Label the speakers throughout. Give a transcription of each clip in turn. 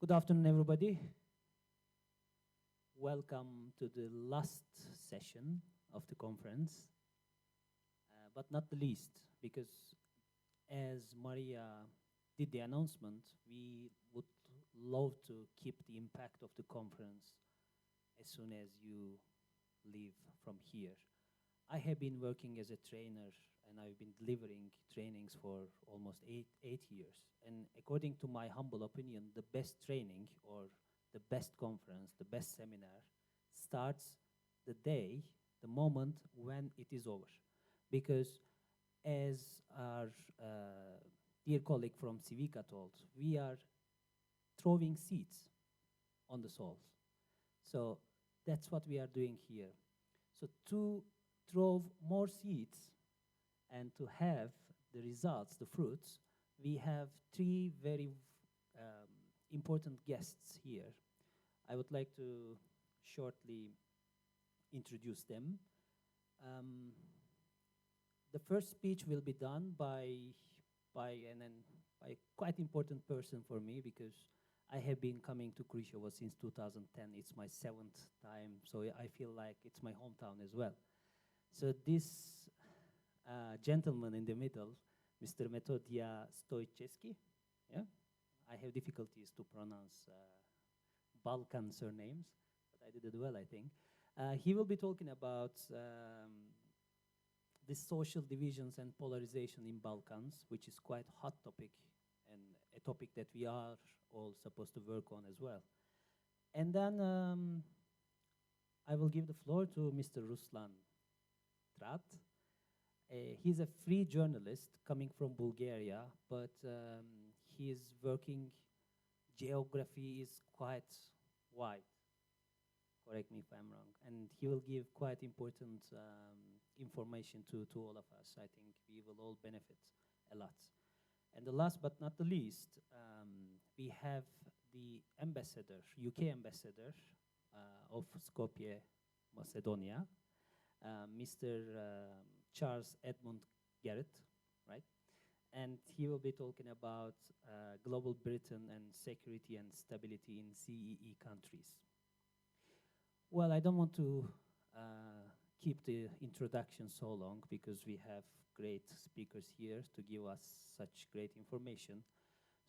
Speaker 1: Good afternoon, everybody. Welcome to the last session of the conference, but not the least, because as Maria did the announcement, we would love to keep the impact of the conference as soon as you leave from here. I have been working as a trainer and I've been delivering trainings for almost eight years. And according to my humble opinion, the best training or the best conference, the best seminar starts the day, the moment when it is over. Because as our dear colleague from Civica told, we are throwing seeds on the souls. So that's what we are doing here. So to throw more seeds and to have the results, the fruits, we have three very important guests here. I would like to shortly introduce them. The first speech will be done by a quite important person for me, because I have been coming to Krushevo since 2010. It's my 7th time, so I feel like it's my hometown as well. So this gentleman in the middle, Mr. Metodia Stoichevsky, yeah? I have difficulties to pronounce Balkan surnames, but I did it well, I think. He will be talking about the social divisions and polarization in Balkans, which is quite hot topic and a topic that we are all supposed to work on as well. And then I will give the floor to Mr. Ruslan Trat. He's a free journalist coming from Bulgaria, but his working geography is quite wide. Correct me if I'm wrong. And he will give quite important information to all of us. I think we will all benefit a lot. And the last but not the least, we have the ambassador, UK ambassador of Skopje, Macedonia, Mr. Charles Edmund Garrett, right? And he will be talking about global Britain and security and stability in CEE countries. Well, I don't want to keep the introduction so long, because we have great speakers here to give us such great information.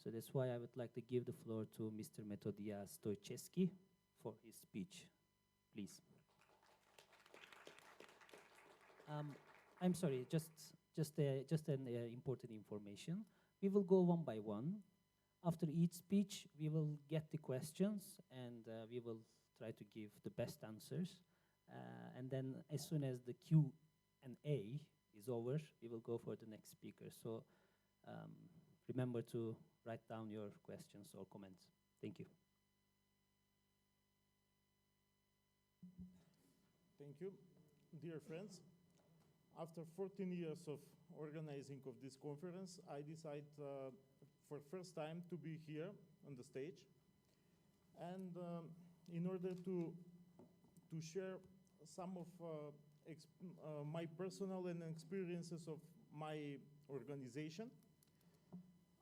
Speaker 1: So that's why I would like to give the floor to Mr. Metodia Stoichevsky for his speech. Please. I'm sorry, just an important information. We will go one by one. After each speech, we will get the questions, and we will try to give the best answers. And then as soon as the Q&A is over, we will go for the next speaker. So remember to write down your questions or comments. Thank you.
Speaker 2: Thank you. Dear friends, after 14 years of organizing of this conference, I decided for first time to be here on the stage. And in order to share some of my personal and experiences of my organization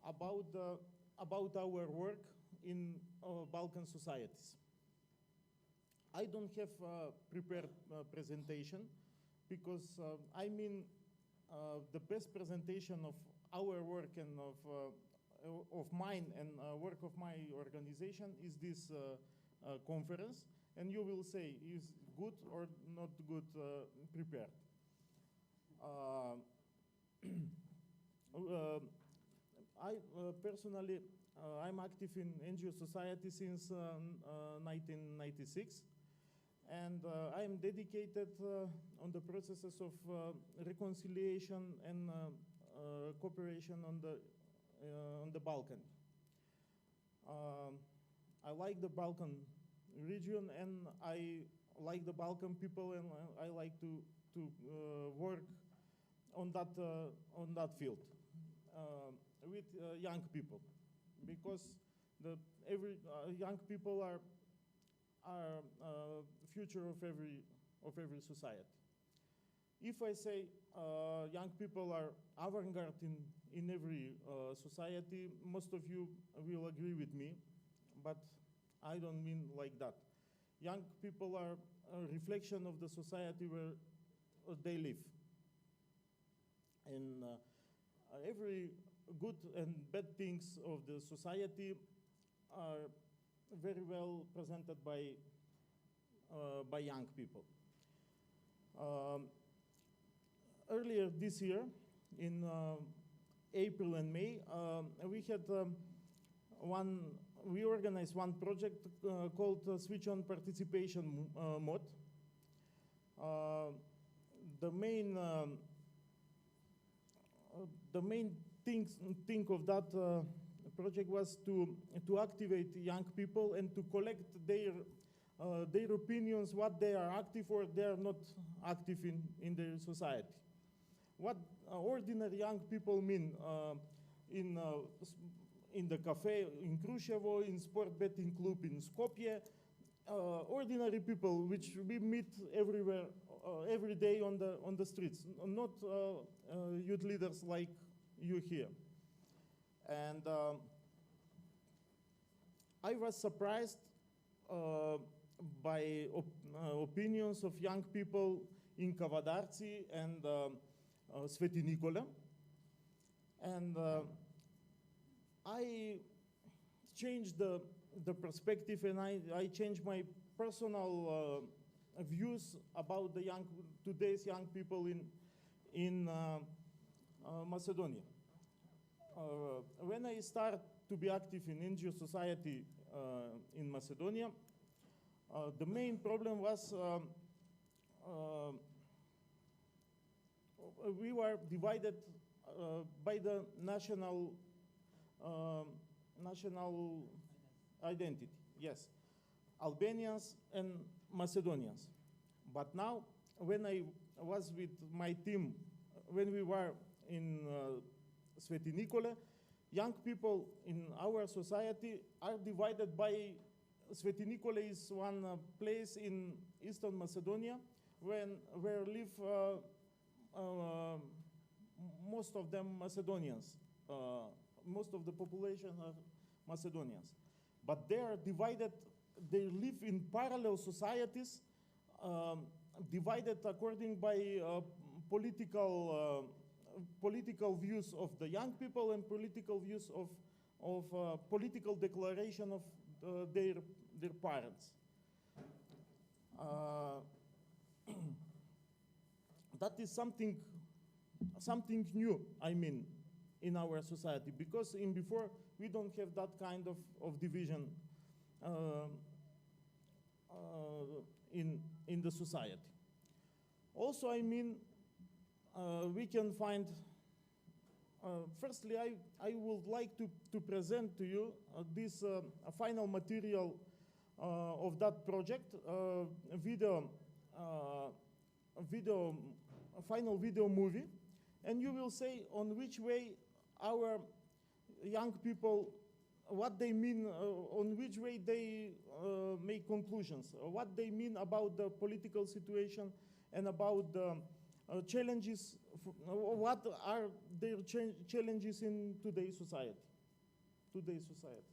Speaker 2: about our work in Balkan societies. I don't have a prepared presentation, because I mean the best presentation of our work and of mine and work of my organization is this conference, and you will say is good or not good prepared. I personally, I'm active in NGO society since 1996. And I am dedicated on the processes of reconciliation and cooperation on the Balkan. I like the Balkan region, and I like the Balkan people, and I like to work on that field with young people, because every young people are future of every society. If I say young people are avant-garde in every society, most of you will agree with me. but I don't mean like that. Young people are a reflection of the society where they live. And every good and bad things of the society are very well presented by young people. Um, Earlier this year, in April and May, we organized one project called Switch On Participation Mod. The main thing of that project was to activate young people and to collect their opinions, what they are active or they are not active in their society. What ordinary young people mean in the cafe in Kruševo, in sport betting club in Skopje, ordinary people which we meet everywhere, every day on the streets, not youth leaders like you here. And I was surprised by opinions of young people in Kavadarci and Sveti Nikola. And I changed the perspective, and I changed my personal views about the today's young people in Macedonia. When I started to be active in NGO society in Macedonia, the main problem was we were divided by the national identity. Yes, Albanians and Macedonians. But now, when I was with my team, when we were in Sveti Nikole, young people in our society are divided by Sveti Nikole is one place in Eastern Macedonia where live most of them Macedonians. Most of the population are Macedonians. But they are divided, they live in parallel societies, divided according by political views of the young people and political views of political declaration of their parents. That is something new, I mean, in our society, because in before we don't have that kind of division in the society. Also, I mean, we can find, firstly, I would like to present to you this final material of that project, final video movie, and you will say on which way our young people, what they mean, on which way they make conclusions, what they mean about the political situation and about the challenges, what are their challenges in today's society, today's societies.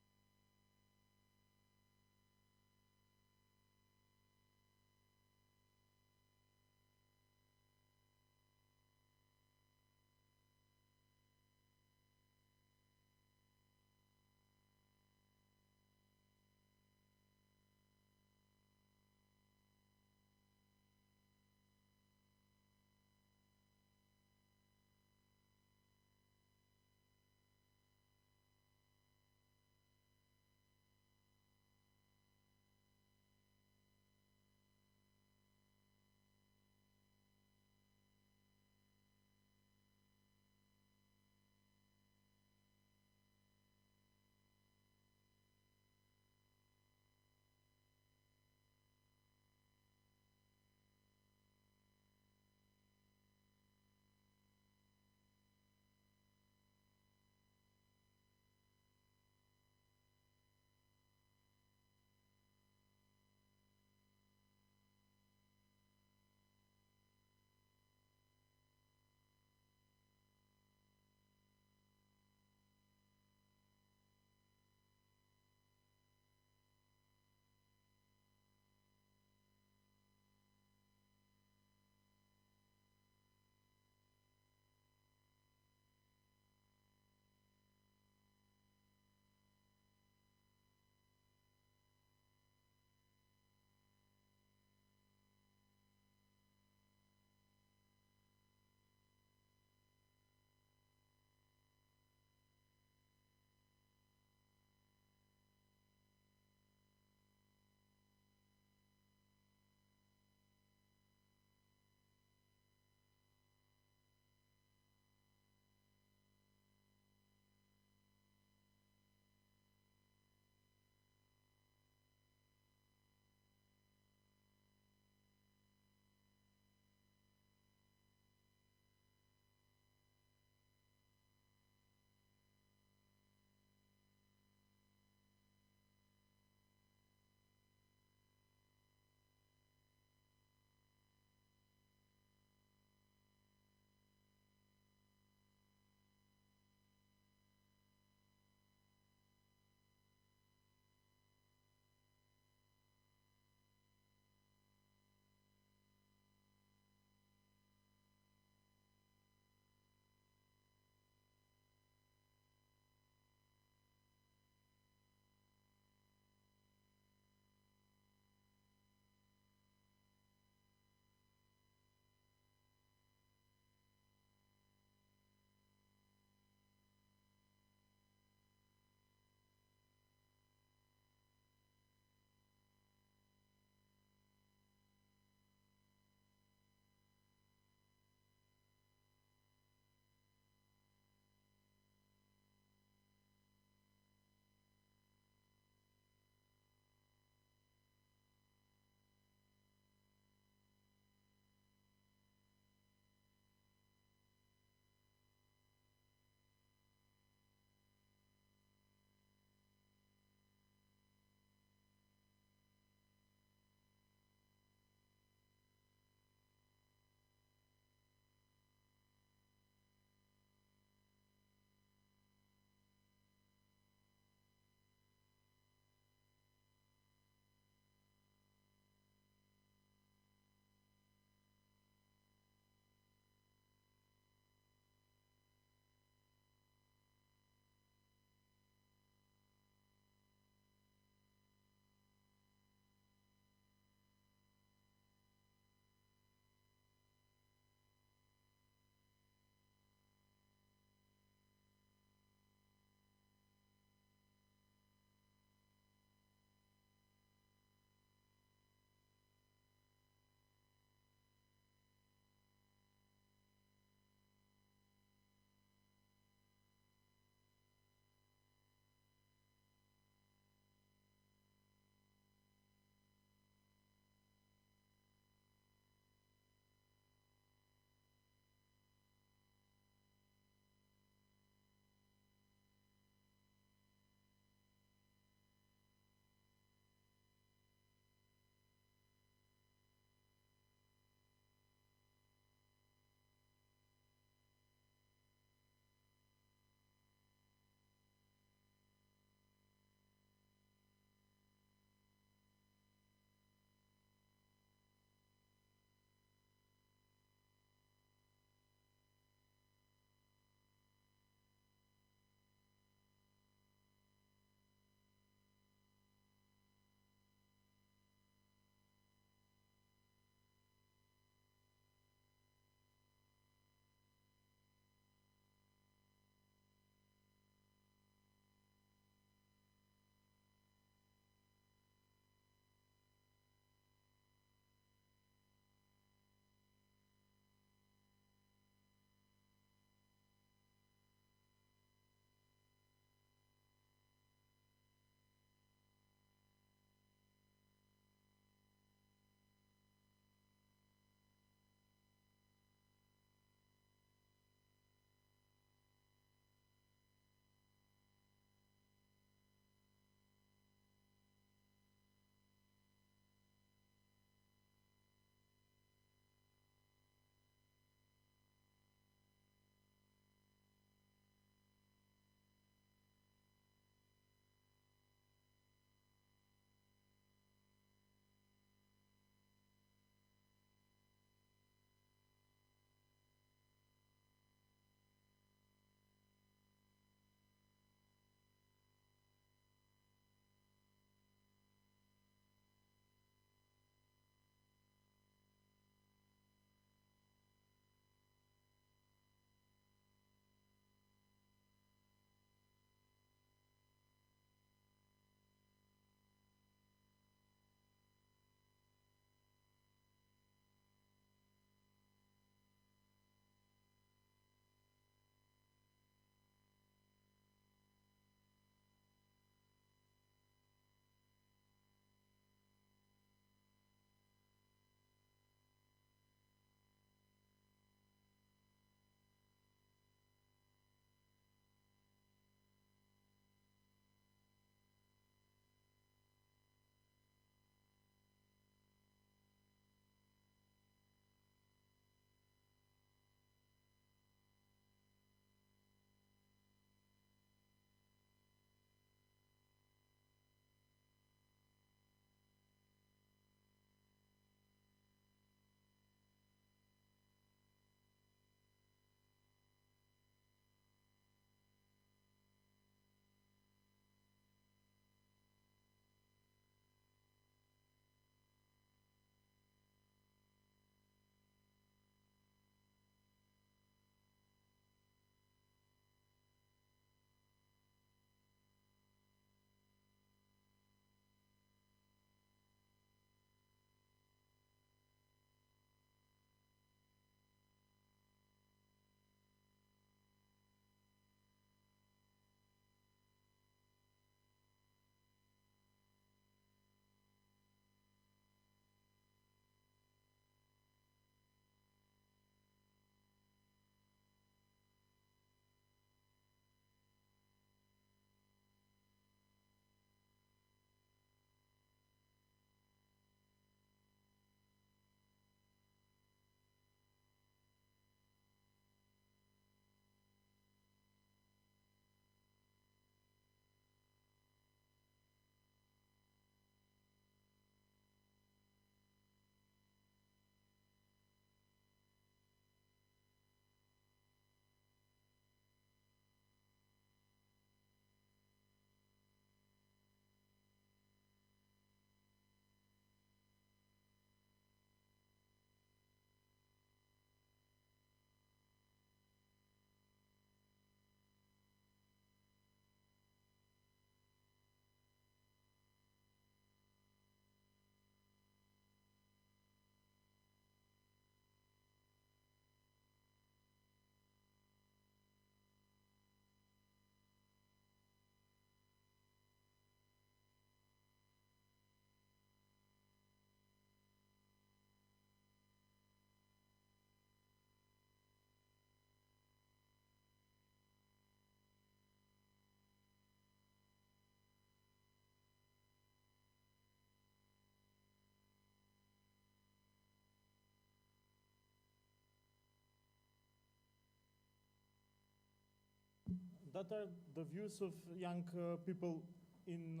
Speaker 2: that are the views of young people in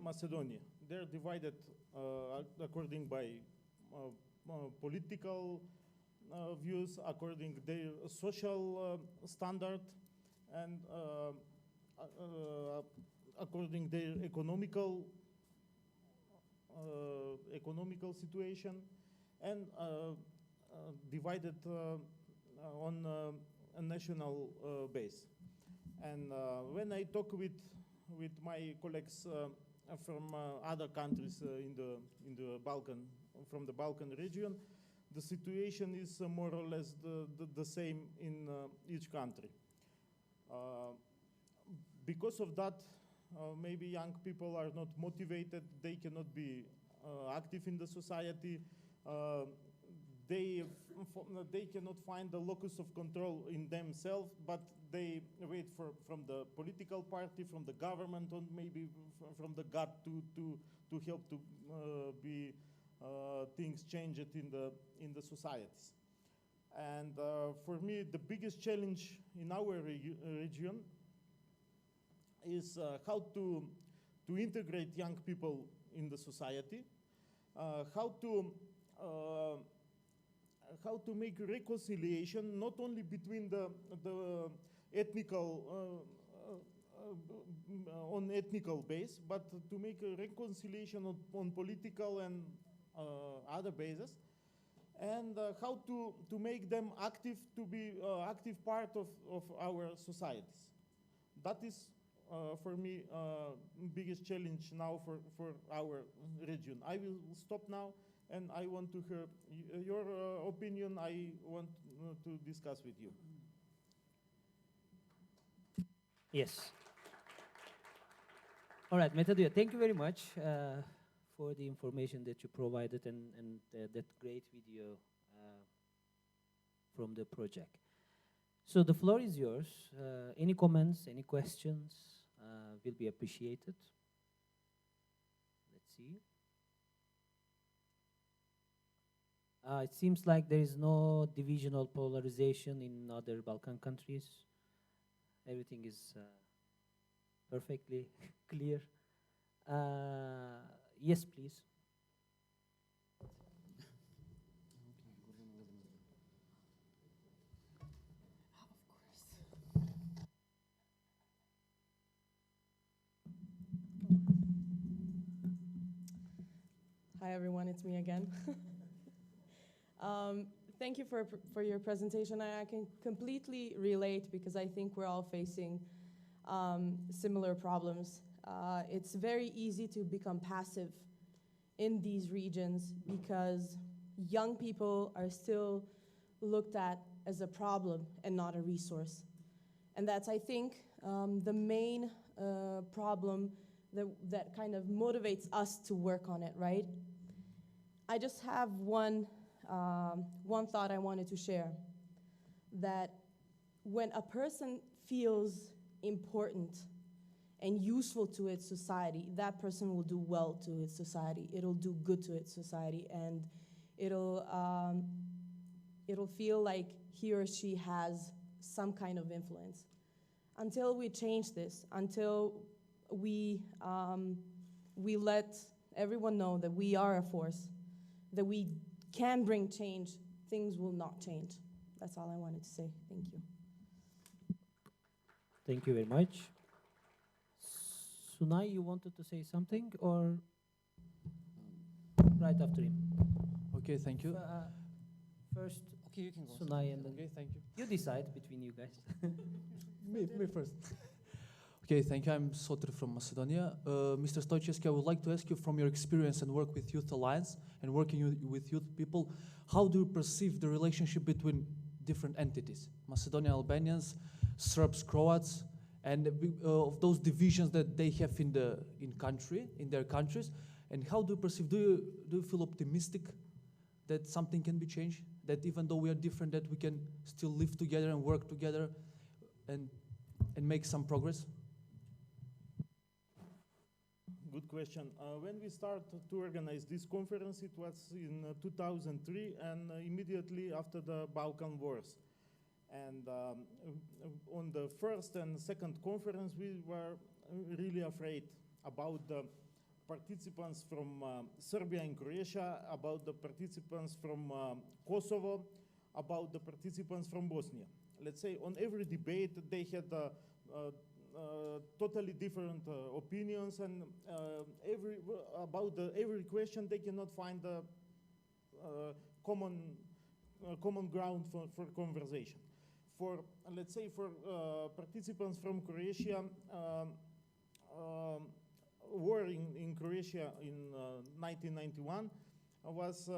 Speaker 2: Macedonia. They're divided according by political views, according their social standard, and according their economical situation, and divided on a national base. And when I talk with my colleagues from other countries in the Balkan, from the Balkan region, the situation is more or less the same in each country. Because of that, maybe young people are not motivated, they cannot be active in the society, they cannot find the locus of control in themselves, but they wait from the political party, from the government, or maybe from the God to help to be things changed in the societies. And for me, the biggest challenge in our region is how to integrate young people in the society, how to make reconciliation not only between the ethnical on ethnical base, but to make a reconciliation on political and other bases, and how to make them active, to be active part of our societies. That is for me biggest challenge now for our region. I will stop now, and I want to hear your opinion. I want to discuss with you.
Speaker 1: Yes. All right, Metadia, thank you very much for the information that you provided and that great video from the project. So the floor is yours. Any comments, any questions will be appreciated. Let's see. It seems like there is no divisional polarization in other Balkan countries. Everything is perfectly clear. Yes, please.
Speaker 3: Hi, everyone. It's me again. Thank you for your presentation. I can completely relate because I think we're all facing similar problems. It's very easy to become passive in these regions because young people are still looked at as a problem and not a resource. And that's, I think, the main problem that kind of motivates us to work on it, right? I just have one thought I wanted to share, that when a person feels important and useful to its society, that person will do well to its society. It'll do good to its society, and it'll feel like he or she has some kind of influence. Until we change this, until we let everyone know that we are a force, that we can bring change, things will not change. That's all I wanted to say. Thank you.
Speaker 1: Thank you very much. Sunay, you wanted to say something, or right after him?
Speaker 4: Okay, thank you.
Speaker 1: First,
Speaker 4: Okay, you can go.
Speaker 1: Sunay, and then
Speaker 4: Okay, thank you.
Speaker 1: you decide between you guys.
Speaker 4: Me first. Okay, thank you. I'm Sotir from Macedonia. Mr. Stoichevsky, I would like to ask you, from your experience and work with Youth Alliance and working with youth people, how do you perceive the relationship between different entities? Macedonian Albanians, Serbs, Croats, and of those divisions that they have in their countries, and how do you perceive? Do you feel optimistic that something can be changed? That even though we are different, that we can still live together and work together, and make some progress?
Speaker 2: Good question. When we started to organize this conference, it was in 2003, and immediately after the Balkan Wars. And on the first and second conference, we were really afraid about the participants from Serbia and Croatia, about the participants from Kosovo, about the participants from Bosnia. Let's say on every debate they had totally different opinions, and every question they cannot find a common ground for conversation. For let's say for participants from Croatia, war in Croatia in 1991 was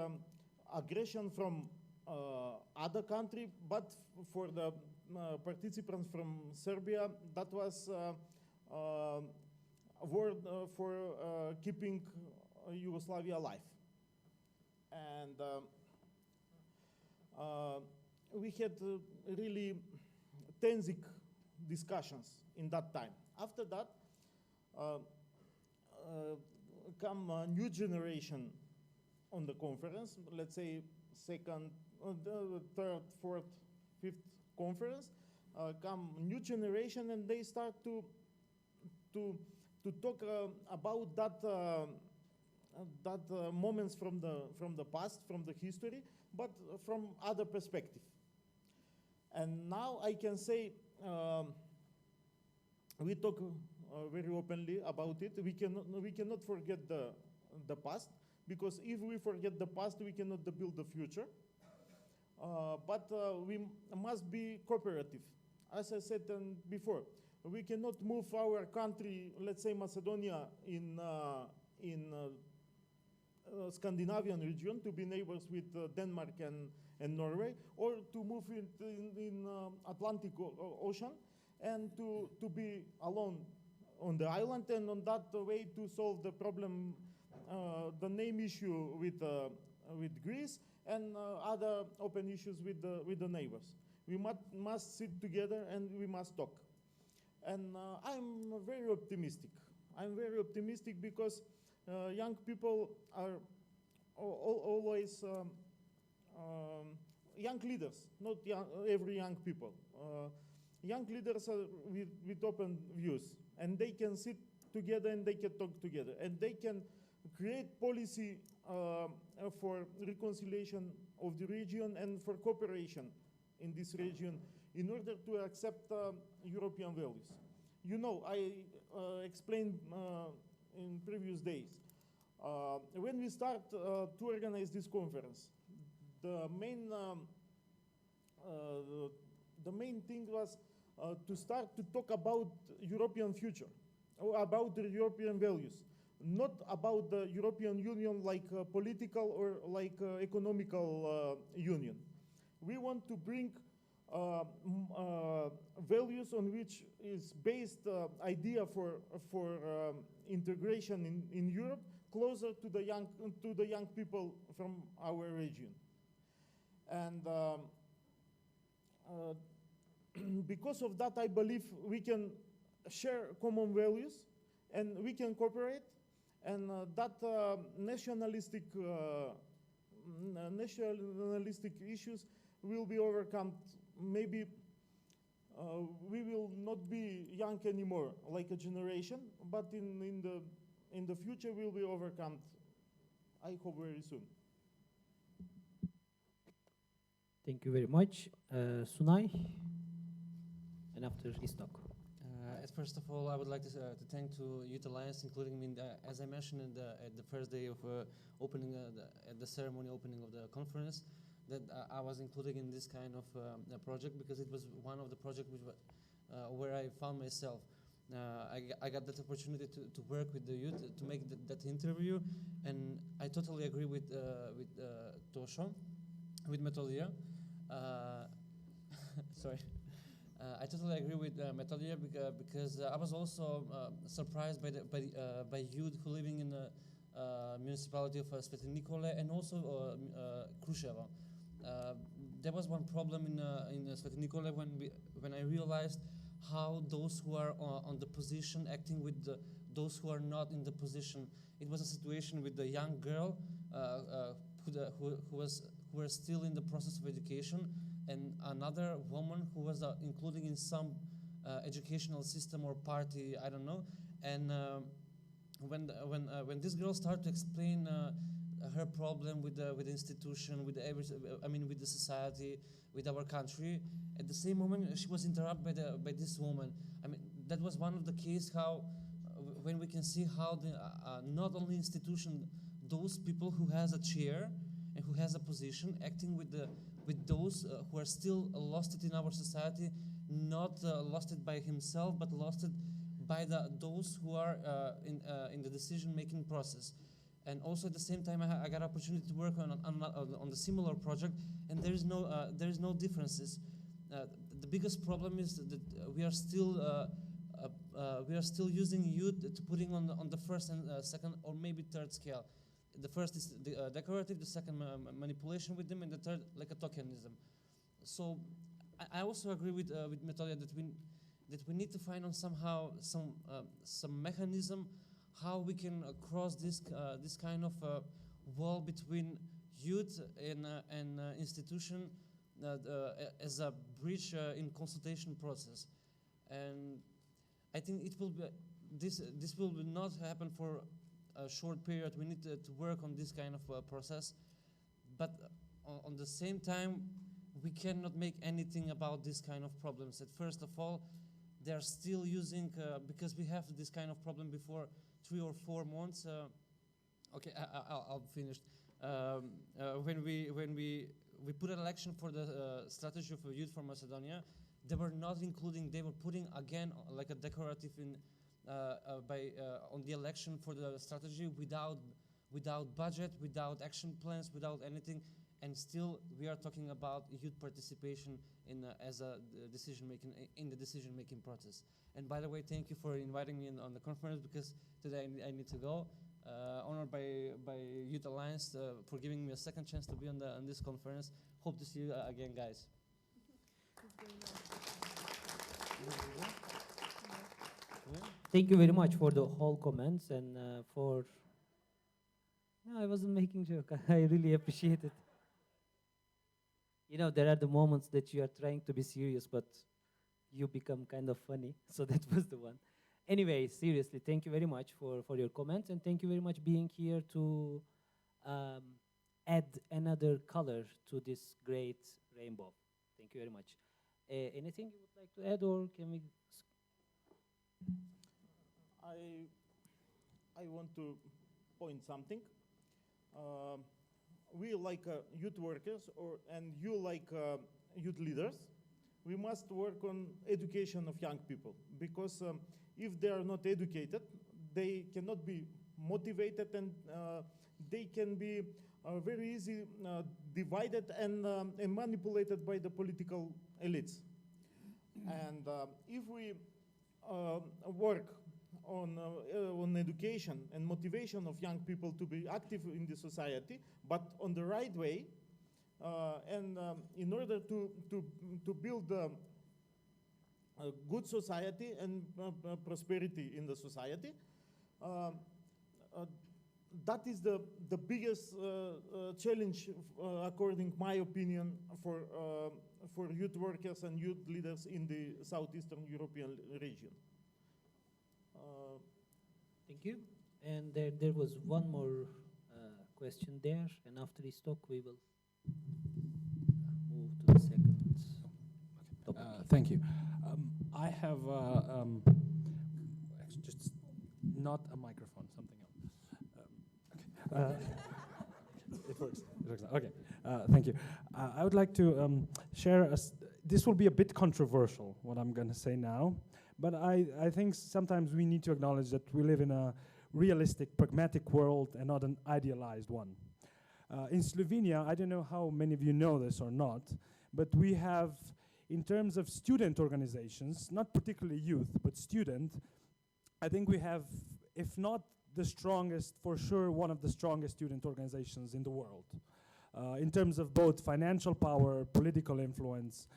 Speaker 2: aggression from other country, but for the participants from Serbia, that was war for keeping Yugoslavia alive. And we had really tense discussions in that time. After that, come a new generation on the conference, let's say second, third, fourth, fifth conference, come new generation, and they start to talk about that moments from the past, from the history, but from other perspective. And now I can say we talk very openly about it. We cannot forget the past, because if we forget the past, we cannot build the future. But we must be cooperative. As I said before, we cannot move our country, let's say Macedonia, in Scandinavian region to be neighbors with Denmark and Norway, or to move in Atlantic Ocean and to be alone on the island, and on that way to solve the problem, the name issue with Greece, and other open issues with the neighbors. We must sit together and we must talk. And I'm very optimistic. I'm very optimistic because young people are always young leaders, not every young people. Young leaders are with open views, and they can sit together and they can talk together, and they can create policy for reconciliation of the region and for cooperation in this region in order to accept European values. You know, I explained in previous days, when we start to organize this conference, the main thing was to start to talk about European future, or about the European values, not about the European Union like political or like economical union. We want to bring values on which is based idea for integration in Europe closer to the young people from our region. And because of that, I believe we can share common values and we can cooperate, and that nationalistic issues will be overcome. Maybe we will not be young anymore, like a generation, but in the future will be overcome, I hope, very soon.
Speaker 1: Thank you very much. Sunay, and after Istok.
Speaker 5: First of all, I would like to thank to Youth Alliance, including me, as I mentioned at the first day of opening, at the ceremony opening of the conference, that I was included in this kind of project because it was one of the projects where I found myself. I got that opportunity to work with the youth to make that interview, and I totally agree with Tosho, with Metolia. Sorry. I totally agree with Metolia because I was also surprised by youth who living in the municipality of Sveti Nikole and also Kruševo. There was one problem in Sveti Nikole when I realized how those who are on the position acting with those who are not in the position. It was a situation with the young girl who were still in the process of education, and another woman who was included in some educational system or party, I don't know. And when this girl started to explain her problem with the institution, with with the society, with our country, at the same moment she was interrupted by this woman. I mean, that was one of the cases how when we can see how the not only institution, those people who has a chair and who has a position, acting with those who are still lost it in our society, not lost it by himself, but lost it by those who are in the decision-making process. And also at the same time, I got opportunity to work on the similar project, and there is no differences. The biggest problem is that we are still using youth to putting on the first and second or maybe third scale. The first is decorative, the second manipulation with them, and the third like a tokenism. So I also agree with Metodia that we need to find on somehow some mechanism how we can cross this kind of wall between youth and institution as a bridge in consultation process. And I think it will be this will not happen for a short period. We need to work on this kind of process, but on the same time, we cannot make anything about this kind of problems. That first of all, they are still using because we have this kind of problem before 3 or 4 months. Okay, I'll finish. When we put an election for the strategy of youth for Macedonia, they were not including. They were putting again like a decorative in on the election for the strategy without budget, without action plans, without anything. And still, we are talking about youth participation in as a decision making process. And by the way, thank you for inviting me on the conference, because today I need to go. Honored by Youth Alliance for giving me a second chance to be on this conference. Hope to see you again, guys.
Speaker 1: Thank you very much for the whole comments and for. No, I wasn't making joke. I really appreciate it. You know, there are the moments that you are trying to be serious, but you become kind of funny. So that was the one. Anyway, seriously, thank you very much for your comments, and thank you very much being here to add another color to this great rainbow. Thank you very much. Anything you would like to add, or can we?
Speaker 2: I want to point something. We like youth workers, and you like youth leaders. We must work on education of young people, because if they are not educated, they cannot be motivated, and they can be very easy divided and manipulated by the political elites. And if we work on education and motivation of young people to be active in the society, but on the right way, and in order to build a good society and prosperity in the society, that is the biggest challenge, according to my opinion, for youth workers and youth leaders in the Southeastern European region.
Speaker 1: Thank you. And there was one more question there, and after this talk, we will move to the second topic.
Speaker 6: Thank you. I have just not a microphone, something else. Okay. It works. It works now. Okay. Thank you. I would like to share. This will be a bit controversial, what I'm going to say now, but I think sometimes we need to acknowledge that we live in a realistic, pragmatic world and not an idealized one. In Slovenia, I don't know how many of you know this or not, but we have, in terms of student organizations, not particularly youth, but student, I think we have, if not the strongest, for sure one of the strongest student organizations in the world. In terms of both financial power, political influence,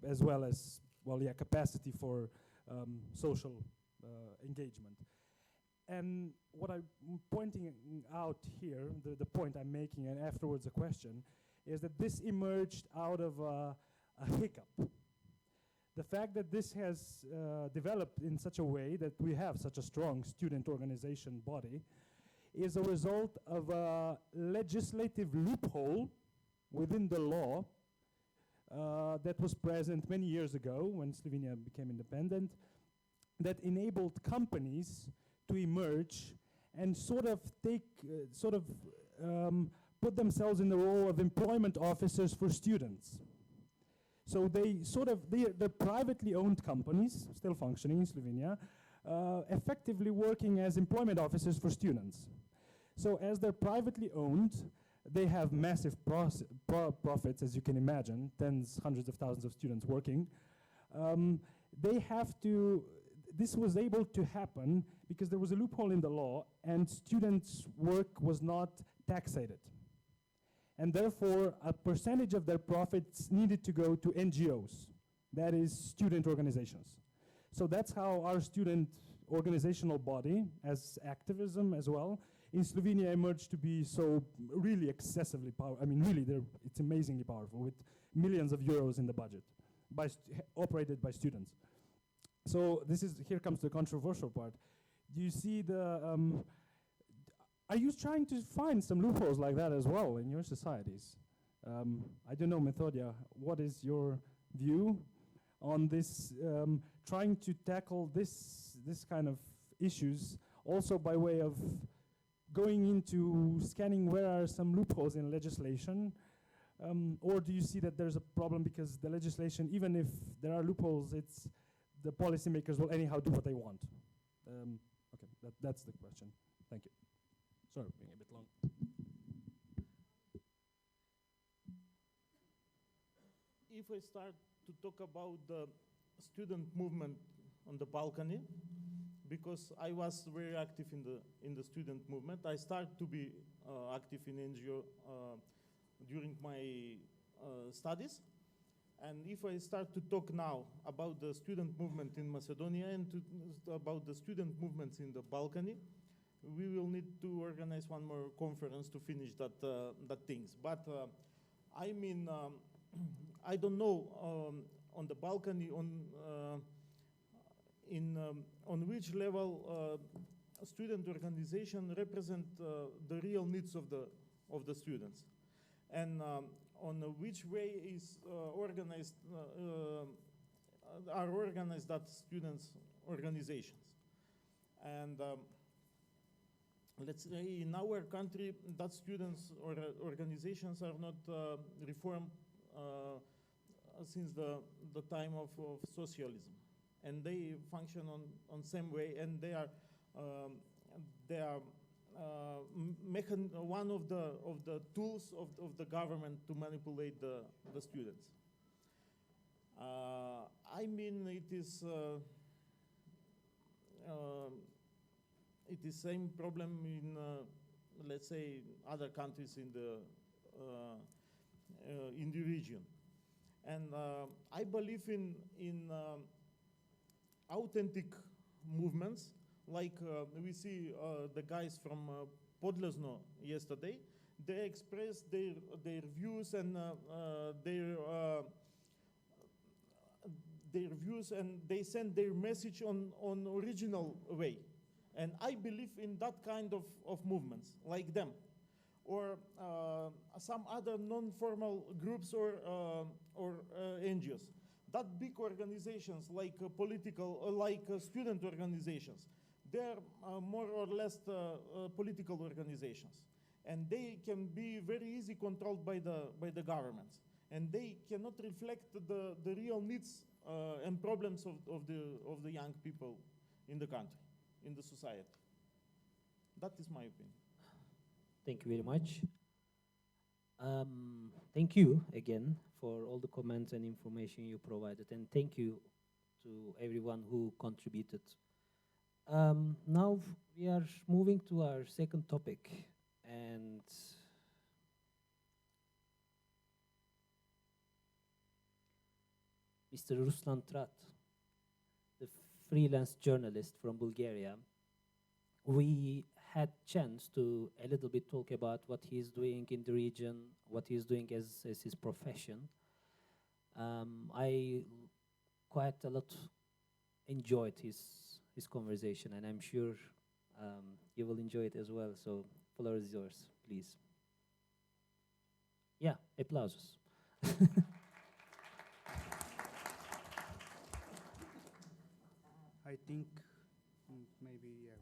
Speaker 6: as well as, well, yeah, capacity for social engagement. And what I'm pointing out here, the point I'm making, and afterwards a question, is that this emerged out of a hiccup. The fact that this has developed in such a way that we have such a strong student organization body is a result of a legislative loophole within the law that was present many years ago when Slovenia became independent, that enabled companies to emerge and sort of put themselves in the role of employment officers for students. So they're privately owned companies, still functioning in Slovenia, effectively working as employment officers for students. So as they're privately owned, they have massive profits, as you can imagine, hundreds of thousands of students working. This was able to happen because there was a loophole in the law and students' work was not taxated. And therefore, a percentage of their profits needed to go to NGOs, that is, student organizations. So that's how our student organizational body, as activism as well, in Slovenia emerged to be so really excessively powerful. I mean, really, it's amazingly powerful with millions of euros in the budget, operated by students. So here comes the controversial part. Do you see are you trying to find some loopholes like that as well in your societies? I don't know, Methodia, what is your view on this, trying to tackle this kind of issues, also by way of going into scanning where are some loopholes in legislation, or do you see that there's a problem because the legislation, even if there are loopholes, the policymakers will anyhow do what they want? Okay, that's the question. Thank you. Sorry, being a bit long.
Speaker 2: If I start to talk about the student movement on the Balkany, because I was very active in the student movement, I started to be active in NGO during my studies. And if I start to talk now about the student movement in Macedonia and about the student movements in the Balkany, we will need to organize one more conference to finish that things. But I mean, I don't know on the Balkany on which level student organization represent the real needs of the students, and on which way is are organized that students organizations. And let's say in our country that students or organizations are not reformed since the time of socialism, and they function on same way, and they are one of the tools of the government to manipulate the students. I mean, it is same problem in let's say other countries in the region, and I believe in authentic movements. Like we see the guys from Podlesno yesterday, they express their views and their views, and they send their message on original way. And I believe in that kind of movements like them, or some other non-formal groups or NGOs. That big organizations like student organizations, they're more or less political organizations, and they can be very easy controlled by the governments, and they cannot reflect the real needs and problems of the young people in the country, in the society. That is my opinion.
Speaker 1: Thank you very much. Thank you again for all the comments and information you provided, and thank you to everyone who contributed. Now we are moving to our second topic, and Mr. Ruslan Trat, the freelance journalist from Bulgaria. We had chance to a little bit talk about what he's doing in the region, what he's doing as his profession. I quite a lot enjoyed his conversation, and I'm sure you will enjoy it as well. So, floor is yours, please. Yeah, applauses.
Speaker 7: I think maybe yeah.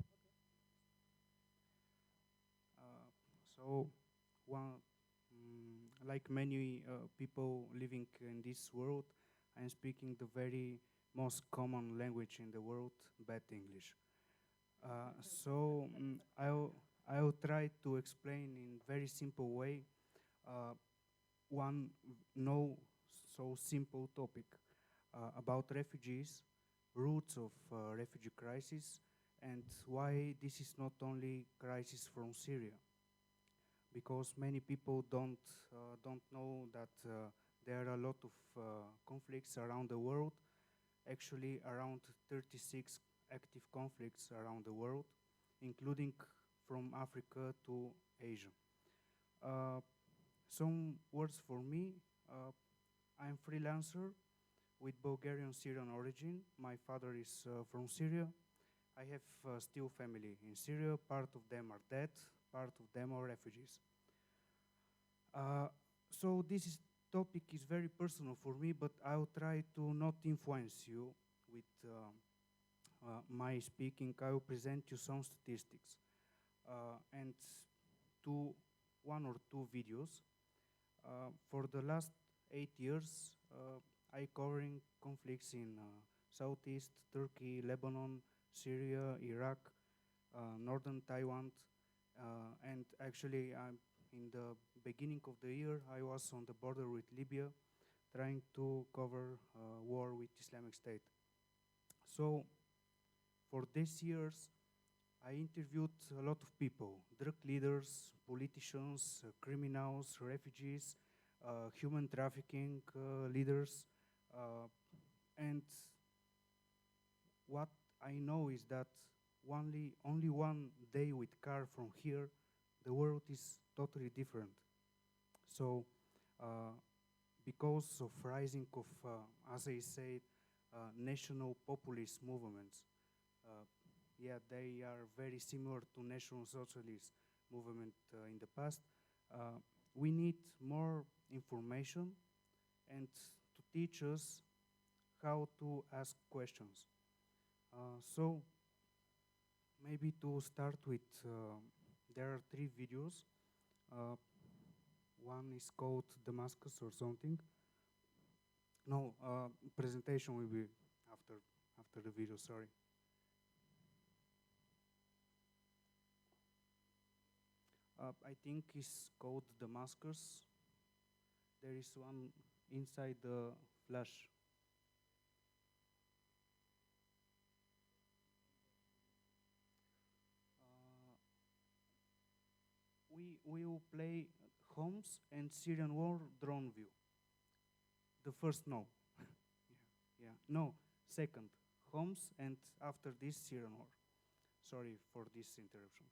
Speaker 7: So one like many people living in this world, I'm speaking the very most common language in the world, bad English. I'll try to explain in very simple way uh, one no so simple topic about refugees, roots of refugee crisis, and why this is not only crisis from Syria, because many people don't know that there are a lot of conflicts around the world. Actually, around 36 active conflicts around the world, including from Africa to Asia. Uh, some words for me. I'm freelancer with Bulgarian Syrian origin. My father is from Syria. I have still family in Syria. Part of them are dead, part of them are refugees. So topic is very personal for me, but I'll try to not influence you with my speaking. I will present you some statistics and one or two videos. For the last 8 years, I covering conflicts in Southeast Turkey, Lebanon, Syria, Iraq, Northern Taiwan, and actually in the beginning of the year, I was on the border with Libya, trying to cover war with Islamic State. So for these years, I interviewed a lot of people, drug leaders, politicians, criminals, refugees, human trafficking leaders, and what I know is that only one day with car from here, the world is totally different. So, because of rising of, as I said, national populist movements, yeah, they are very similar to national socialist movement in the past. We need more information and to teach us how to ask questions. So maybe to start with, there are 3 videos. One is called Damascus or something. No, presentation will be after the video, sorry. I think it's called Damascus. There is one inside the flash. We will play Homs and Syrian War drone view. The first no. yeah, no. Second, Homs, and after this Syrian War. Sorry for this interruption.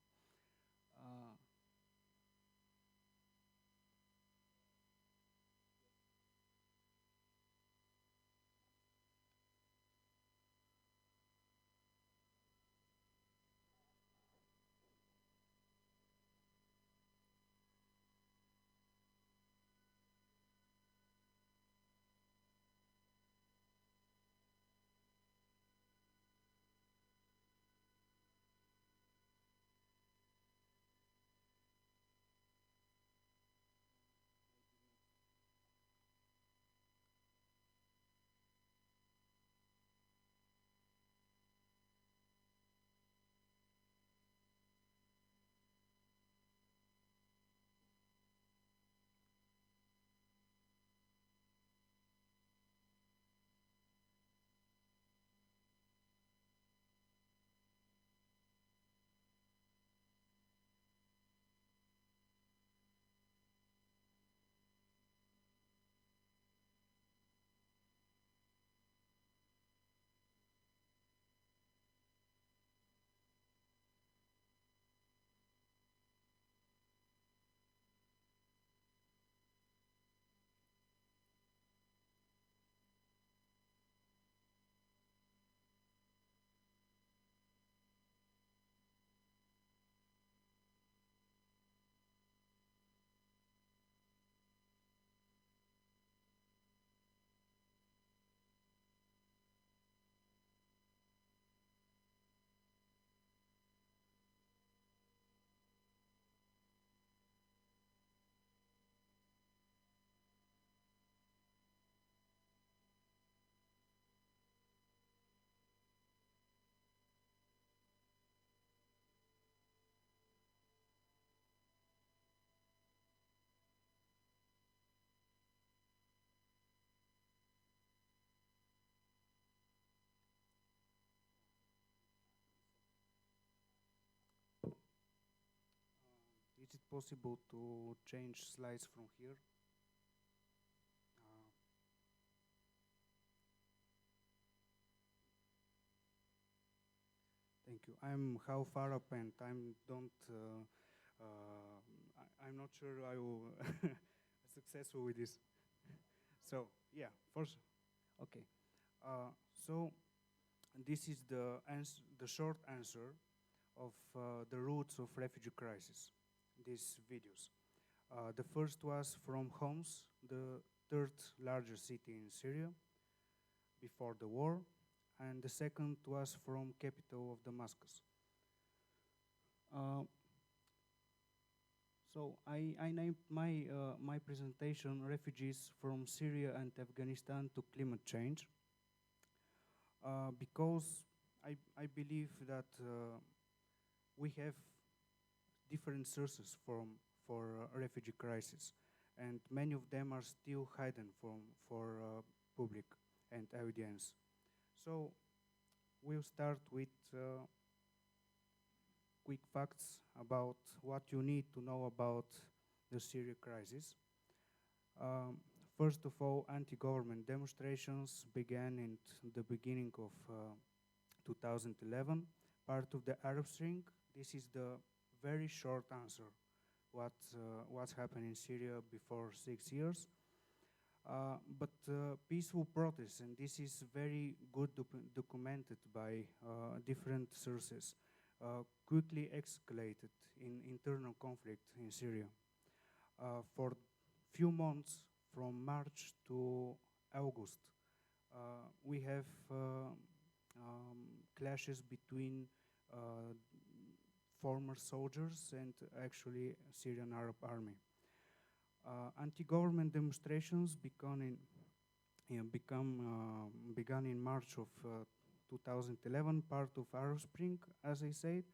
Speaker 7: Is it possible to change slides from here? Uh, Thank you. I'm how far up and I'm don't. I'm not sure I will successful with this. So yeah, first, okay. So this is the short answer of the roots of refugee crisis. These videos. The first was from Homs, the third largest city in Syria before the war, and the second was from capital of Damascus. Uh, so I named my presentation "Refugees from Syria and Afghanistan to Climate Change" because I believe that we have different sources for refugee crisis, and many of them are still hidden for public and audience. So we'll start with quick facts about what you need to know about the Syria crisis. Um, First of all, anti-government demonstrations began in the beginning of 2011, part of the Arab Spring. This is the very short answer. What's happened in Syria before 6 years. But peaceful protests, and this is very good documented by different sources, quickly escalated in internal conflict in Syria. For few months, from March to August, we have clashes between former soldiers and actually Syrian Arab army. Anti-government demonstrations began in March of 2011, part of Arab Spring, as I said,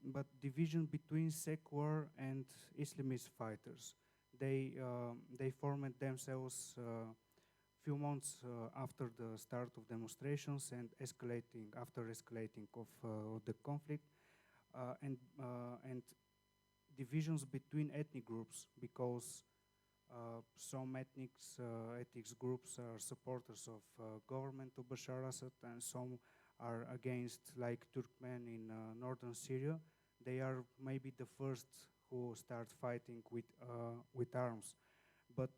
Speaker 7: but division between secular and Islamist fighters. They formed themselves few months after the start of demonstrations and after escalating of the conflict, and divisions between ethnic groups, because some ethnic groups are supporters of government of Bashar Assad and some are against, like Turkmen in northern Syria. They are maybe the first who start fighting with arms. But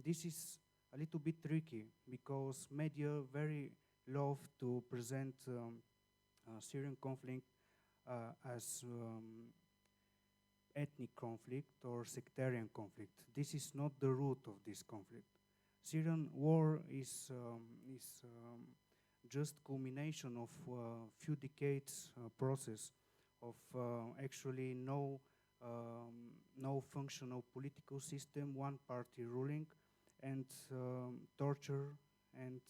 Speaker 7: this is a little bit tricky because media very love to present Syrian conflict as ethnic conflict or sectarian conflict. This is not the root of this conflict. Syrian war is just culmination of few decades process of actually no functional political system, one party ruling, and torture and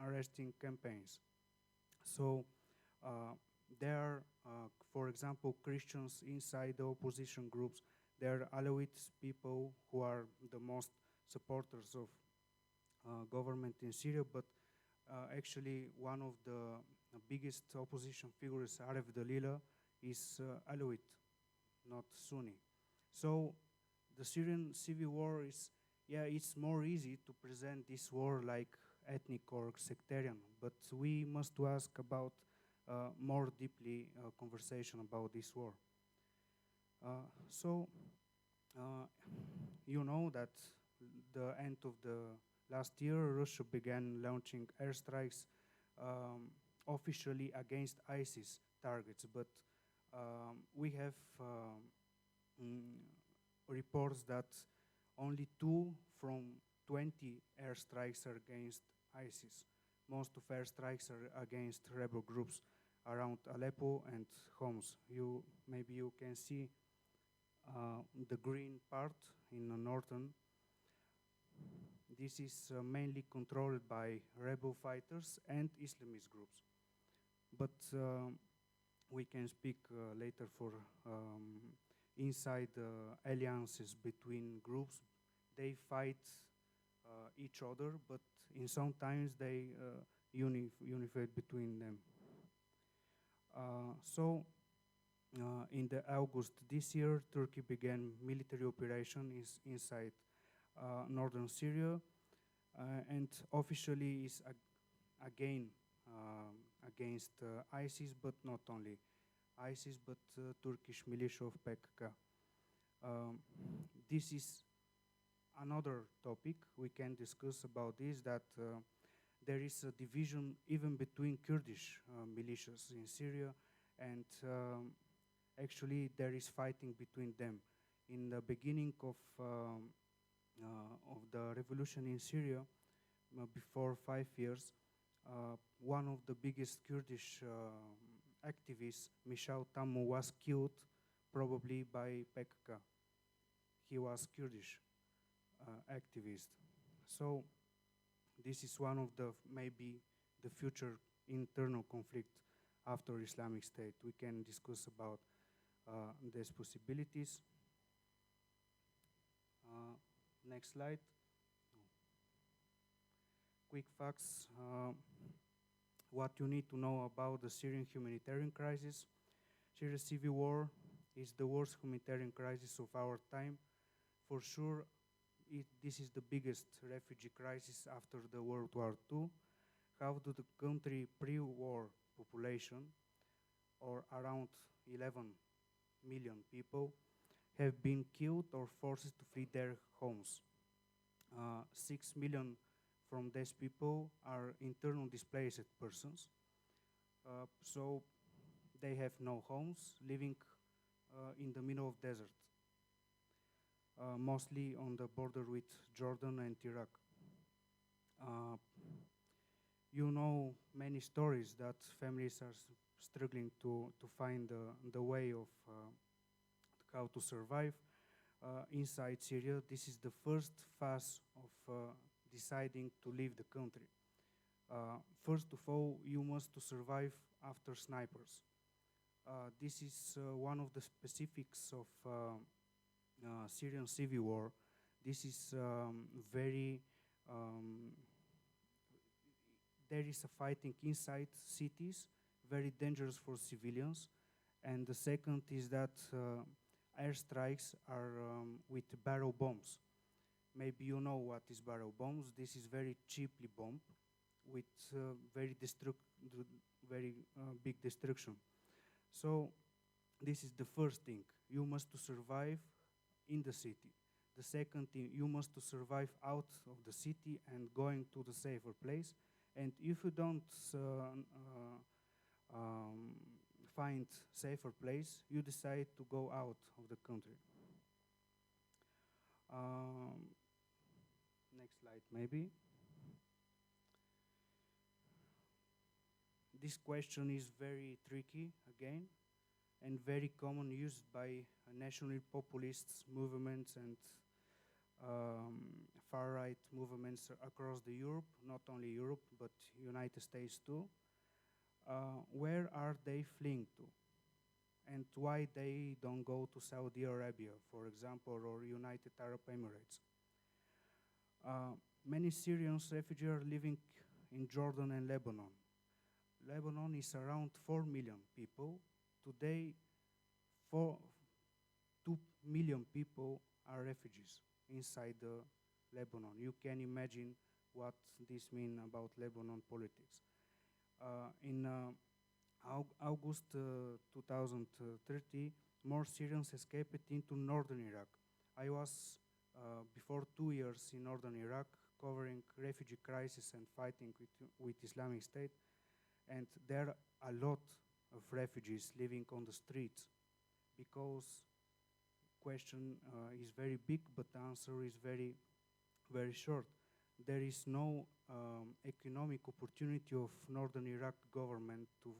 Speaker 7: arresting campaigns. So there are, for example, Christians inside the opposition groups. There are Alawite people who are the most supporters of government in Syria, but actually one of the biggest opposition figures, Aref Dalila, is Alawite, not Sunni. So the Syrian civil war is, yeah, it's more easy to present this war like ethnic or sectarian, but we must ask about more deeply conversation about this war. So you know that the end of the last year, Russia began launching airstrikes officially against ISIS targets, but we have reports that only 2 from 20 airstrikes are against ISIS. Most of airstrikes are against rebel groups around Aleppo and Homs. Maybe you can see the green part in the northern. This is mainly controlled by rebel fighters and Islamist groups. But we can speak later for inside alliances between groups. They fight each other, but in some times they unified between them. So In the August this year, Turkey began military operation inside northern Syria, and officially is again against ISIS, but not only ISIS, but Turkish militia of PKK. This is another topic we can discuss about this, that there is a division even between Kurdish militias in Syria, and actually there is fighting between them. In the beginning of the revolution in Syria, before 5 years, one of the biggest Kurdish activists, Michal Tammu, was killed probably by PKK. He was Kurdish activist. So this is one of the maybe the future internal conflict after Islamic State. We can discuss about these possibilities. Next slide. Quick facts. What you need to know about the Syrian humanitarian crisis. Syrian civil war is the worst humanitarian crisis of our time. For sure, this is the biggest refugee crisis after the World War II. How do the country pre-war population, or around 11 million people, have been killed or forced to flee their homes? 6 million from these people are internal displaced persons. So they have no homes, living in the middle of desert, mostly on the border with Jordan and Iraq. You know many stories that families are struggling to find the way of how to survive inside Syria. This is the first phase of deciding to leave the country. First of all, you must to survive after snipers. This is one of the specifics of Syrian civil war. This is very there is a fighting inside cities, very dangerous for civilians. And the second is that airstrikes are with barrel bombs. Maybe you know what is barrel bombs. This is very cheaply bomb with very big destruction. So this is the first thing. You must to survive in the city. The second thing, you must to survive out of the city and going to the safer place. And if you don't find safer place, you decide to go out of the country. Next slide, maybe. This question is very tricky, again, and very common, used by national populist movements and far-right movements across the Europe, not only Europe, but United States too. Where are they fleeing to? And why they don't go to Saudi Arabia, for example, or United Arab Emirates? Many Syrian refugees are living in Jordan and Lebanon. Lebanon is around 4 million people. Today, 2 million people are refugees inside Lebanon. You can imagine what this means about Lebanon politics. In August 2030, more Syrians escaped into northern Iraq. I was before 2 years in northern Iraq, covering refugee crisis and fighting with Islamic State, and there are a lot of refugees living on the streets, because question is very big, but the answer is very, very short. There is no economic opportunity of northern Iraq government to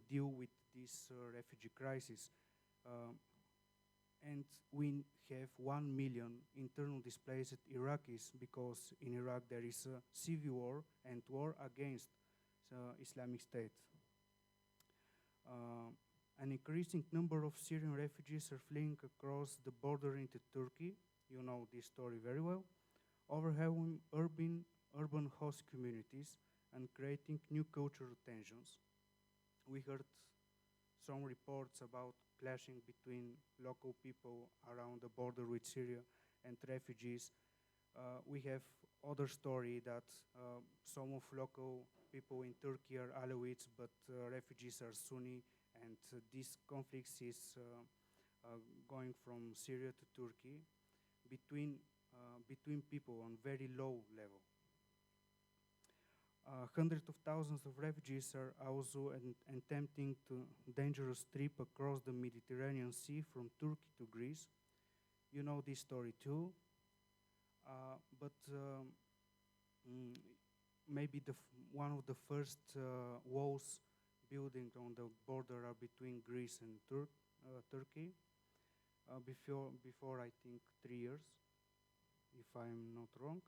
Speaker 7: deal with this refugee crisis. And we have 1 million internal displaced Iraqis, because in Iraq there is a civil war and war against Islamic State. An increasing number of Syrian refugees are fleeing across the border into Turkey. You know this story very well. Overwhelming urban host communities and creating new cultural tensions. We heard some reports about clashing between local people around the border with Syria and refugees. We have other story that some of local people in Turkey are Alawites, but refugees are Sunni, and this conflict is going from Syria to Turkey between people on very low level. Hundreds of thousands of refugees are also attempting to dangerous trip across the Mediterranean Sea from Turkey to Greece. You know this story too. But maybe one of the first walls building on the border are between Greece and Turkey. Before I think 3 years, if I'm not wrong.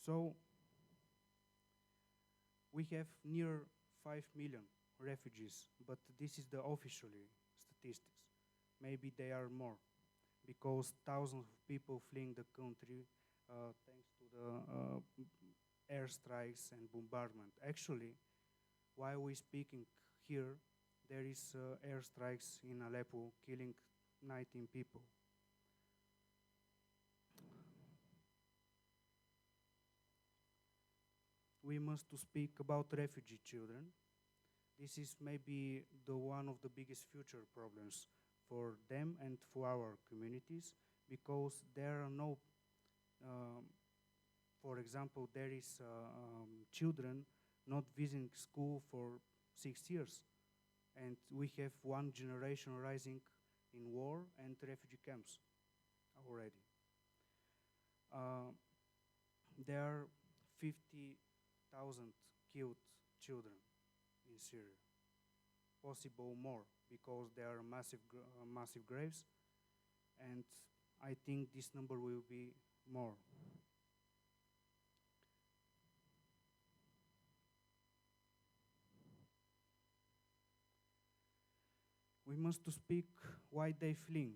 Speaker 7: So we have near 5 million refugees, but this is the officially statistics. Maybe they are more, because thousands of people fleeing the country thanks to the airstrikes and bombardment. Actually, while we're speaking here, there is airstrikes in Aleppo killing 19 people. We must to speak about refugee children. This is maybe the one of the biggest future problems for them and for our communities, because there are no, for example, there is children not visiting school for 6 years, and we have one generation rising in war and refugee camps already. There are 50,000 killed children in Syria, possible more, because there are massive graves, and I think this number will be more. We must to speak why they fleeing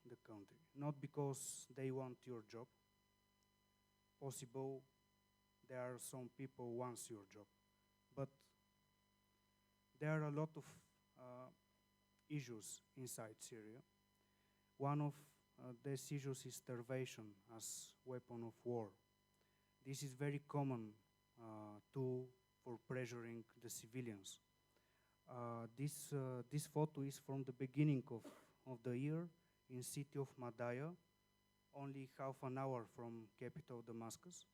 Speaker 7: the country, not because they want your job. Possible there are some people wants your job, but there are a lot of issues inside Syria. One of these issues is starvation as weapon of war. This is very common tool for pressuring the civilians. This photo is from the beginning of the year in city of Madaya, only half an hour from capital Damascus,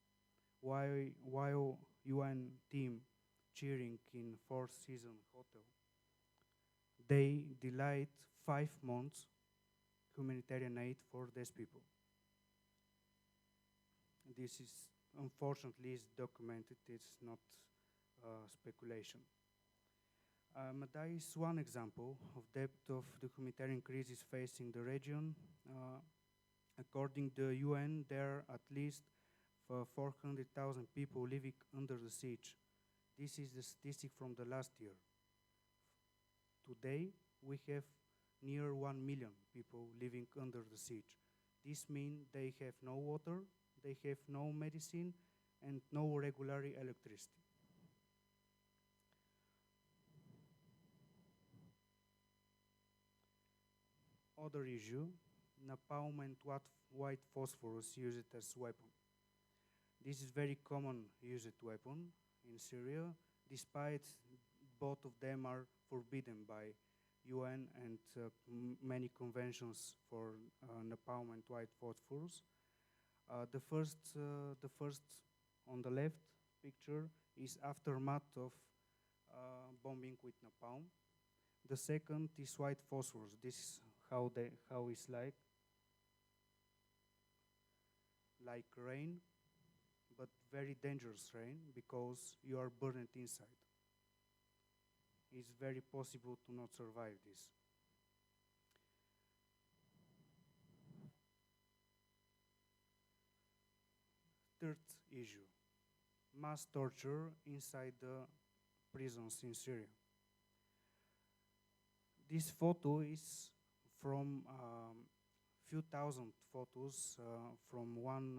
Speaker 7: while UN team cheering in Four Seasons Hotel. They delayed 5 months humanitarian aid for these people. This is, unfortunately, is documented, it's not speculation. Madai is one example of depth of the humanitarian crisis facing the region. According to the UN, there are at least 400,000 people living under the siege. This is the statistic from the last year. Today, we have near 1 million people living under the siege. This means they have no water, they have no medicine, and no regular electricity. Other issue, napalm and white phosphorus used as weapon. This is very common used weapon in Syria, despite both of them are forbidden by UN and many conventions for napalm and white phosphorus. The first on the left picture is aftermath of bombing with napalm. The second is white phosphorus. This is how it's like rain, but very dangerous rain, because you are burned inside. It's very possible to not survive this. Third issue, mass torture inside the prisons in Syria. This photo is from few thousand photos from one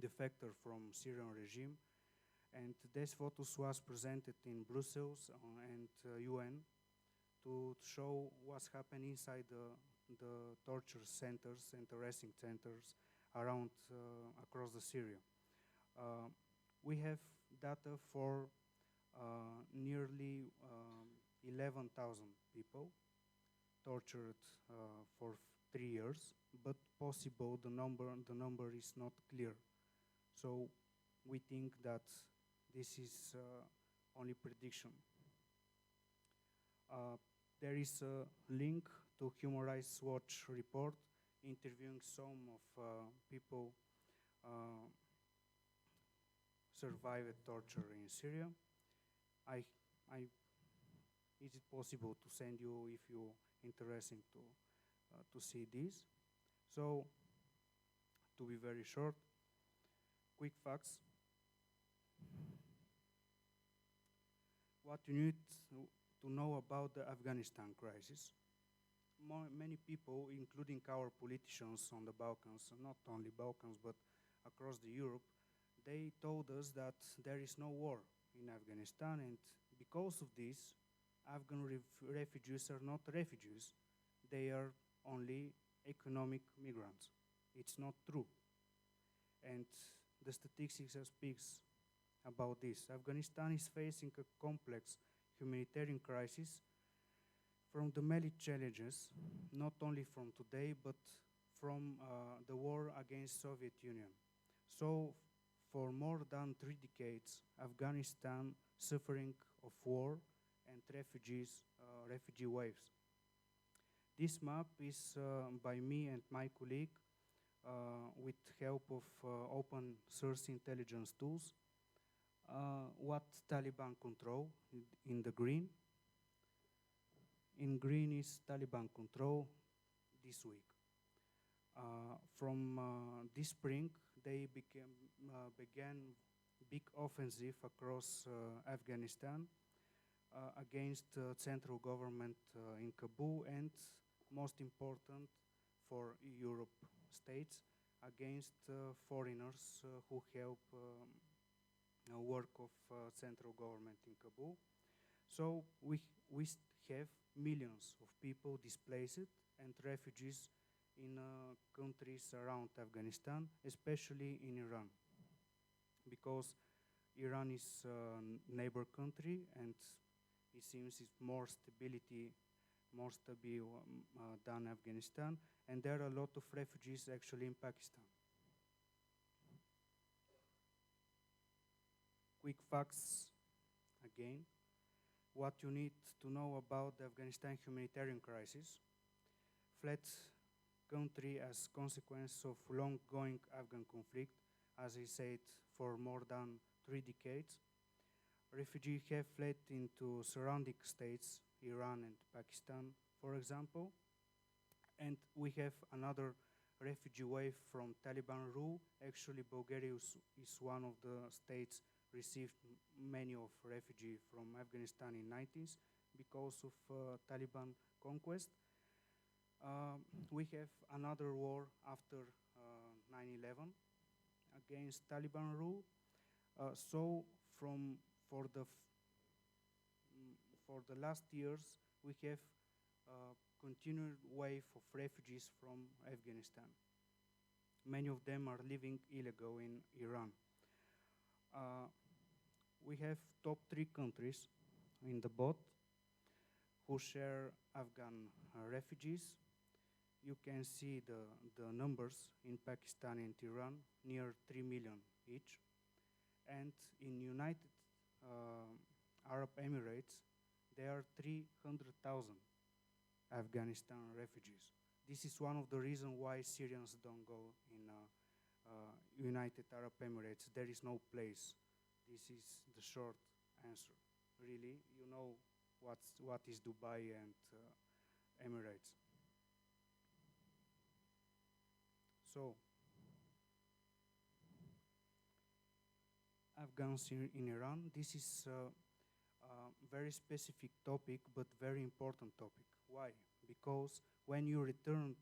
Speaker 7: defector from Syrian regime, And this photos was presented in Brussels and UN to show what's happening inside the torture centers and arresting centers around across the Syria. We have data for nearly 11,000 people tortured for 3 years, but possible the number is not clear. So we think that this is only prediction. There is a link to Human Rights Watch report interviewing some of people survived torture in Syria. Is it possible to send you if you're interested to see this? So, to be very short, quick facts. What you need to know about the Afghanistan crisis. Many people, including our politicians on the Balkans, not only Balkans, but across the Europe, they told us that there is no war in Afghanistan, and because of this, Afghan refugees are not refugees. They are only economic migrants. It's not true. And the statistics speaks about this. Afghanistan is facing a complex humanitarian crisis from the many challenges, not only from today, but from the war against Soviet Union. So, for more than 3 decades, Afghanistan suffering of war and refugee waves. This map is by me and my colleague with help of open source intelligence tools. What Taliban control in the green. In green is Taliban control this week. From this spring, they began big offensive across Afghanistan against central government in Kabul and, most important for Europe states, against foreigners who help work of central government in Kabul. So we have millions of people displaced and refugees in countries around Afghanistan, especially in Iran, because Iran is a neighbor country and it seems it's more stable than Afghanistan, and there are a lot of refugees actually in Pakistan. Quick facts again. What you need to know about the Afghanistan humanitarian crisis. Flat country as consequence of long-going Afghan conflict, as I said, for more than 3 decades. Refugees have fled into surrounding states, Iran and Pakistan, for example. And we have another refugee wave from Taliban rule. Actually, Bulgaria is one of the states received many of refugees from Afghanistan in 90s because of Taliban conquest. We have another war after 9/11 against Taliban rule. So for the last years, we have continued wave of refugees from Afghanistan. Many of them are living illegal in Iran. We have top 3 countries in the boat who share Afghan refugees. You can see the numbers in Pakistan and Iran, near 3 million each. And in United Arab Emirates, there are 300,000 Afghanistan refugees. This is one of the reasons why Syrians don't go in United Arab Emirates. There is no place. This is the short answer. Really, you know what is Dubai and Emirates. So, Afghans in Iran, this is a very specific topic, but very important topic. Why? Because when you return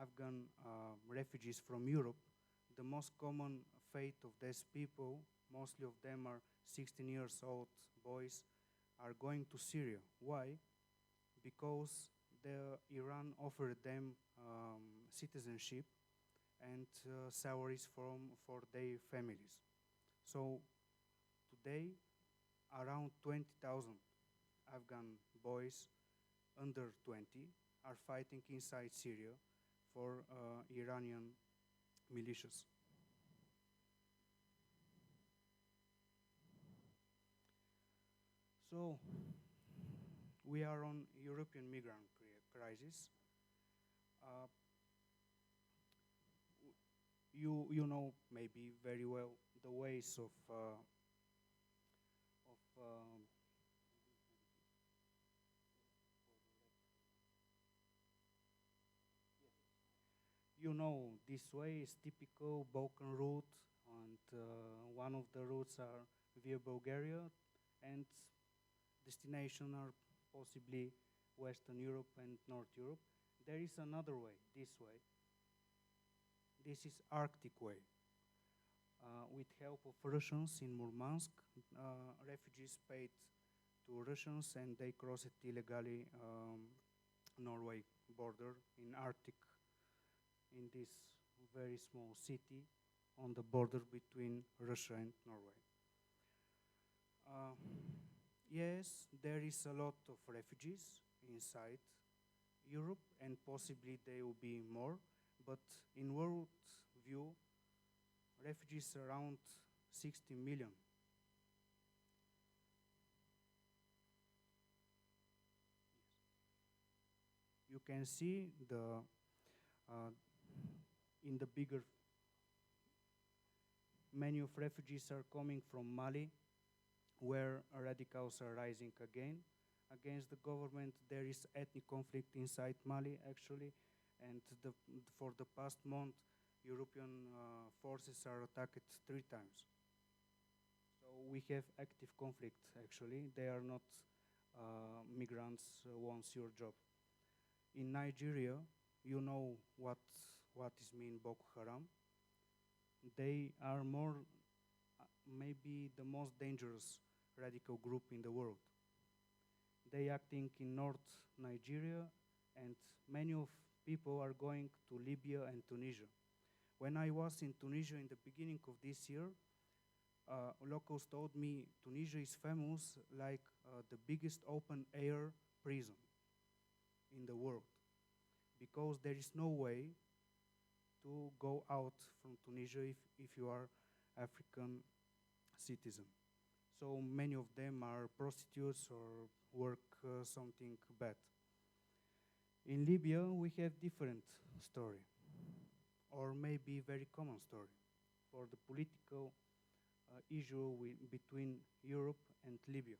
Speaker 7: Afghan refugees from Europe, the most common fate of these people, mostly of them are 16 years old boys, are going to Syria. Why? Because Iran offered them citizenship and salaries for their families. So today, around 20,000 Afghan boys under 20 are fighting inside Syria for Iranian militias. So we are on European migrant crisis. Uh, you know maybe very well the ways of you know this way is typical Balkan route, and one of the routes are via Bulgaria, and destination are possibly Western Europe and North Europe. There is another way, this way. This is Arctic way. With help of Russians in Murmansk, refugees paid to Russians and they crossed illegally Norway border in Arctic, in this very small city on the border between Russia and Norway. Yes, there is a lot of refugees inside Europe, and possibly there will be more, but in world view, refugees around 60 million. You can see in the bigger, many of refugees are coming from Mali, where radicals are rising again against the government. There is ethnic conflict inside Mali, actually, and for the past month, European forces are attacked 3 times. So we have active conflict, actually. They are not migrants wants your job. In Nigeria, you know what is mean Boko Haram. They are more, maybe the most dangerous radical group in the world. They acting in North Nigeria, and many of people are going to Libya and Tunisia. When I was in Tunisia in the beginning of this year, locals told me Tunisia is famous like the biggest open air prison in the world, because there is no way to go out from Tunisia if you are African citizen. So many of them are prostitutes or work something bad. In Libya, we have different story, or maybe very common story, for the political issue between Europe and Libya.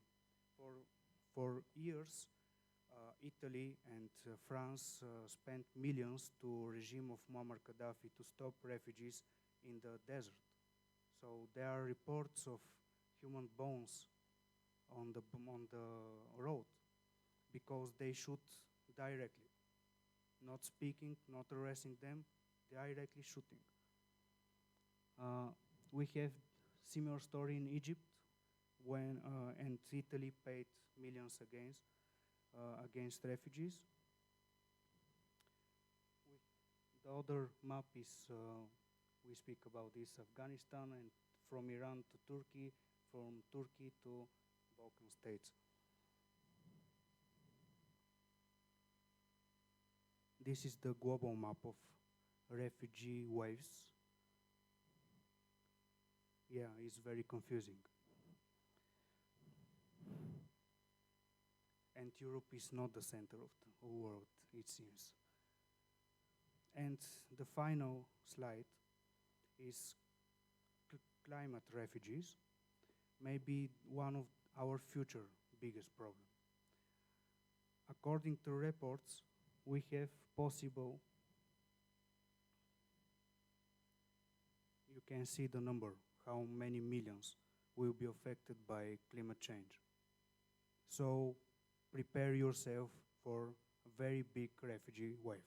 Speaker 7: For years, Italy and France spent millions to regime of Muammar Gaddafi to stop refugees in the desert. So there are reports of human bones on the road because they shoot directly, not speaking, not arresting them, directly shooting. We have similar story in Egypt when and Italy paid millions against refugees. The other map is we speak about this Afghanistan, and from Iran to Turkey, from Turkey to Balkan states. This is the global map of refugee waves. Yeah, it's very confusing. And Europe is not the center of the world, it seems. And the final slide is climate refugees, maybe one of our future biggest problem. According to reports, we have possible, you can see the number, how many millions will be affected by climate change. So prepare yourself for a very big refugee wave.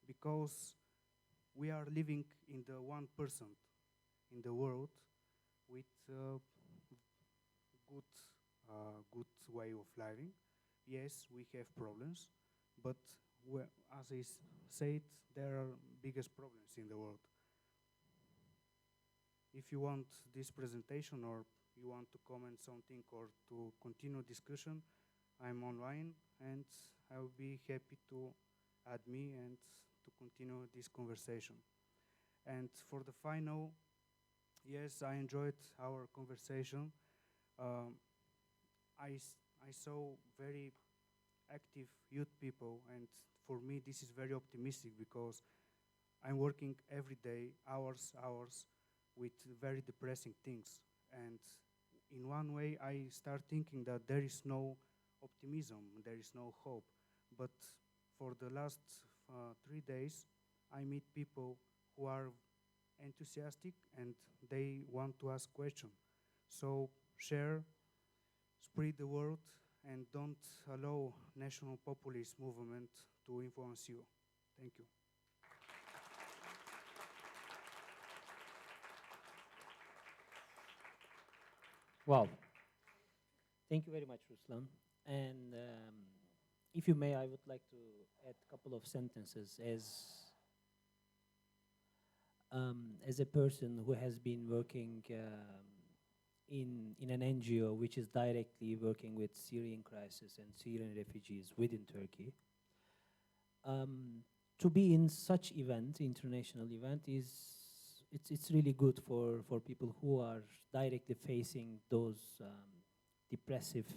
Speaker 7: Because we are living in the 1% in the world with good, good way of living. Yes, we have problems, but as I said, there are biggest problems in the world. If you want this presentation or you want to comment something or to continue discussion, I'm online and I will be happy to add me and to continue this conversation. And for the final, yes, I enjoyed our conversation. Um, I saw very active youth people, and for me this is very optimistic because I'm working every day, hours, with very depressing things. And in one way, I start thinking that there is no optimism, there is no hope. But for the last 3 days, I meet people who are enthusiastic and they want to ask questions. So share, spread the word, and don't allow national populist movement to influence you. Thank you.
Speaker 1: Wow. Thank you very much, Ruslan. And if you may, I would like to add a couple of sentences as a person who has been working in an NGO which is directly working with Syrian crisis and Syrian refugees within Turkey. To be in such event, international event, it's really good for people who are directly facing those depressive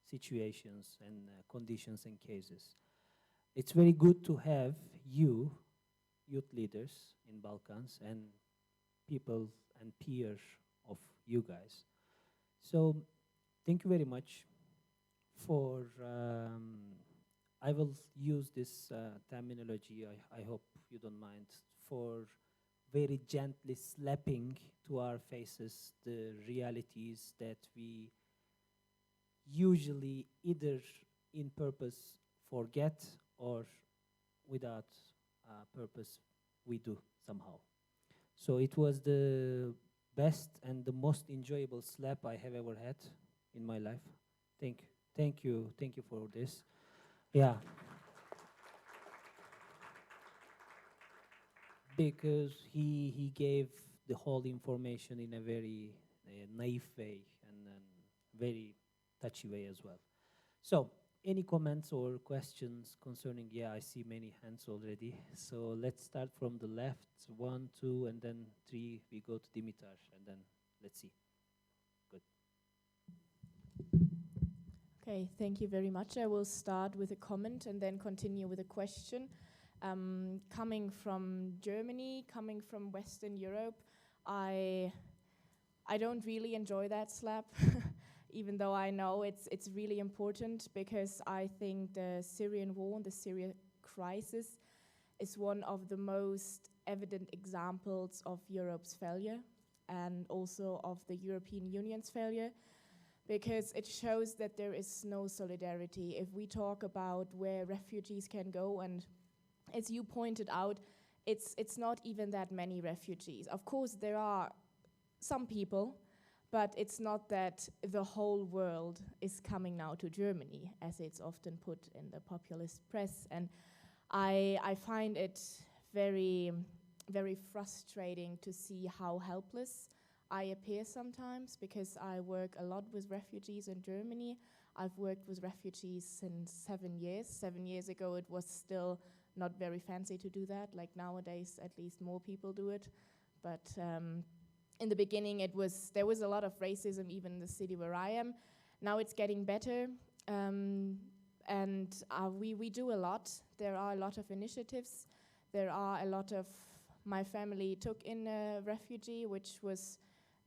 Speaker 1: situations and conditions and cases. It's very good to have you, youth leaders in Balkans, and people and peers of you guys. So thank you very much for, I will use this terminology, I hope you don't mind, for very gently slapping to our faces the realities that we usually either in purpose forget or without purpose we do somehow. So it was the best and the most enjoyable slap I have ever had in my life. Thank you for this. Yeah. Because he gave the whole information in a very naive way and very touchy way as well. So, any comments or questions concerning? Yeah, I see many hands already. So let's start from the left. 1, 2, and then 3. We go to Dimitar, and then let's see. Good.
Speaker 8: Okay, thank you very much. I will start with a comment and then continue with a question. Coming from Germany, coming from Western Europe, I don't really enjoy that slap, even though I know it's really important because I think the Syrian war and the Syrian crisis is one of the most evident examples of Europe's failure and also of the European Union's failure, because it shows that there is no solidarity. If we talk about where refugees can go, and as you pointed out, it's not even that many refugees. Of course, there are some people, but it's not that the whole world is coming now to Germany, as it's often put in the populist press. And I find it very, very frustrating to see how helpless I appear sometimes, because I work a lot with refugees in Germany. I've worked with refugees since 7 years. 7 years ago, it was still not very fancy to do that. Like nowadays, at least more people do it. But in the beginning, there was a lot of racism, even in the city where I am. Now it's getting better, and we do a lot. There are a lot of initiatives. There are a lot of, my family took in a refugee, which was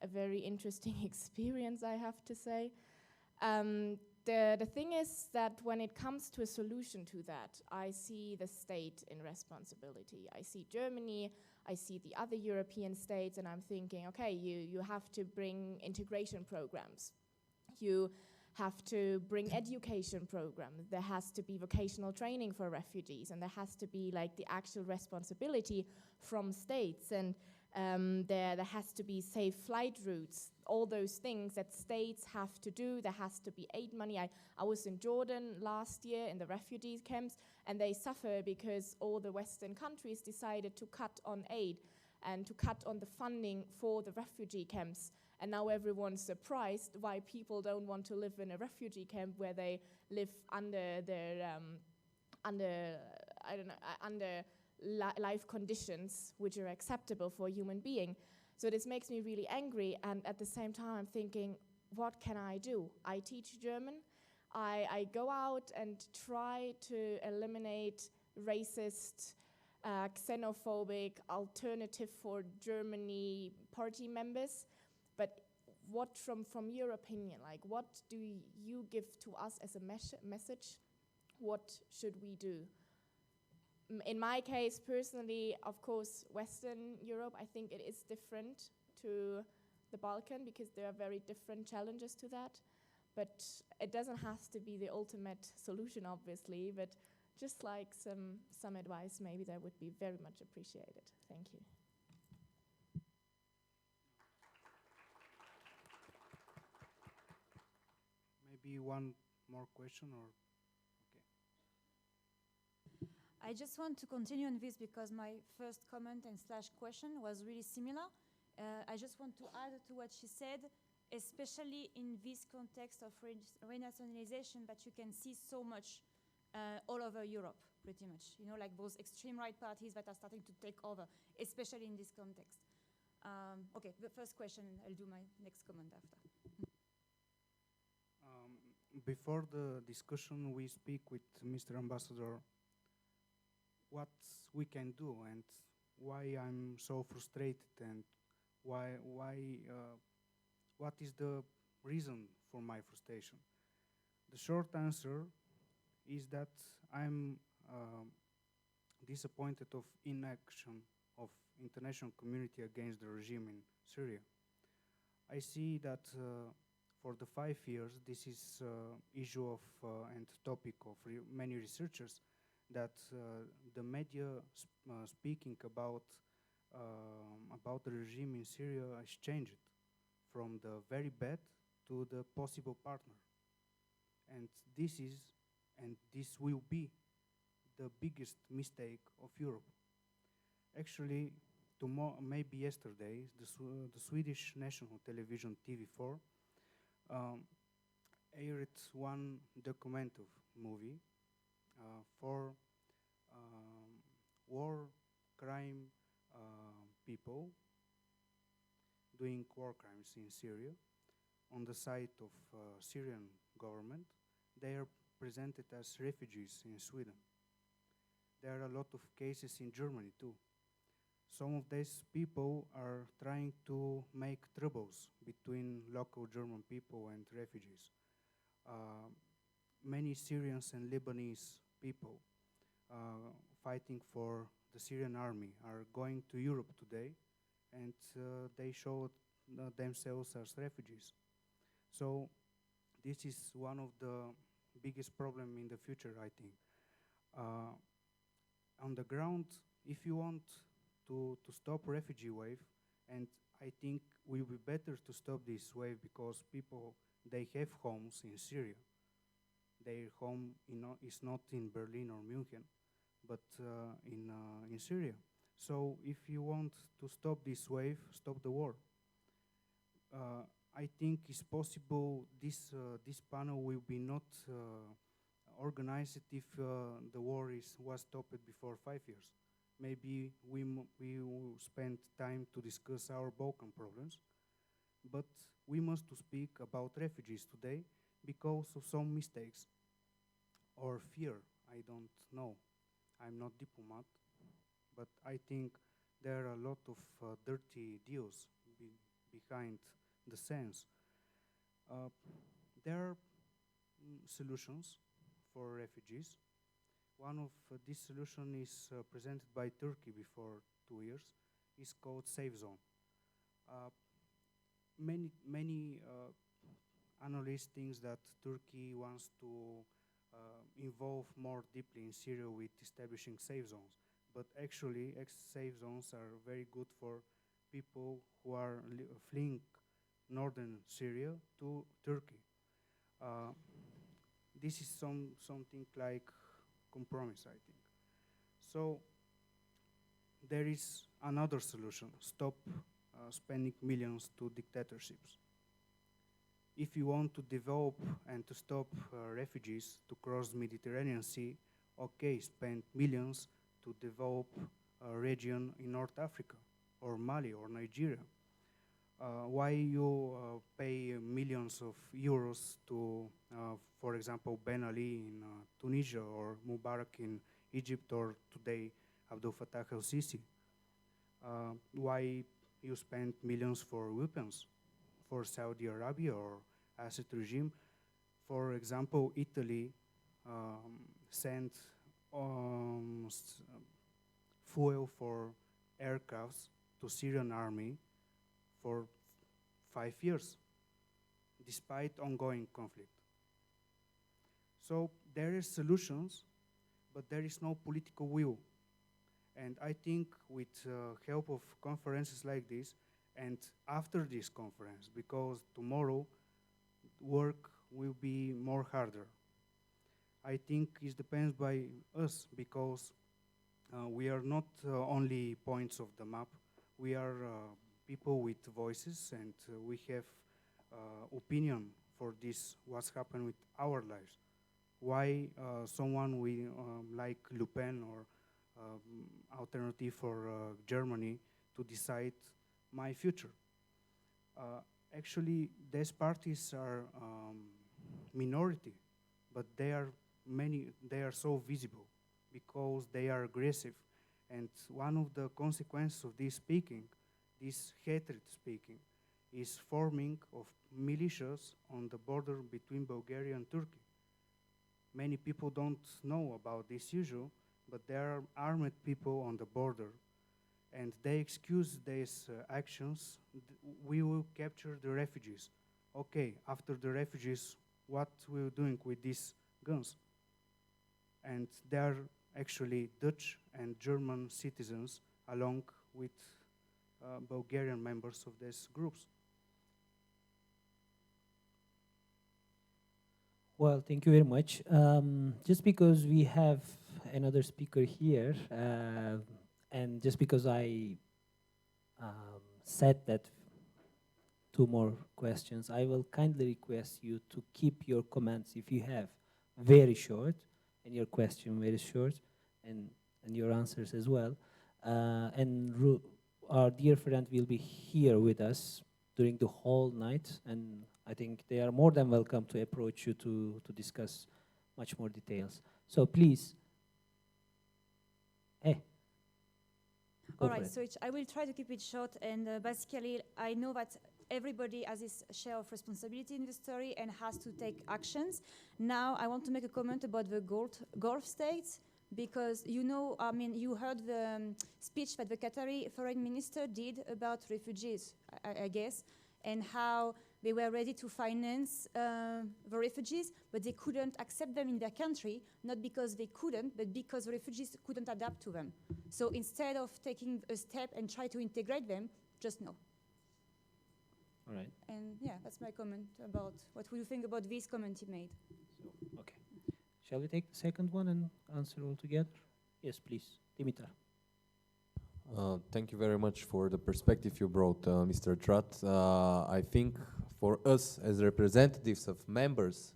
Speaker 8: a very interesting experience, I have to say. The thing is that when it comes to a solution to that, I see the state in responsibility. I see Germany, I see the other European states, and I'm thinking, okay, you have to bring integration programs. You have to bring education programs. There has to be vocational training for refugees, and there has to be like the actual responsibility from states. And There has to be safe flight routes, all those things that states have to do. There has to be aid money. I was in Jordan last year in the refugee camps, and they suffer because all the Western countries decided to cut on aid and to cut on the funding for the refugee camps. And now everyone's surprised why people don't want to live in a refugee camp where they live under their under life conditions which are acceptable for a human being. So this makes me really angry, and at the same time I'm thinking, what can I do? I teach German. I go out and try to eliminate racist, xenophobic, alternative for Germany party members. But what, from your opinion, like what do you give to us as a message? What should we do? In my case, personally, of course, Western Europe, I think it is different to the Balkan because there are very different challenges to that. But it doesn't have to be the ultimate solution, obviously, but just like some advice, maybe that would be very much appreciated. Thank you.
Speaker 7: Maybe one more question or...
Speaker 9: I just want to continue on this because my first comment and slash question was really similar. I just want to add to what she said, especially in this context of renationalization that you can see so much all over Europe, pretty much. You know, like those extreme right parties that are starting to take over, especially in this context. Okay, the first question, I'll do my next comment after.
Speaker 7: Before the discussion, we speak with Mr. Ambassador what we can do and why I'm so frustrated and what is the reason for my frustration. The short answer is that I'm disappointed of inaction of international community against the regime in Syria. I see that for the 5 years, this is issue of and topic of many researchers, that the media speaking about the regime in Syria has changed from the very bad to the possible partner. And this is, and this will be, the biggest mistake of Europe. Actually, maybe yesterday, the Swedish national television TV4 aired one documentary movie for war crime people doing war crimes in Syria. On the side of Syrian government, they are presented as refugees in Sweden. There are a lot of cases in Germany too. Some of these people are trying to make troubles between local German people and refugees. Many Syrians and Lebanese people fighting for the Syrian army are going to Europe today, and they show themselves as refugees. So this is one of the biggest problems in the future, I think. On the ground, if you want to stop refugee wave, and I think we will be better to stop this wave because people, they have homes in Syria. Their home is not in Berlin or München, but in Syria. So if you want to stop this wave, stop the war. I think it's possible this panel will be not organized if the war was stopped before 5 years. Maybe we will spend time to discuss our Balkan problems, but we must speak about refugees today because of some mistakes or fear. I don't know. I'm not diplomat, but I think there are a lot of dirty deals behind the scenes. There are solutions for refugees. One of these solutions is presented by Turkey before 2 years. It's called Safe Zone. Many analysts think that Turkey wants to involve more deeply in Syria with establishing safe zones. But actually, safe zones are very good for people who are fleeing northern Syria to Turkey. This is something like compromise, I think. So there is another solution: stop spending millions to dictatorships. If you want to develop and to stop refugees to cross the Mediterranean Sea, okay, spend millions to develop a region in North Africa, or Mali, or Nigeria. Why you pay millions of euros to, for example, Ben Ali in Tunisia, or Mubarak in Egypt, or today Abdel Fattah al-Sisi? Why you spend millions for weapons for Saudi Arabia or Assad regime? For example, Italy sent fuel for aircrafts to Syrian army for 5 years, despite ongoing conflict. So there are solutions, but there is no political will. And I think with help of conferences like this, and after this conference, because tomorrow work will be more harder, I think it depends by us, because we are not only points of the map. We are people with voices, and we have opinion for this, what's happened with our lives. Why someone like Le Pen or alternative for Germany to decide my future? Actually, these parties are minority, but they are so visible because they are aggressive. And one of the consequences of this speaking, this hatred speaking, is forming of militias on the border between Bulgaria and Turkey. Many people don't know about this issue, but there are armed people on the border, and they excuse these actions. We will capture the refugees. Okay, after the refugees, what we're doing with these guns? And they are actually Dutch and German citizens, along with Bulgarian members of these groups.
Speaker 1: Well, thank you very much. Just because we have another speaker here, and just because I said that 2 more questions, I will kindly request you to keep your comments, if you have, very short, and your question very short, and your answers as well. And our dear friend will be here with us during the whole night, and I think they are more than welcome to approach you to discuss much more details. So please. Hey.
Speaker 9: All right, so I will try to keep it short, and basically I know that everybody has his share of responsibility in the story and has to take actions. Now I want to make a comment about the Gulf states, because you heard the speech that the Qatari foreign minister did about refugees, I guess, and how they were ready to finance the refugees, but they couldn't accept them in their country, not because they couldn't, but because refugees couldn't adapt to them. So instead of taking a step and try to integrate them, just no.
Speaker 1: All right.
Speaker 9: And yeah, that's my comment about what you think about this comment he made.
Speaker 1: So, okay. Shall we take the second one and answer all together? Yes, please. Dimitar.
Speaker 10: Thank you very much for the perspective you brought, Mr. Trat. I think for us as representatives of members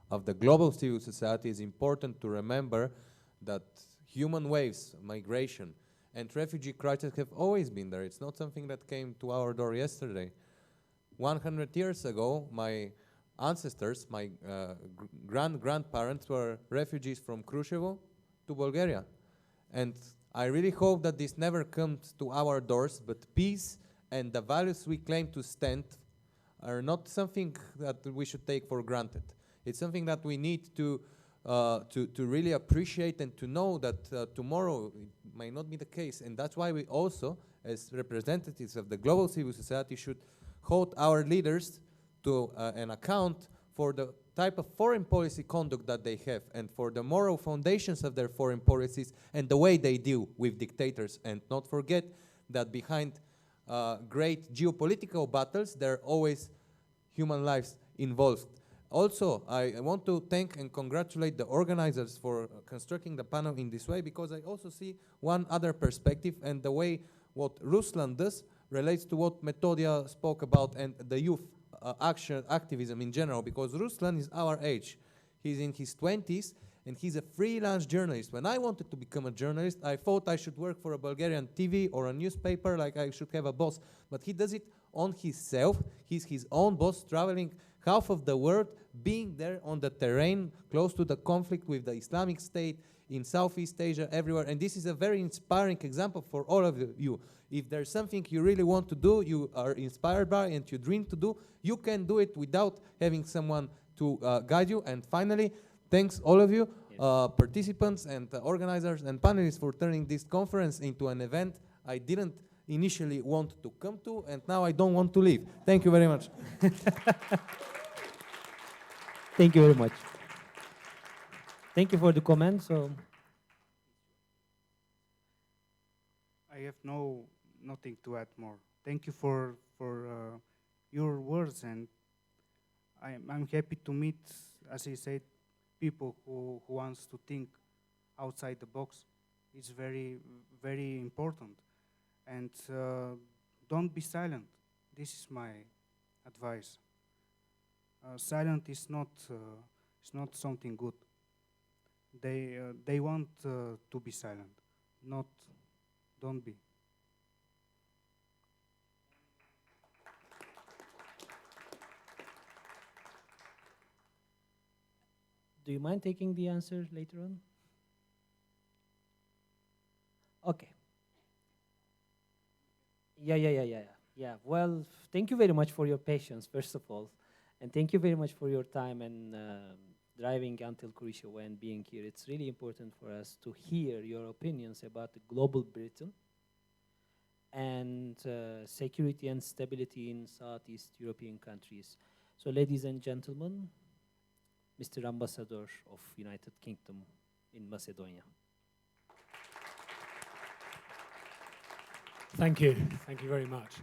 Speaker 10: of the global civil society, it's important to remember that human waves, migration, and refugee crisis have always been there. It's not something that came to our door yesterday. 100 years ago, my ancestors, my grandparents were refugees from Krushevo to Bulgaria. And I really hope that this never comes to our doors, but peace and the values we claim to stand are not something that we should take for granted. It's something that we need to really appreciate and to know that tomorrow it might not be the case. And that's why we also, as representatives of the global civil society, should hold our leaders to an account for the type of foreign policy conduct that they have and for the moral foundations of their foreign policies and the way they deal with dictators. And not forget that behind great geopolitical battles, there are always human lives involved. Also, I want to thank and congratulate the organizers for constructing the panel in this way, because I also see one other perspective, and the way what Ruslan does relates to what Metodia spoke about and the youth activism in general, because Ruslan is our age. He's in his 20s, and he's a freelance journalist. When I wanted to become a journalist, I thought I should work for a Bulgarian TV or a newspaper, like I should have a boss. But he does it on himself. He's his own boss, traveling half of the world, being there on the terrain, close to the conflict with the Islamic State, in Southeast Asia, everywhere. And this is a very inspiring example for all of you. If there's something you really want to do, you are inspired by, and you dream to do, you can do it without having someone to guide you. And finally, thanks all of you, participants and organizers and panelists, for turning this conference into an event I didn't initially want to come to, and now I don't want to leave. Thank you very much.
Speaker 1: Thank you very much. Thank you for the comment. So,
Speaker 7: I have nothing to add more. Thank you for your words, and I'm happy to meet, as I said, people who wants to think outside the box. It's very, very important. And don't be silent. This is my advice. Silent is not something good. They want to be silent, not don't be.
Speaker 1: do you mind taking the answer later on? Okay. Yeah. Well, thank you very much for your patience, first of all. And thank you very much for your time and driving until Croatia and being here. It's really important for us to hear your opinions about the global Britain and security and stability in Southeast European countries. So, ladies and gentlemen, Mr. Ambassador of United Kingdom in Macedonia.
Speaker 11: Thank you very much.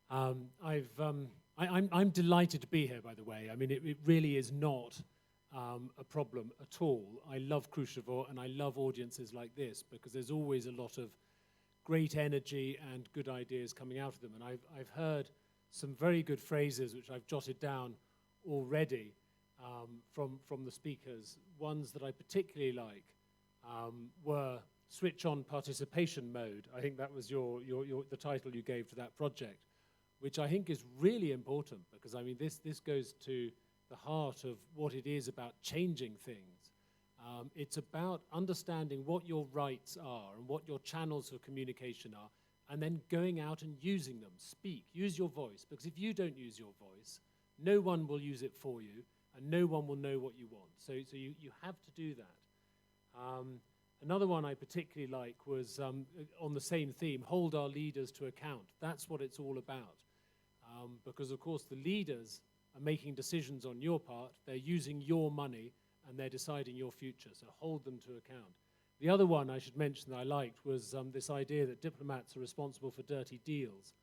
Speaker 11: I'm delighted to be here, by the way. I mean, it really is not a problem at all. I love Kruševo and I love audiences like this because there's always a lot of great energy and good ideas coming out of them. And I've heard some very good phrases which I've jotted down already from the speakers. Ones that I particularly like were switch on participation mode. I think that was the title you gave to that project, which I think is really important because I mean this goes to the heart of what it is about changing things. It's about understanding what your rights are and what your channels of communication are, and then going out and using them. Speak, use your voice, because if you don't use your voice, no one will use it for you, and no one will know what you want. So you have to do that. Another one I particularly like was on the same theme, hold our leaders to account. That's what it's all about. Because, of course, the leaders are making decisions on your part. They're using your money, and they're deciding your future. So hold them to account. The other one I should mention that I liked was this idea that diplomats are responsible for dirty deals,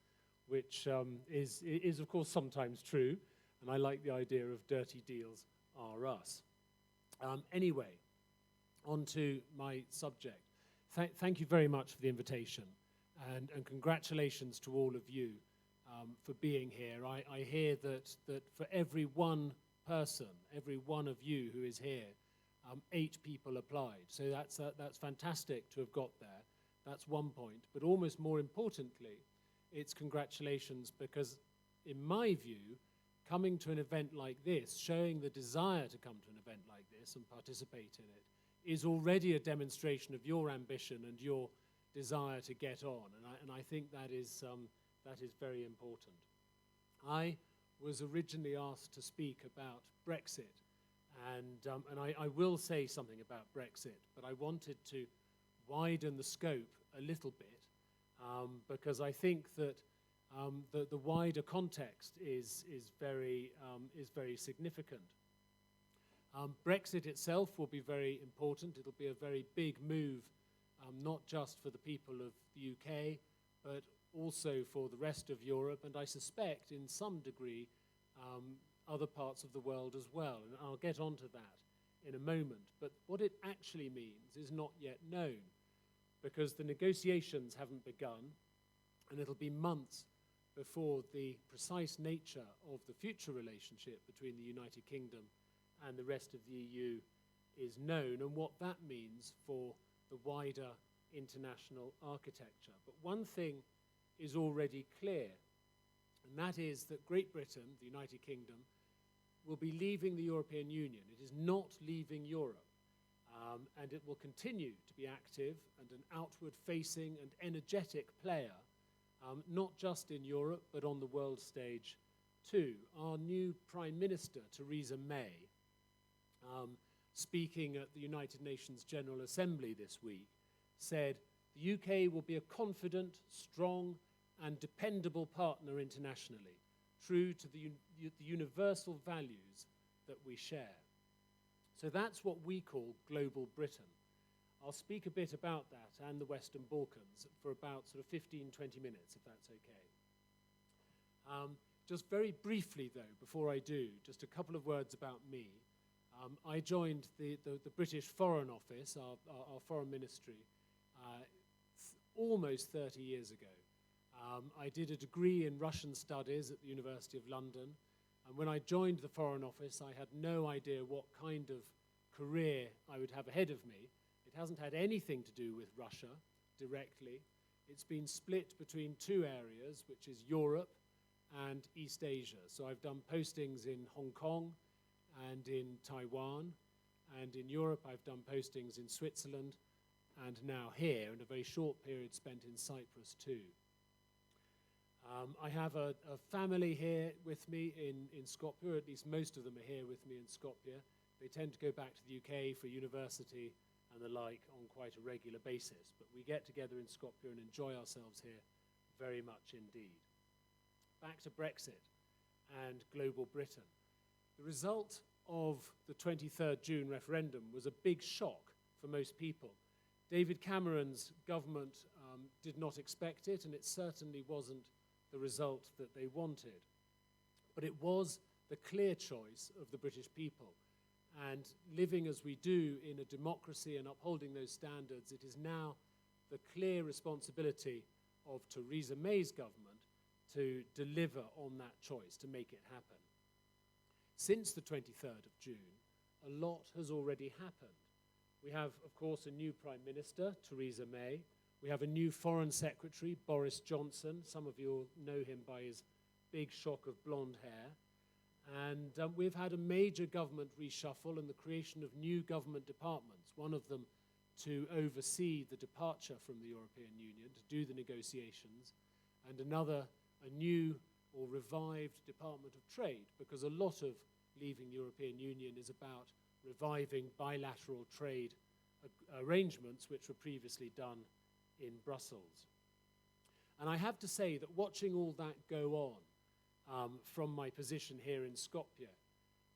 Speaker 11: which is, of course, sometimes true. And I like the idea of dirty deals are us. Anyway, on to my subject. Thank you very much for the invitation, and congratulations to all of you for being here. I hear that for every one person, every one of you who is here, 8 people applied. So that's fantastic to have got there. That's one point. But almost more importantly, it's congratulations because, in my view, coming to an event like this, showing the desire to come to an event like this and participate in it, is already a demonstration of your ambition and your desire to get on. And I think that is very important. I was originally asked to speak about Brexit, and I will say something about Brexit, but I wanted to widen the scope a little bit because I think that the wider context is very significant. Brexit itself will be very important. It'll be a very big move, not just for the people of the UK, but also for the rest of Europe, and I suspect in some degree other parts of the world as well. And I'll get onto that in a moment. But what it actually means is not yet known, because the negotiations haven't begun, and it'll be months before the precise nature of the future relationship between the United Kingdom and the rest of the EU is known, and what that means for the wider international architecture. But one thing is already clear, and that is that Great Britain, the United Kingdom, will be leaving the European Union. It is not leaving Europe, and it will continue to be active and an outward-facing and energetic player, not just in Europe, but on the world stage too. Our new Prime Minister, Theresa May, speaking at the United Nations General Assembly this week, said the UK will be a confident, strong, and dependable partner internationally, true to the universal values that we share. So that's what we call Global Britain. I'll speak a bit about that and the Western Balkans for about sort of 15, 20 minutes, if that's okay. Just very briefly, though, before I do, just a couple of words about me. I joined the British Foreign Office, our foreign ministry, almost 30 years ago. I did a degree in Russian studies at the University of London, and when I joined the Foreign Office, I had no idea what kind of career I would have ahead of me. It hasn't had anything to do with Russia directly. It's been split between two areas, which is Europe and East Asia. So I've done postings in Hong Kong and in Taiwan, and in Europe I've done postings in Switzerland and now here, and a very short period spent in Cyprus too. I have a family here with me in Skopje, or at least most of them are here with me in Skopje. They tend to go back to the UK for university and the like on quite a regular basis, but we get together in Skopje and enjoy ourselves here very much indeed. Back to Brexit and Global Britain. The result of the 23rd June referendum was a big shock for most people. David Cameron's government did not expect it, and it certainly wasn't the result that they wanted. But it was the clear choice of the British people. And living as we do in a democracy and upholding those standards, it is now the clear responsibility of Theresa May's government to deliver on that choice, to make it happen. Since the 23rd of June, a lot has already happened. We have, of course, a new Prime Minister, Theresa May. We have a new Foreign Secretary, Boris Johnson. Some of you will know him by his big shock of blonde hair. And we've had a major government reshuffle and the creation of new government departments, one of them to oversee the departure from the European Union, to do the negotiations, and another, a new or revived Department of Trade, because a lot of leaving the European Union is about reviving bilateral trade arrangements which were previously done in Brussels. And I have to say that watching all that go on from my position here in Skopje,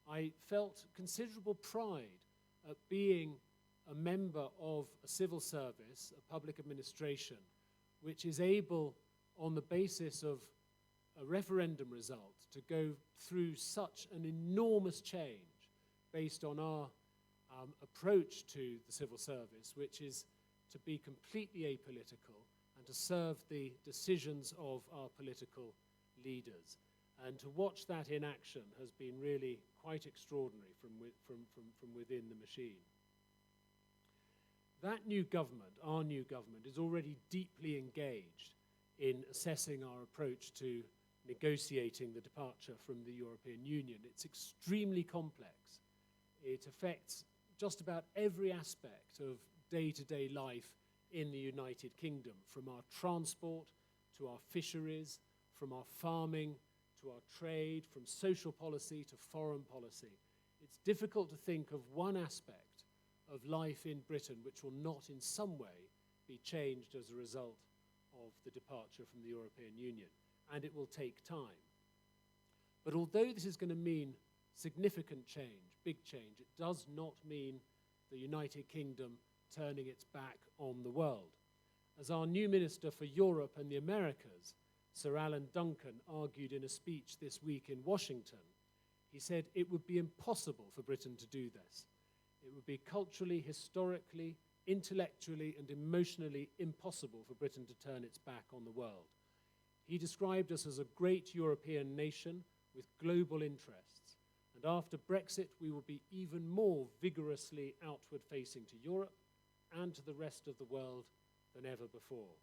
Speaker 11: I felt considerable pride at being a member of a civil service, a public administration, which is able, on the basis of a referendum result, to go through such an enormous change based on our approach to the civil service, which is to be completely apolitical and to serve the decisions of our political leaders. And to watch that in action has been really quite extraordinary from within the machine. That new government, our new government, is already deeply engaged in assessing our approach to negotiating the departure from the European Union. It's extremely complex. It affects just about every aspect of day-to-day life in the United Kingdom, from our transport to our fisheries, from our farming to our trade, from social policy to foreign policy. It's difficult to think of one aspect of life in Britain which will not in some way be changed as a result of the departure from the European Union, and it will take time. But although this is going to mean significant change, big change, it does not mean the United Kingdom turning its back on the world. As our new Minister for Europe and the Americas, Sir Alan Duncan, argued in a speech this week in Washington, he said it would be impossible for Britain to do this. It would be culturally, historically, intellectually, and emotionally impossible for Britain to turn its back on the world. He described us as a great European nation with global interests. And after Brexit, we will be even more vigorously outward-facing to Europe and to the rest of the world than ever before.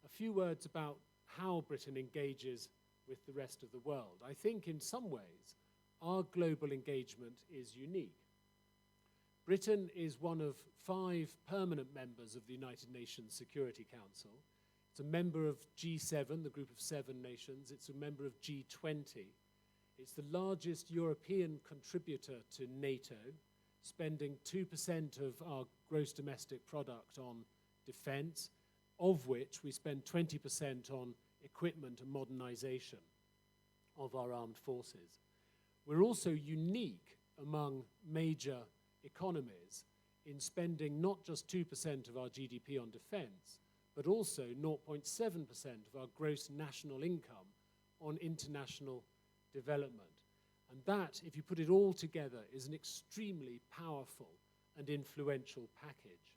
Speaker 11: A few words about how Britain engages with the rest of the world. I think in some ways, our global engagement is unique. Britain is one of 5 permanent members of the United Nations Security Council. It's a member of G7, the group of 7 nations. It's a member of G20. It's the largest European contributor to NATO, spending 2% of our gross domestic product on defense, of which we spend 20% on equipment and modernization of our armed forces. We're also unique among major economies in spending not just 2% of our GDP on defense, but also 0.7% of our gross national income on international development. And that, if you put it all together, is an extremely powerful and influential package.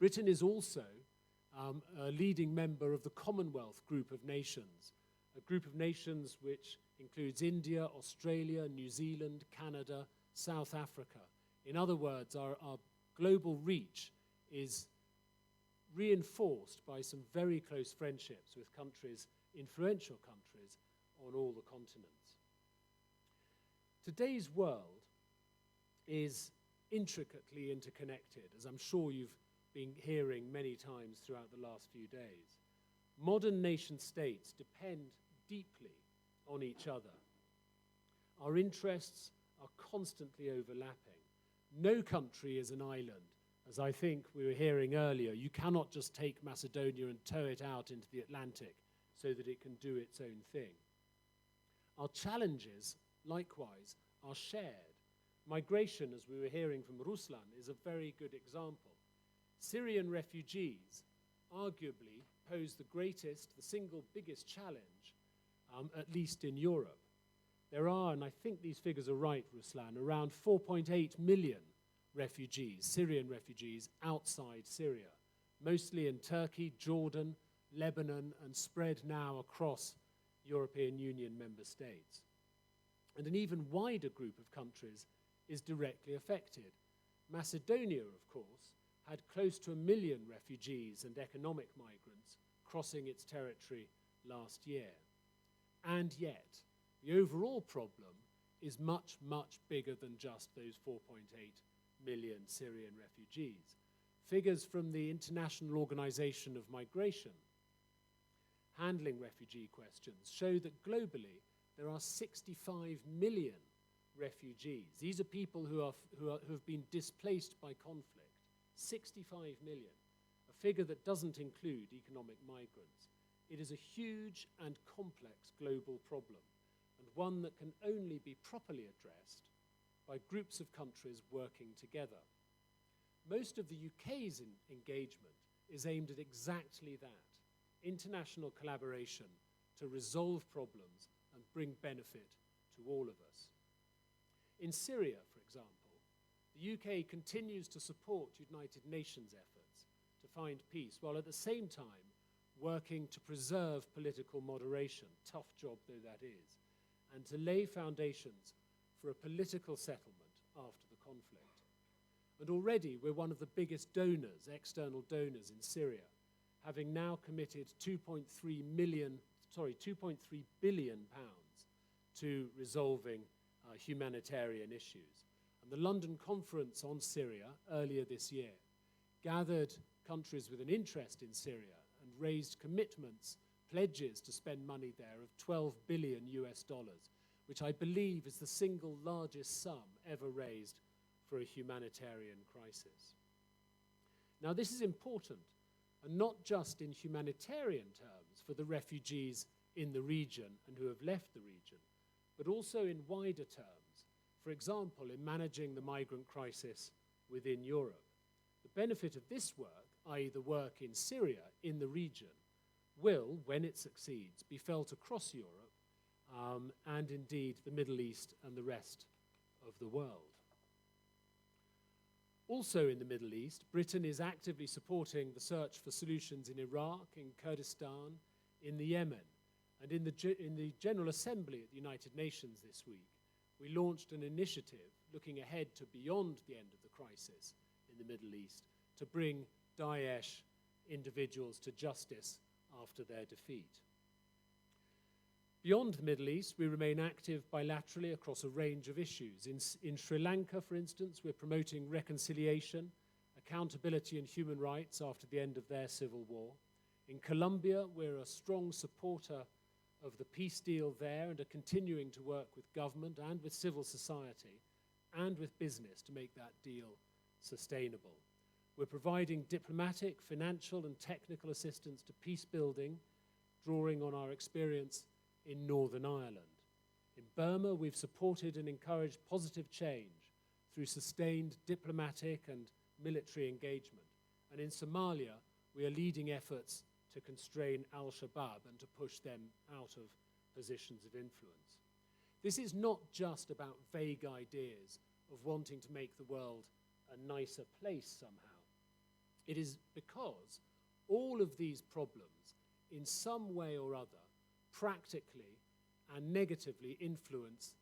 Speaker 11: Britain is also a leading member of the Commonwealth Group of Nations, a group of nations which includes India, Australia, New Zealand, Canada, South Africa. In other words, our global reach is reinforced by some very close friendships with countries, influential countries, on all the continents. Today's world is intricately interconnected, as I'm sure you've been hearing many times throughout the last few days. Modern nation states depend deeply on each other. Our interests are constantly overlapping. No country is an island. As I think we were hearing earlier, you cannot just take Macedonia and tow it out into the Atlantic so that it can do its own thing. Our challenges, likewise, are shared. Migration, as we were hearing from Ruslan, is a very good example. Syrian refugees arguably pose the greatest, the single biggest challenge, at least in Europe. There are, and I think these figures are right, Ruslan, around 4.8 million refugees, Syrian refugees, outside Syria, mostly in Turkey, Jordan, Lebanon, and spread now across European Union member states. And an even wider group of countries is directly affected. Macedonia, of course, had close to 1 million refugees and economic migrants crossing its territory last year. And yet, the overall problem is much, much bigger than just those 4.8 million Syrian refugees. Figures from the International Organization of Migration handling refugee questions show that globally there are 65 million refugees. These are people who have been displaced by conflict. 65 million, a figure that doesn't include economic migrants. It is a huge and complex global problem, and one that can only be properly addressed by groups of countries working together. Most of the UK's engagement is aimed at exactly that, international collaboration to resolve problems and bring benefit to all of us. In Syria, for example, the UK continues to support United Nations efforts to find peace, while at the same time working to preserve political moderation, tough job though that is, and to lay foundations for a political settlement after the conflict. And already we're one of the biggest donors, external donors in Syria, having now committed 2.3 billion pounds to resolving humanitarian issues. And the London conference on Syria earlier this year gathered countries with an interest in Syria and raised commitments, pledges to spend money there of 12 billion US dollars, which I believe is the single largest sum ever raised for a humanitarian crisis. Now this is important, and not just in humanitarian terms for the refugees in the region and who have left the region, but also in wider terms. For example, in managing the migrant crisis within Europe. The benefit of this work i.e. the work in Syria, in the region, will, when it succeeds, be felt across Europe and indeed the Middle East and the rest of the world. Also in the Middle East, Britain is actively supporting the search for solutions in Iraq, in Kurdistan, in the Yemen, and in the General Assembly at the United Nations this week, we launched an initiative looking ahead to beyond the end of the crisis in the Middle East to bring Daesh individuals to justice after their defeat. Beyond the Middle East, we remain active bilaterally across a range of issues. In Sri Lanka, for instance, we're promoting reconciliation, accountability and human rights after the end of their civil war. In Colombia, we're a strong supporter of the peace deal there and are continuing to work with government and with civil society and with business to make that deal sustainable. We're providing diplomatic, financial and technical assistance to peace building, drawing on our experience in Northern Ireland. In Burma, we've supported and encouraged positive change through sustained diplomatic and military engagement. And in Somalia, we are leading efforts to constrain al-Shabaab and to push them out of positions of influence. This is not just about vague ideas of wanting to make the world a nicer place somehow. It is because all of these problems, in some way or other, practically and negatively influence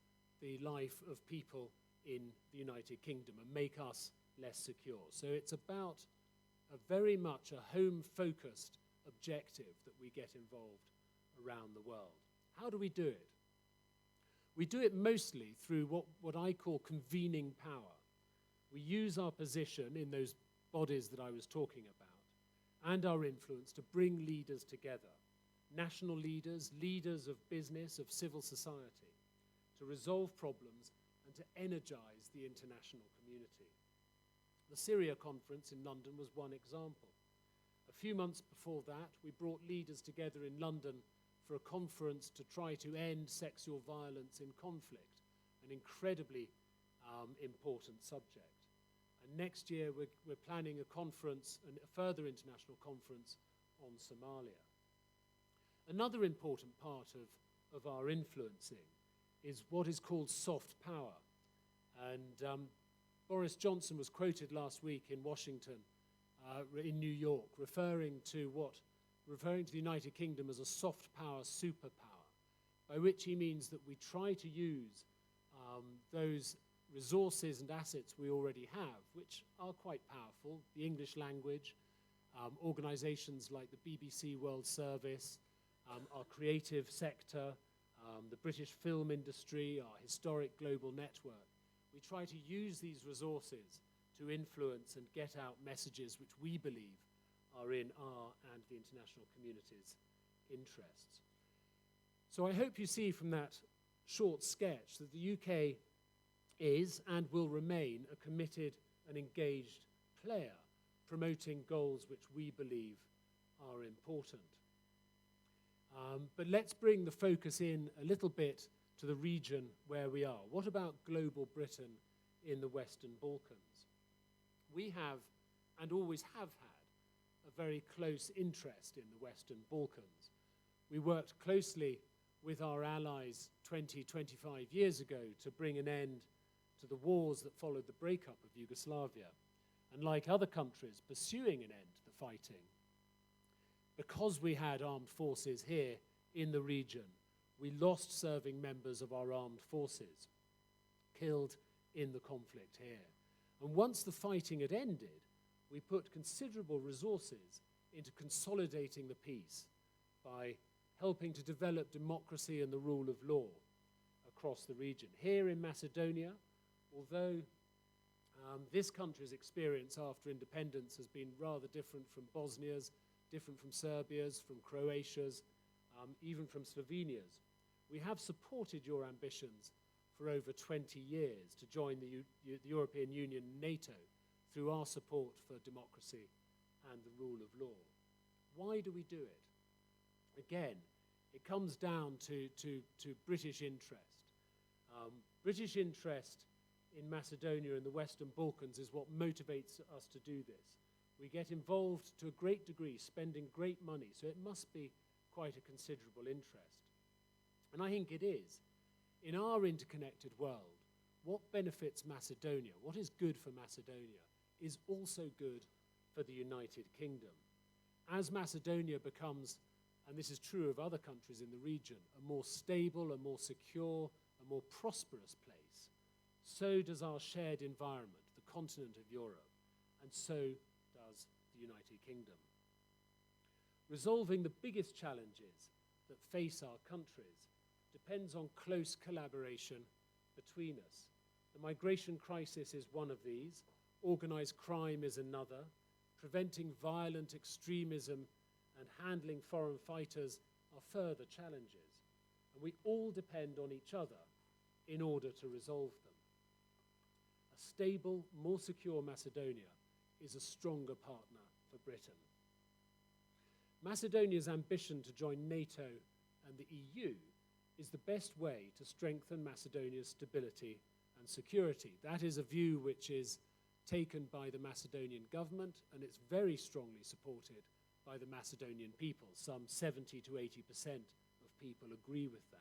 Speaker 11: the life of people in the United Kingdom and make us less secure. So it's about a very much a home-focused objective that we get involved around the world. How do we do it? We do it mostly through what I call convening power. We use our position in those bodies that I was talking about and our influence to bring leaders together, national leaders, leaders of business, of civil society, to resolve problems and to energize the international community. The Syria conference in London was one example. A few months before that, we brought leaders together in London for a conference to try to end sexual violence in conflict, an incredibly important subject. And next year, we're planning a conference, a further international conference on Somalia. Another important part of our influencing is what is called soft power. And Boris Johnson was quoted last week in Washington, in New York, referring to the United Kingdom as a soft power superpower, by which he means that we try to use those resources and assets we already have, which are quite powerful, the English language, organizations like the BBC World Service, our creative sector, the British film industry, our historic global network. We try to use these resources to influence and get out messages which we believe are in our and the international community's interests. So I hope you see from that short sketch that the UK is and will remain a committed and engaged player, promoting goals which we believe are important. But let's bring the focus in a little bit to the region where we are. What about global Britain in the Western Balkans? We have, and always have had, a very close interest in the Western Balkans. We worked closely with our allies 20, 25 years ago to bring an end to the wars that followed the breakup of Yugoslavia. And like other countries pursuing an end to the fighting, because we had armed forces here in the region, we lost serving members of our armed forces, killed in the conflict here. And once the fighting had ended, we put considerable resources into consolidating the peace by helping to develop democracy and the rule of law across the region. Here in Macedonia, although this country's experience after independence has been rather different from Bosnia's, different from Serbia's, from Croatia's, even from Slovenia's, we have supported your ambitions for over 20 years to join the European Union and NATO through our support for democracy and the rule of law. Why do we do it? Again, it comes down to British interest. British interest in Macedonia and the Western Balkans is what motivates us to do this. We get involved to a great degree, spending great money, so it must be quite a considerable interest. And I think it is. In our interconnected world, what benefits Macedonia, what is good for Macedonia, is also good for the United Kingdom. As Macedonia becomes, and this is true of other countries in the region, a more stable, a more secure, a more prosperous place, so does our shared environment, the continent of Europe, and so does the United Kingdom. Resolving the biggest challenges that face our countries depends on close collaboration between us. The migration crisis is one of these, organized crime is another, preventing violent extremism and handling foreign fighters are further challenges, and we all depend on each other in order to resolve them. A stable, more secure Macedonia is a stronger partner for Britain. Macedonia's ambition to join NATO and the EU is the best way to strengthen Macedonia's stability and security. That is a view which is taken by the Macedonian government, and it's very strongly supported by the Macedonian people. Some 70 to 80% of people agree with that.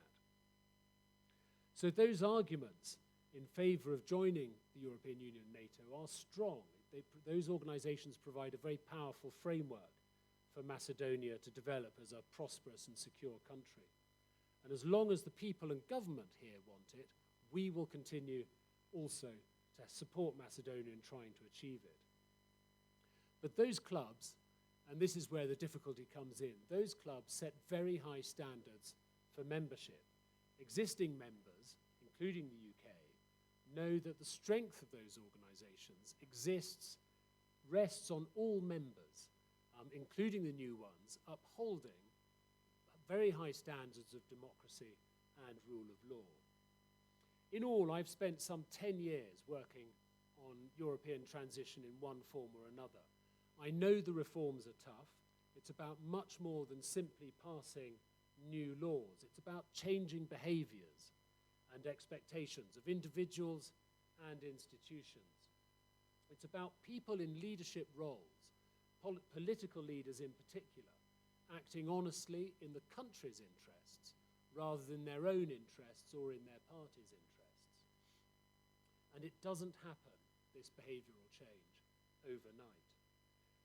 Speaker 11: So those arguments in favor of joining the European Union and NATO are strong. Those organizations provide a very powerful framework for Macedonia to develop as a prosperous and secure country. And as long as the people and government here want it, we will continue also to support Macedonia in trying to achieve it. But those clubs, and this is where the difficulty comes in, those clubs set very high standards for membership. Existing members, including the UK, know that the strength of those organizations rests on all members, including the new ones, upholding very high standards of democracy and rule of law. In all, I've spent some 10 years working on European transition in one form or another. I know the reforms are tough. It's about much more than simply passing new laws. It's about changing behaviors and expectations of individuals and institutions. It's about people in leadership roles, political leaders in particular, acting honestly in the country's interests rather than their own interests or in their party's interests. And it doesn't happen, this behavioral change, overnight.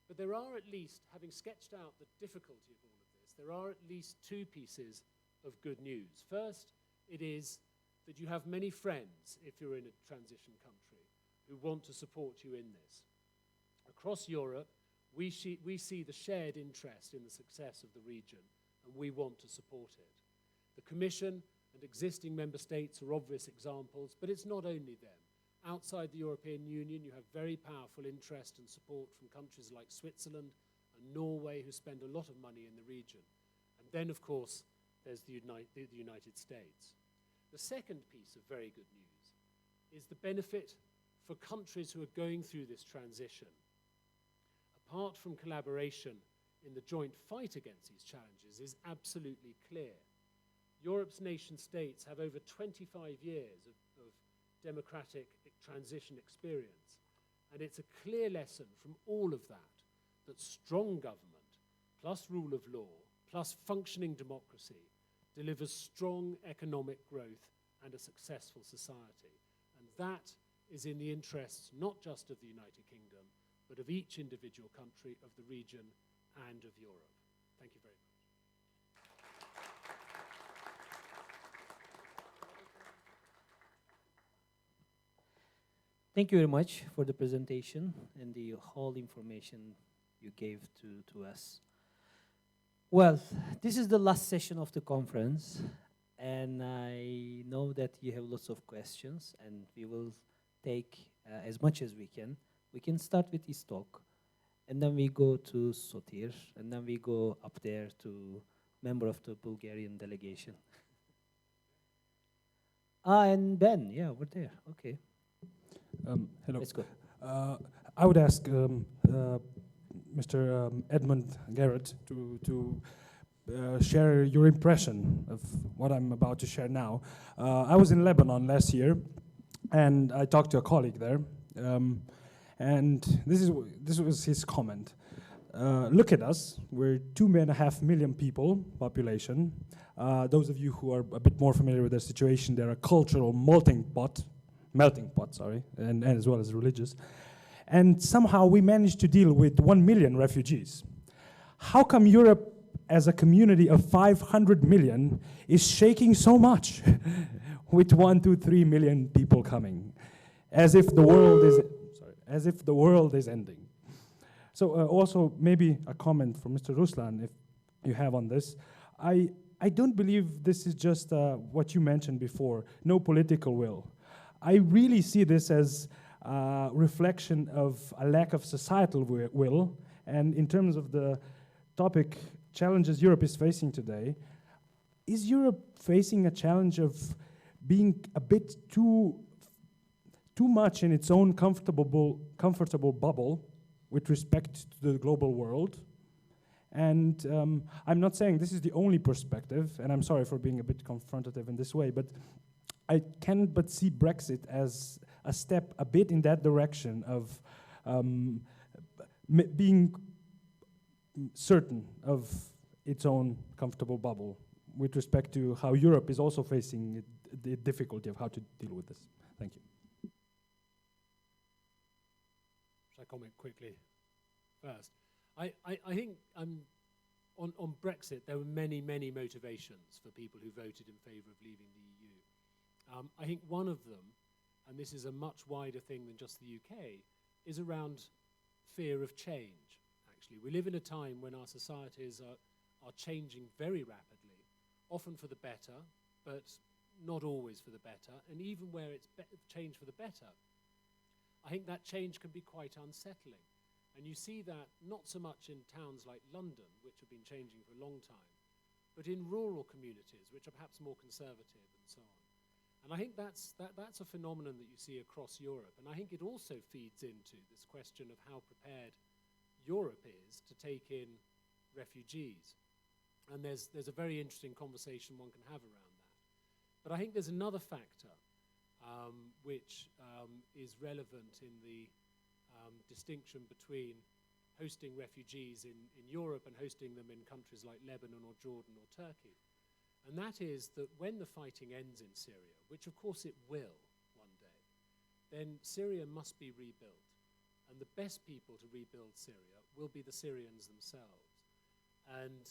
Speaker 11: But there are at least, having sketched out the difficulty of all of this, there are at least two pieces of good news. First, it is that you have many friends, if you're in a transition country, who want to support you in this. Across Europe, we see the shared interest in the success of the region, and we want to support it. The Commission and existing member states are obvious examples, but it's not only them. Outside the European Union, you have very powerful interest and support from countries like Switzerland and Norway, who spend a lot of money in the region. And then, of course, there's the United States. The second piece of very good news is the benefit for countries who are going through this transition. Apart from collaboration in the joint fight against these challenges, is absolutely clear. Europe's nation states have over 25 years of democratic transition experience, and it's a clear lesson from all of that, that strong government, plus rule of law, plus functioning democracy, delivers strong economic growth and a successful society. And that is in the interests not just of the United Kingdom, but of each individual country, of the region, and of Europe. Thank you very much.
Speaker 1: Thank you very much for the presentation and the whole information you gave to us. Well, this is the last session of the conference, and I know that you have lots of questions, and we will take as much as we can. We can start with Istok, and then we go to Sotir, and then we go up there to member of the Bulgarian delegation. And Ben, yeah, we're there, okay.
Speaker 6: Hello.
Speaker 1: Let's go.
Speaker 6: I would ask Mr. Edmund Garrett to share your impression of what I'm about to share now. I was in Lebanon last year, and I talked to a colleague there, And this was his comment. Look at us, we're 2.5 million people, population. Those of you who are a bit more familiar with their situation, they're a cultural melting pot, and as well as religious. And somehow we managed to deal with 1 million refugees. How come Europe, as a community of 500 million, is shaking so much with 1 to 3 million people coming, as if the world is ending? So also maybe a comment from Mr. Ruslan, if you have on this. I don't believe this is just what you mentioned before, no political will. I really see this as a reflection of a lack of societal will, and in terms of the topic, challenges Europe is facing today, is Europe facing a challenge of being a bit too much in its own comfortable bubble with respect to the global world? And I'm not saying this is the only perspective, and I'm sorry for being a bit confrontative in this way, but I can't but see Brexit as a step a bit in that direction of being certain of its own comfortable bubble with respect to how Europe is also facing the difficulty of how to deal with this. Thank you.
Speaker 11: Shall I comment quickly first? I think on Brexit, there were many, many motivations for people who voted in favour of leaving the EU. I think one of them, and this is a much wider thing than just the UK, is around fear of change, actually. We live in a time when our societies are changing very rapidly, often for the better, but not always for the better. And even where it's change for the better, I think that change can be quite unsettling. And you see that not so much in towns like London, which have been changing for a long time, but in rural communities, which are perhaps more conservative and so on. And I think that's a phenomenon that you see across Europe. And I think it also feeds into this question of how prepared Europe is to take in refugees. And there's a very interesting conversation one can have around that. But I think there's another factor which is relevant in the distinction between hosting refugees in Europe and hosting them in countries like Lebanon or Jordan or Turkey. And that is that when the fighting ends in Syria, which of course it will one day, then Syria must be rebuilt. And the best people to rebuild Syria will be the Syrians themselves. And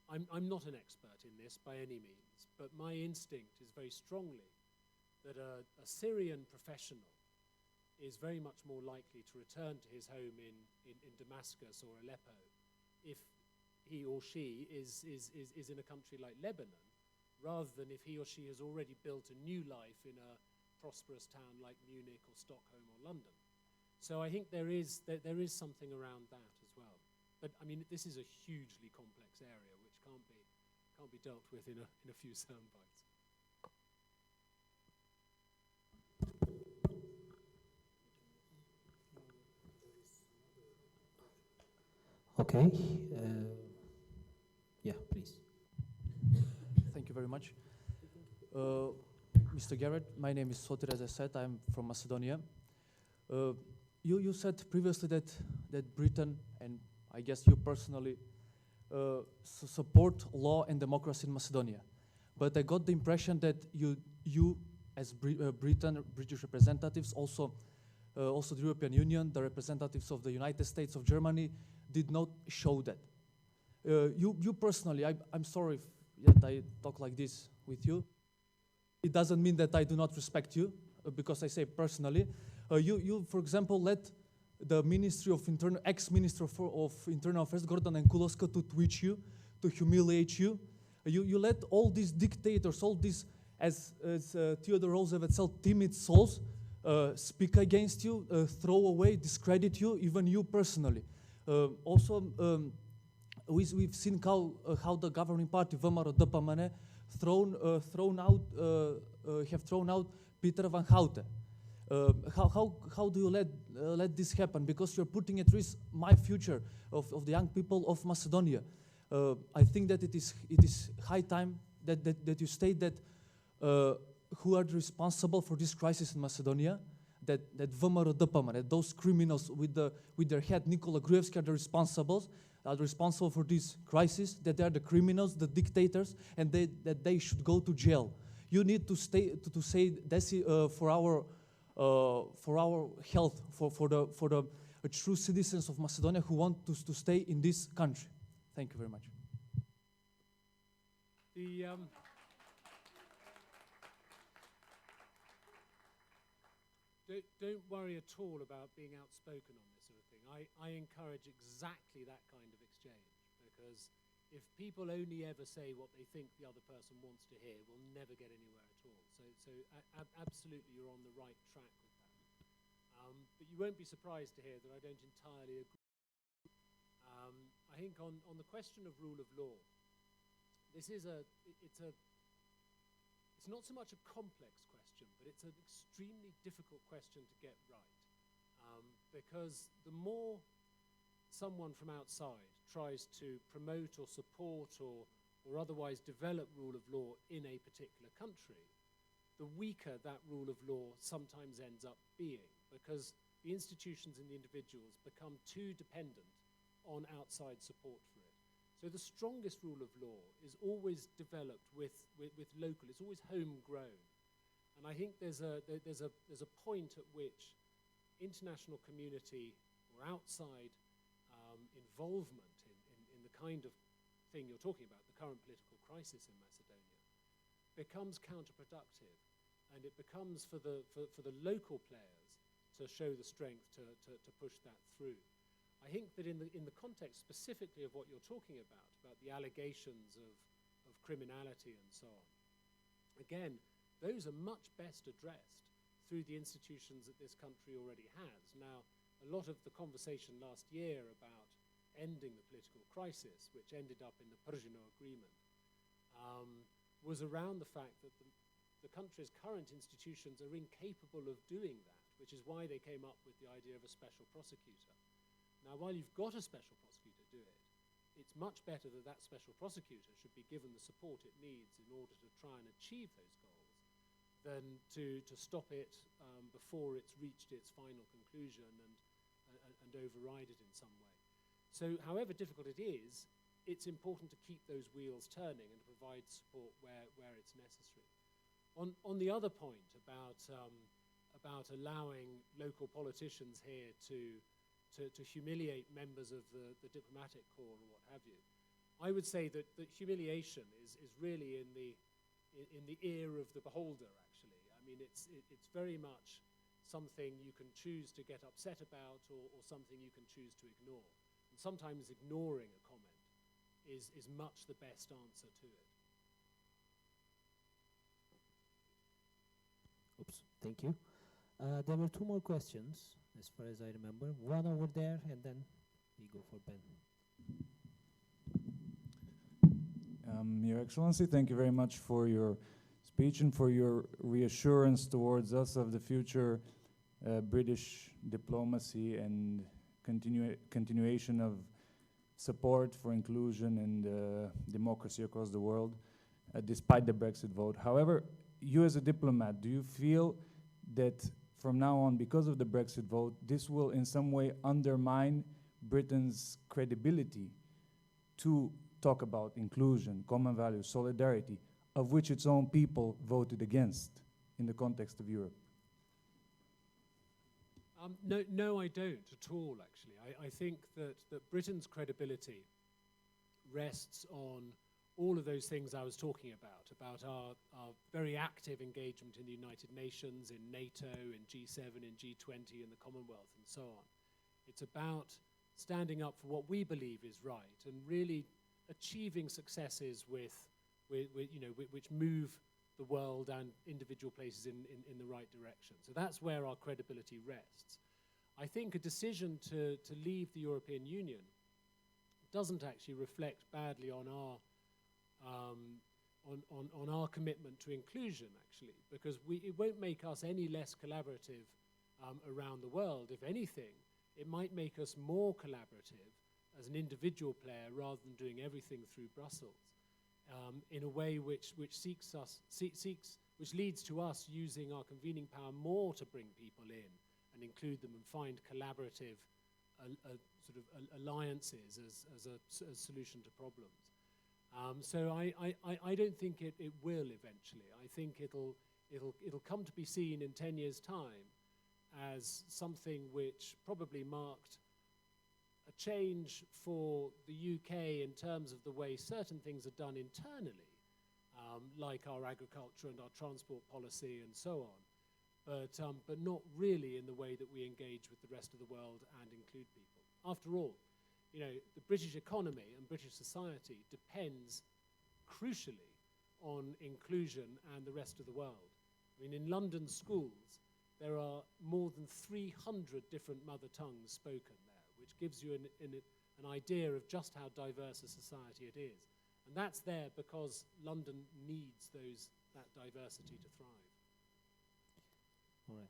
Speaker 11: I'm not an expert in this by any means, but my instinct is very strongly that a Syrian professional is very much more likely to return to his home in Damascus or Aleppo if he or she is in a country like Lebanon, rather than if he or she has already built a new life in a prosperous town like Munich or Stockholm or London. So I think there is something around that as well. But I mean, this is a hugely complex area which can't be dealt with in a few sound bites.
Speaker 1: Okay. Yeah, please.
Speaker 4: Thank you very much. Mr. Garrett, my name is Sotir, as I said, I'm from Macedonia. You said previously that Britain, and I guess you personally, support law and democracy in Macedonia. But I got the impression that you as British representatives, also the European Union, the representatives of the United States of Germany, did not show that. You personally, I'm sorry that I talk like this with you. It doesn't mean that I do not respect you, because I say personally. You, for example, let the ex-minister of Internal Affairs, Gordon and Kuloska, to twitch you, to humiliate you. You let all these dictators, all these, as Theodore Roosevelt said, timid souls, speak against you, throw away, discredit you, even you personally. We've seen how the governing party, VMRO DPMN, have thrown out Peter van Houten. How do you let this happen? Because you're putting at risk my future of the young people of Macedonia. I think that it is high time that you state that who are responsible for this crisis in Macedonia, that VMRO DPMR, that those criminals with their head Nikola Gruevski are the responsible for this crisis, that they are the criminals, the dictators, and that they should go to jail. You need to say this for our health, for the true citizens of Macedonia who want to stay in this country. Thank you very much.
Speaker 11: Don't worry at all about being outspoken on this sort of thing. I encourage exactly that kind of exchange, because if people only ever say what they think the other person wants to hear, we'll never get anywhere at all. So absolutely, you're on the right track with that. But you won't be surprised to hear that I don't entirely agree. I think on the question of rule of law, this is it's not so much a complex question, but it's an extremely difficult question to get right. Because the more someone from outside tries to promote or support or otherwise develop rule of law in a particular country, the weaker that rule of law sometimes ends up being, because the institutions and the individuals become too dependent on outside support for it. So the strongest rule of law is always developed with local, it's always homegrown. And I think there's a point at which international community or outside involvement in the kind of thing you're talking about, the current political crisis in Macedonia, becomes counterproductive, and it becomes for the local players to show the strength to push that through. I think that in the context specifically of what you're talking about the allegations of criminality and so on, again, those are much best addressed through the institutions that this country already has. Now, a lot of the conversation last year about ending the political crisis, which ended up in the Pržino Agreement, was around the fact that the country's current institutions are incapable of doing that, which is why they came up with the idea of a special prosecutor. Now, while you've got a special prosecutor do it, it's much better that that special prosecutor should be given the support it needs in order to try and achieve those goals than to stop it before it's reached its final conclusion and override it in some way. So however difficult it is, it's important to keep those wheels turning and to provide support where it's necessary. On the other point about allowing local politicians here to humiliate members of the diplomatic corps or what have you, I would say that humiliation is really in the ear of the beholder, actually. I mean, it's very much something you can choose to get upset about or something you can choose to ignore. And sometimes ignoring a comment is much the best answer to it.
Speaker 1: Oops, thank you. There were two more questions, as far as I remember. One over there, and then we go for Ben.
Speaker 12: Your Excellency, thank you very much for your speech and for your reassurance towards us of the future British diplomacy and continuation of support for inclusion and democracy across the world, despite the Brexit vote. However, you as a diplomat, do you feel that from now on, because of the Brexit vote, this will in some way undermine Britain's credibility to talk about inclusion, common values, solidarity, of which its own people voted against in the context of Europe?
Speaker 11: No, I don't at all, actually. I think that Britain's credibility rests on all of those things I was talking about our very active engagement in the United Nations, in NATO, in G7, in G20, in the Commonwealth, and so on. It's about standing up for what we believe is right and really achieving successes which move the world and individual places in the right direction. So that's where our credibility rests. I think a decision to leave the European Union doesn't actually reflect badly on our commitment to inclusion, actually, because it won't make us any less collaborative around the world. If anything, it might make us more collaborative as an individual player rather than doing everything through Brussels, in a way which seeks which leads to us using our convening power more to bring people in and include them and find collaborative sort of alliances as a solution to problems. So I don't think it will eventually. I think it'll come to be seen in 10 years' time as something which probably marked a change for the UK in terms of the way certain things are done internally, like our agriculture and our transport policy and so on, but not really in the way that we engage with the rest of the world and include people. After all, you know, the British economy and British society depends crucially on inclusion and the rest of the world. I mean, in London schools, there are more than 300 different mother tongues spoken there, which gives you an idea of just how diverse a society it is. And that's there because London needs that diversity to thrive.
Speaker 1: All right.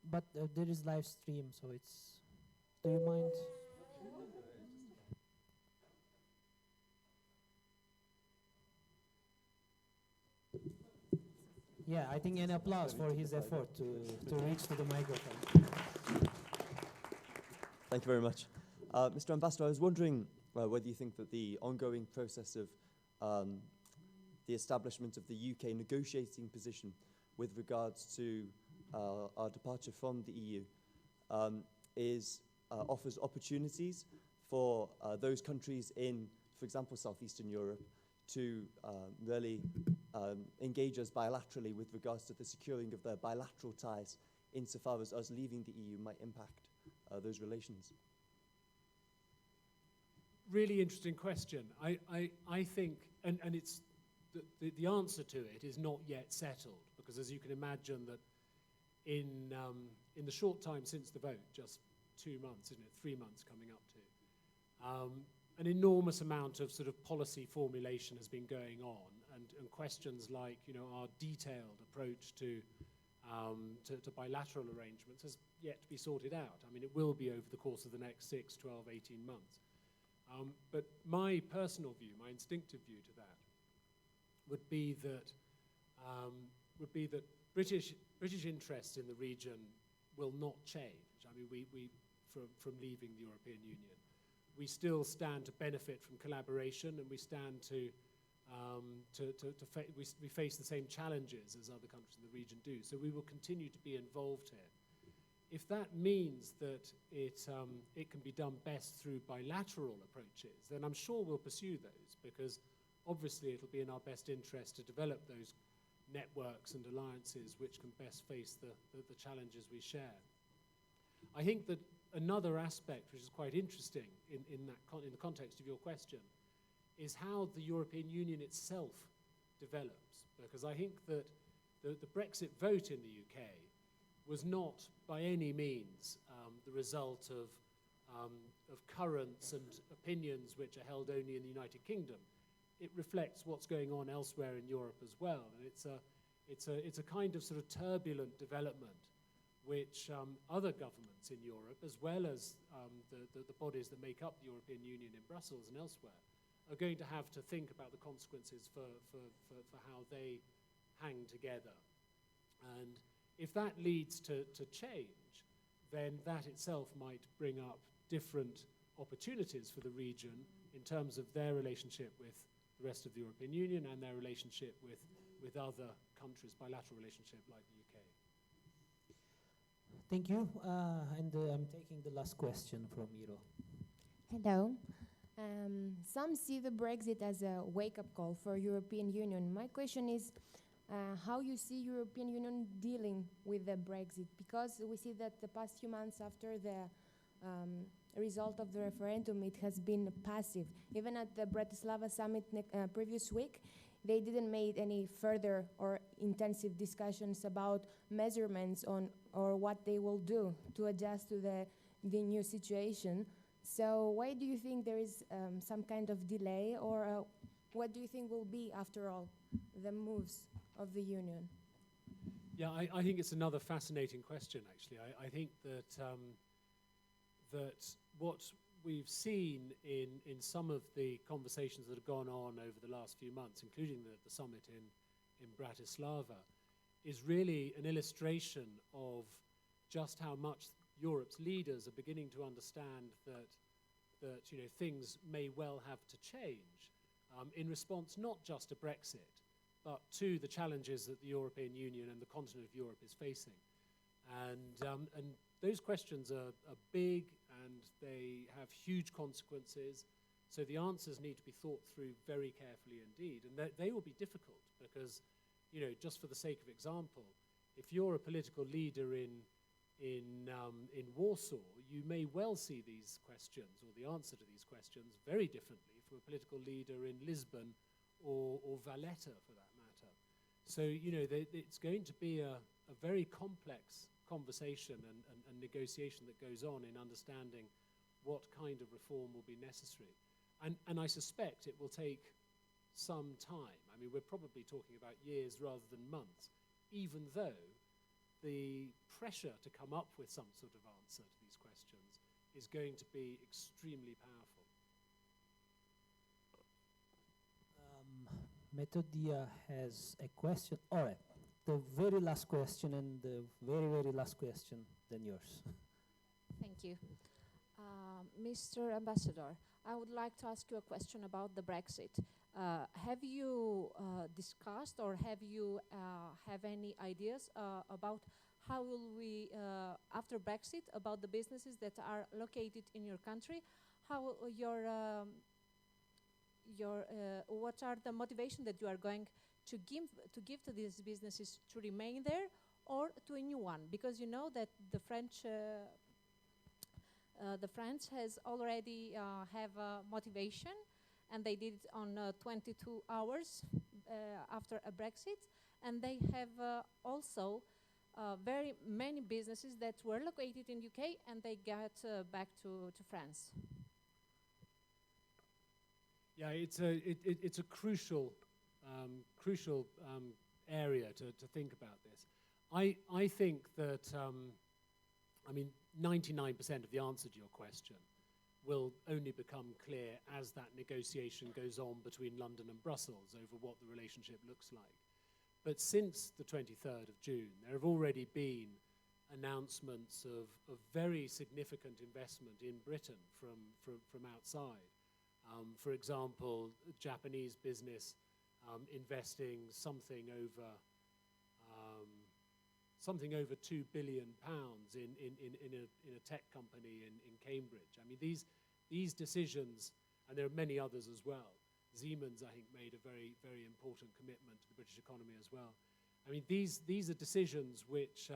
Speaker 1: But there is live stream, so it's. Do you mind? Yeah, I think an applause for his effort to reach to the microphone.
Speaker 13: Thank you very much. Mr. Ambassador, I was wondering whether you think that the ongoing process of the establishment of the UK negotiating position with regards to our departure from the EU offers opportunities for those countries in, for example, southeastern Europe, to really engage us bilaterally with regards to the securing of their bilateral ties, insofar as us leaving the EU might impact those relations?
Speaker 11: Really interesting question. I think, and it's the answer to it is not yet settled, because as you can imagine that in the short time since the vote, just 2 months, isn't it, 3 months coming up to, an enormous amount of sort of policy formulation has been going on, and questions like, you know, our detailed approach to bilateral arrangements has yet to be sorted out. I mean, it will be over the course of the next 6, 12, 18 months. But my personal view, my instinctive view to that, would be that British interests in the region will not change. I mean, we from leaving the European Union, we still stand to benefit from collaboration, and we stand we face the same challenges as other countries in the region do. So we will continue to be involved here. If that means that it can be done best through bilateral approaches, then I'm sure we'll pursue those, because obviously it'll be in our best interest to develop those networks and alliances which can best face the challenges we share. I think that another aspect which is quite interesting in the context of your question is how the European Union itself develops, because I think that the Brexit vote in the UK was not by any means the result of currents and opinions which are held only in the United Kingdom. It reflects what's going on elsewhere in Europe as well, and it's a kind of sort of turbulent development which other governments in Europe, as well as the bodies that make up the European Union in Brussels and elsewhere, are going to have to think about the consequences for how they hang together. And if that leads to change, then that itself might bring up different opportunities for the region in terms of their relationship with the rest of the European Union and their relationship with other countries, bilateral relationship like the UK.
Speaker 1: Thank you. And I'm taking the last question from Miro.
Speaker 14: Hello. Some see the Brexit as a wake-up call for European Union. My question is how you see European Union dealing with the Brexit, because we see that the past few months after the result of the referendum, it has been passive. Even at the Bratislava summit previous week, they didn't make any further or intensive discussions about measurements on or what they will do to adjust to the new situation. So why do you think there is some kind of delay, or what do you think will be, after all, the moves of the Union?
Speaker 11: Yeah, I think it's another fascinating question, actually. I think that that what we've seen in some of the conversations that have gone on over the last few months, including the summit in Bratislava, is really an illustration of just how much Europe's leaders are beginning to understand that things may well have to change in response not just to Brexit, but to the challenges that the European Union and the continent of Europe is facing. And those questions are big and they have huge consequences. So the answers need to be thought through very carefully indeed. And they will be difficult because, just for the sake of example, if you're a political leader in Warsaw, you may well see these questions or the answer to these questions very differently from a political leader in Lisbon or Valletta, for that matter. So, it's going to be a very complex conversation and negotiation that goes on in understanding what kind of reform will be necessary. And I suspect it will take some time. I mean, we're probably talking about years rather than months, even though the pressure to come up with some sort of answer to these questions is going to be extremely powerful.
Speaker 1: Metodia has a question. All right, the very last question and the very, very last question, then yours.
Speaker 15: Thank you. Mr. Ambassador, I would like to ask you a question about the Brexit. Have you discussed or have you have any ideas about how will we, after Brexit, about the businesses that are located in your country, how what are the motivation that you are going to give to these businesses to remain there or to a new one? Because you know that the French has already have motivation, and they did it on 22 hours after a Brexit, and they have also very many businesses that were located in UK and they got back to France.
Speaker 11: Yeah, it's a crucial area to think about this. I think that 99% of the answer to your question will only become clear as that negotiation goes on between London and Brussels over what the relationship looks like. But since the 23rd of June, there have already been announcements of very significant investment in Britain from outside. For example, a Japanese business investing something over £2 billion in a tech company in Cambridge. I mean, these decisions, and there are many others as well. Siemens, I think, made a very, very important commitment to the British economy as well. I mean, these are decisions which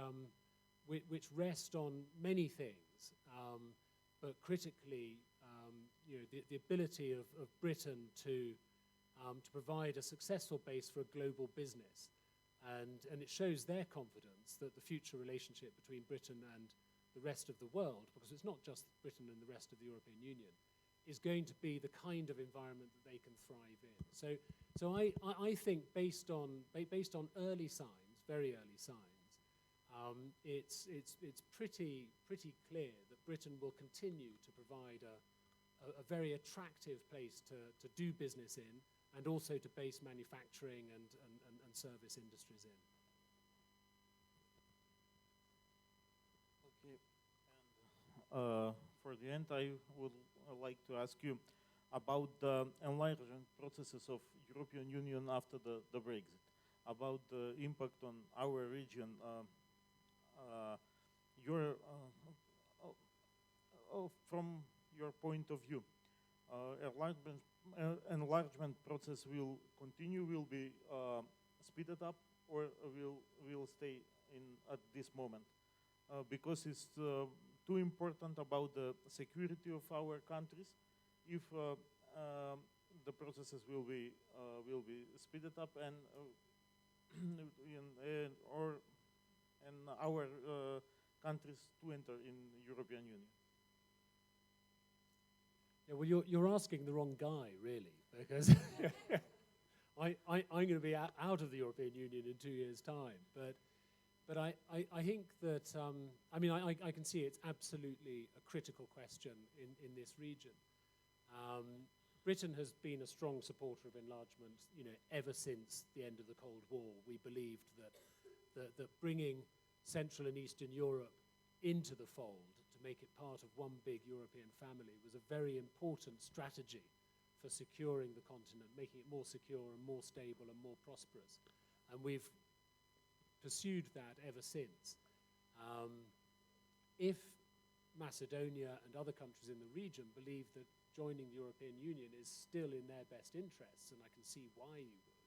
Speaker 11: rest on many things, but critically, the ability of Britain to provide a successful base for a global business. And it shows their confidence that the future relationship between Britain and the rest of the world, because it's not just Britain and the rest of the European Union, is going to be the kind of environment that they can thrive in. So I think based on early signs, very early signs, it's pretty clear that Britain will continue to provide a very attractive place to do business in, and also to base manufacturing and service industries in.
Speaker 2: Okay, and for the end, I would like to ask you about the enlargement processes of European Union after the Brexit, about the impact on our region. From your point of view, enlargement process will continue, will be speeded up, or will stay at this moment? Because it's too important about the security of our countries. If the processes will be speeded up and our countries to enter in European Union.
Speaker 11: Yeah, well, you're asking the wrong guy, really, because I'm going to be out of the European Union in 2 years' time. But But I think that, I mean, I can see it's absolutely a critical question in this region. Britain has been a strong supporter of enlargement, you know, ever since the end of the Cold War. We believed that bringing Central and Eastern Europe into the fold to make it part of one big European family was a very important strategy for securing the continent, making it more secure and more stable and more prosperous. And we've pursued that ever since. If Macedonia and other countries in the region believe that joining the European Union is still in their best interests, and I can see why you would,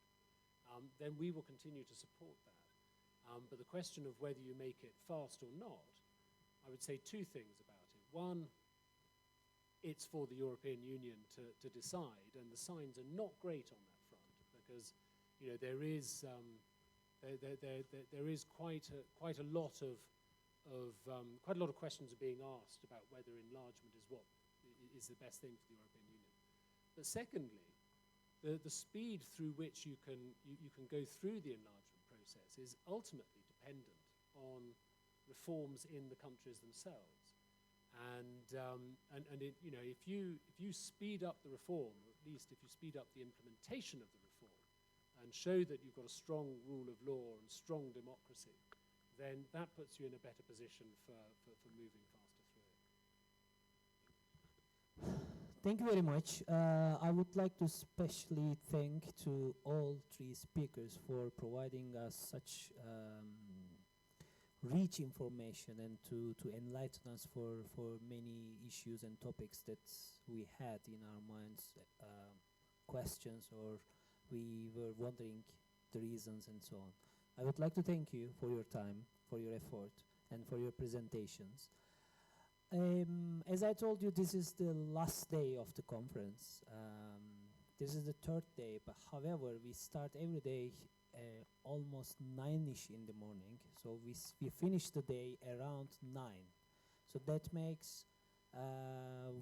Speaker 11: then we will continue to support that. But the question of whether you make it fast or not, I would say two things about it. One, it's for the European Union to decide, and the signs are not great on that front, because you know there is quite a lot of questions are being asked about whether enlargement is the best thing for the European Union. But secondly, the speed through which you can go through the enlargement process is ultimately dependent on reforms in the countries themselves. And it, you know, if you speed up the reform, or at least if you speed up the implementation of the reform, and show that you've got a strong rule of law and strong democracy, then that puts you in a better position for moving faster through it.
Speaker 1: Thank you very much. I would like to especially thank to all three speakers for providing us such rich information and to enlighten us for many issues and topics that we had in our minds, questions, or we were wondering the reasons and so on. I would like to thank you for your time, for your effort, and for your presentations. As I told you, this is the last day of the conference. This is the third day, but however, we start every day almost 9-ish in the morning. So we finish the day around 9. So that makes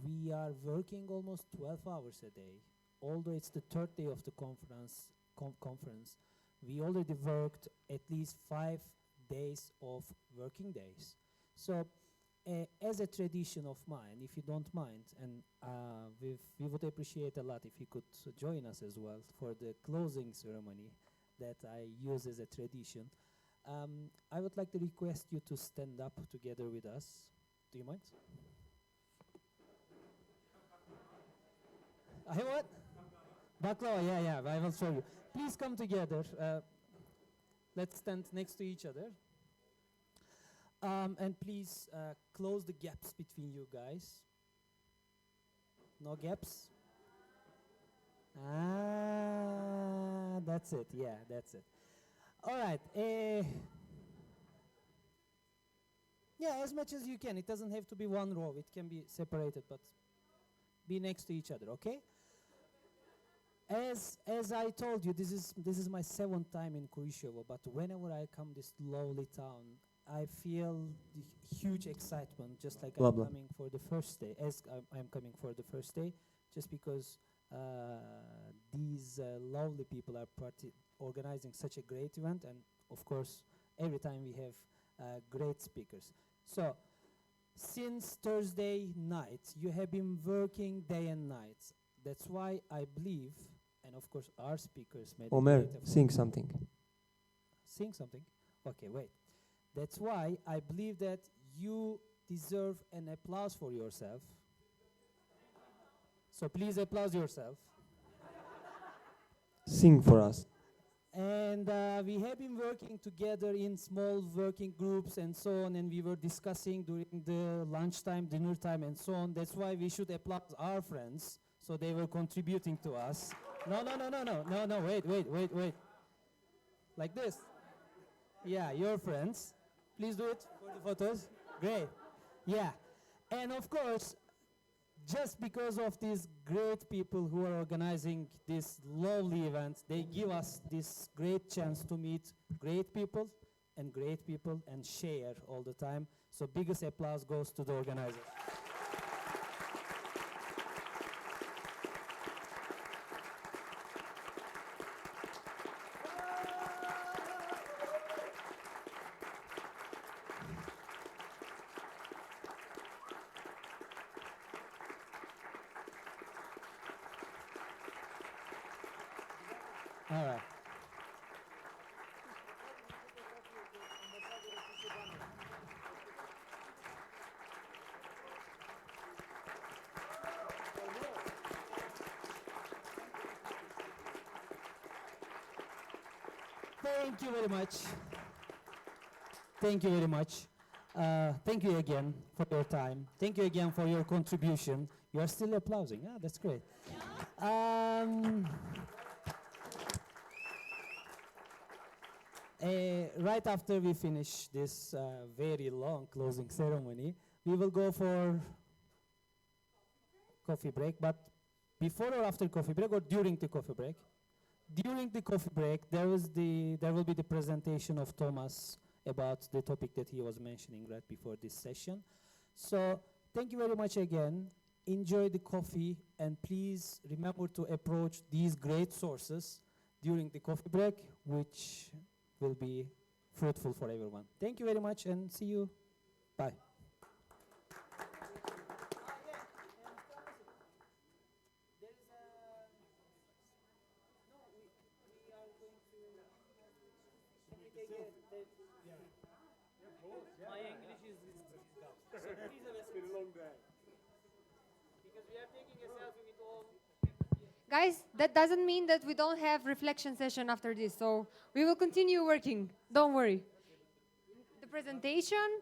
Speaker 1: we are working almost 12 hours a day. Although it's the third day of the conference, we already worked at least 5 days of working days. So as a tradition of mine, if you don't mind, and we would appreciate a lot if you could join us as well for the closing ceremony that I use as a tradition. I would like to request you to stand up together with us. Do you mind? What? Baklava, yeah, I will show you. Please come together. Let's stand next to each other. And please close the gaps between you guys. No gaps? That's it. Yeah, that's it. All right. Yeah, as much as you can. It doesn't have to be one row. It can be separated, but be next to each other, okay? As I told you, this is my 7th time in Kurishevo, but whenever I come this lovely town, I feel the huge excitement, just like I'm coming for the first day, as I'm coming for the first day, just because these lovely people are organizing such a great event, and of course, every time we have great speakers. So, since Thursday night, you have been working day and night. That's why I believe, and of course our speakers made
Speaker 16: Omer, sing something.
Speaker 1: Sing something? Okay, wait. That's why I believe that you deserve an applause for yourself. So please applaud yourself.
Speaker 16: Sing for us.
Speaker 1: And we have been working together in small working groups and so on, and we were discussing during the lunchtime, dinner time, and so on. That's why we should applaud our friends, so they were contributing to us. No, wait. Like this. Yeah, your friends. Please do it for the photos. Great. Yeah. And of course, just because of these great people who are organizing this lovely event, they give us this great chance to meet great people and share all the time. So biggest applause goes to the organizers. All right. Thank you very much. Thank you very much. Thank you again for your time. Thank you again for your contribution. You are still applauding. Ah, that's great. Right after we finish this very long closing ceremony, we will go for coffee break. But before or after coffee break, or during the coffee break? During the coffee break, there will be the presentation of Thomas about the topic that he was mentioning right before this session. So thank you very much again. Enjoy the coffee, and please remember to approach these great sources during the coffee break, which will be fruitful for everyone. Thank you very much, and see you. Bye. My English is so please been a long day. Because we are taking a selfie with all.
Speaker 17: Guys, that doesn't mean that we don't have reflection session after this, so we will continue working. Don't worry. The presentation.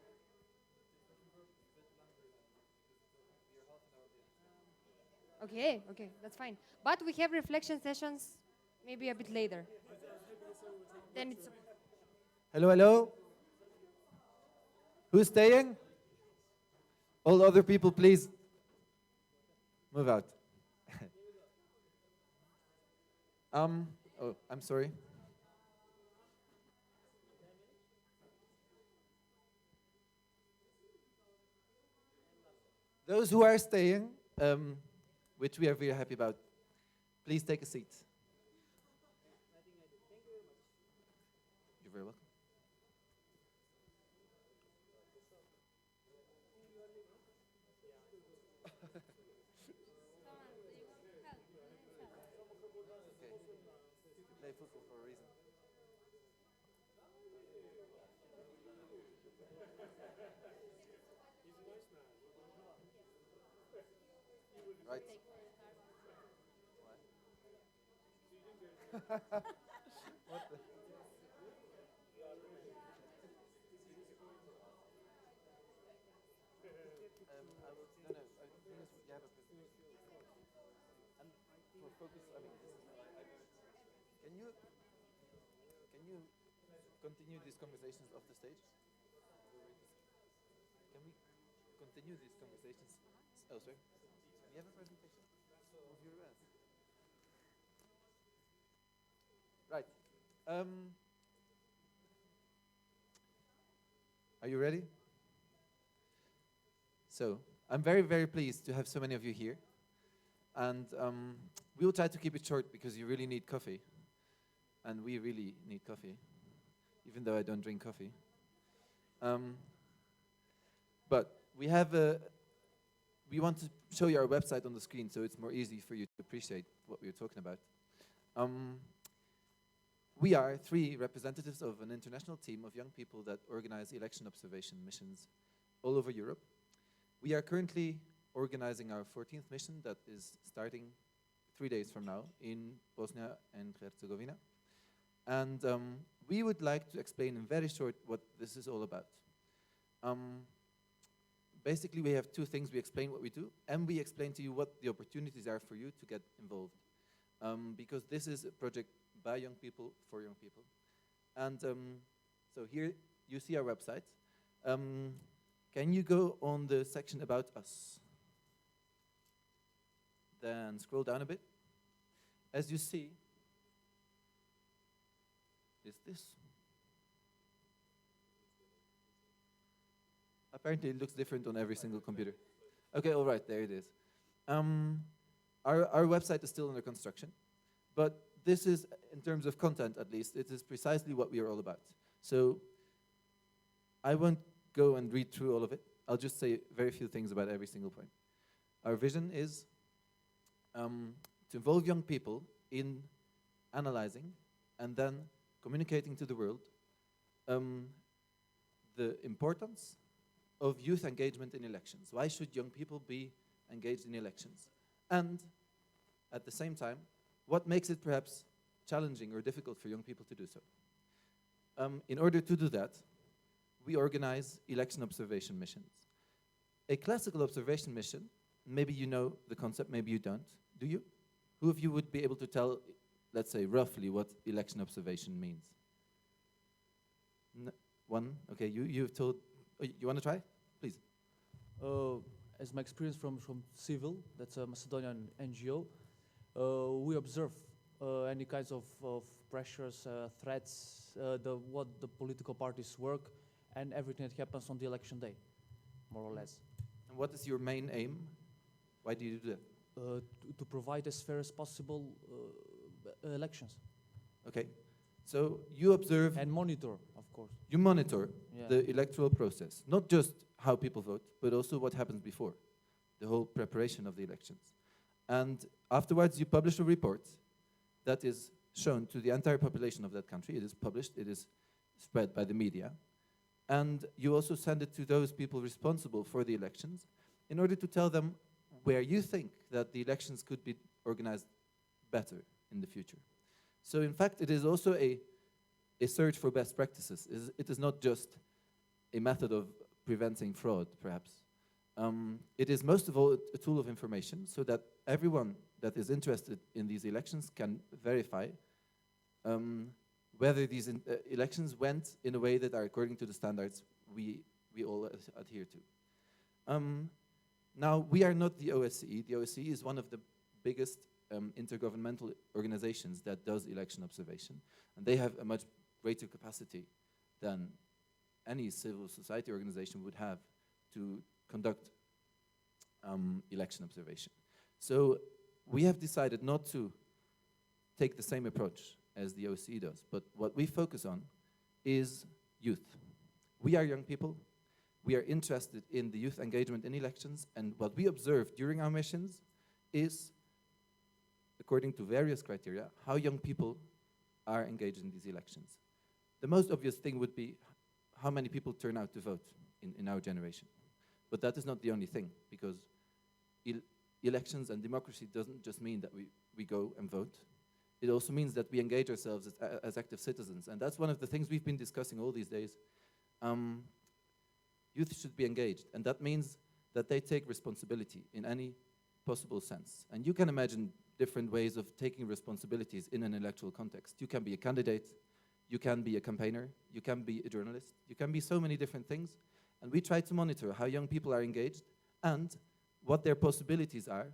Speaker 17: Okay, that's fine. But we have reflection sessions maybe a bit later. Then it's
Speaker 18: Hello, hello. Who's staying? All other people, please move out. Oh, I'm sorry. Those who are staying, which we are very happy about, please take a seat. You're very welcome. Play football for a reason. Right. What the? You have a presentation. And for focus, I mean, can you continue these conversations off the stage? Can we continue these conversations elsewhere? We have a presentation. Move your ass. Right. Are you ready? So, I'm very, very pleased to have so many of you here. And we will try to keep it short because you really need coffee. And we really need coffee, even though I don't drink coffee. But we want to show you our website on the screen so it's more easy for you to appreciate what we're talking about. We are 3 representatives of an international team of young people that organize election observation missions all over Europe. We are currently organizing our 14th mission that is starting 3 days from now in Bosnia and Herzegovina. And we would like to explain in very short what this is all about. Basically, we have 2 things. We explain what we do, and we explain to you what the opportunities are for you to get involved. Because this is a project by young people, for young people. And so here you see our website. Can you go on the section about us? Then scroll down a bit. As you see, is this. Apparently it looks different on every single computer. Okay, all right, there it is. Our website is still under construction, but this is, in terms of content at least, it is precisely what we are all about. So I won't go and read through all of it. I'll just say very few things about every single point. Our vision is to involve young people in analyzing, and then communicating to the world the importance of youth engagement in elections. Why should young people be engaged in elections? And at the same time, what makes it perhaps challenging or difficult for young people to do so? In order to do that, we organize election observation missions. A classical observation mission, maybe you know the concept, maybe you don't. Do you? Who of you would be able to tell, let's say, roughly what election observation means? One? Okay, you've told. Oh, you want to try? Please.
Speaker 4: As my experience from Civil, that's a Macedonian NGO, we observe any kinds of pressures, threats, what the political parties work, and everything that happens on the election day, more or less.
Speaker 18: And what is your main aim? Why do you do that?
Speaker 4: To provide as fair as possible elections.
Speaker 18: Okay. So you observe...
Speaker 4: And monitor, of course.
Speaker 18: You monitor the electoral process, not just how people vote, but also what happens before, the whole preparation of the elections. And afterwards, you publish a report that is shown to the entire population of that country. It is published, it is spread by the media. And you also send it to those people responsible for the elections in order to tell them where you think that the elections could be organized better in the future. So in fact, it is also a search for best practices. It is not just a method of preventing fraud, perhaps. It is most of all a tool of information so that everyone that is interested in these elections can verify whether these elections went in a way that are according to the standards we all adhere to. Now, we are not the OSCE. The OSCE is one of the biggest intergovernmental organizations that does election observation, and they have a much greater capacity than any civil society organization would have to conduct election observation. So we have decided not to take the same approach as the OSCE does, but what we focus on is youth. We are young people. We are interested in the youth engagement in elections, and what we observe during our missions is, according to various criteria, how young people are engaged in these elections. The most obvious thing would be how many people turn out to vote in our generation. But that is not the only thing, because elections and democracy doesn't just mean that we go and vote. It also means that we engage ourselves as active citizens. And that's one of the things we've been discussing all these days. Youth should be engaged, and that means that they take responsibility in any possible sense. And you can imagine different ways of taking responsibilities in an electoral context. You can be a candidate, you can be a campaigner, you can be a journalist, you can be so many different things. And we try to monitor how young people are engaged and what their possibilities are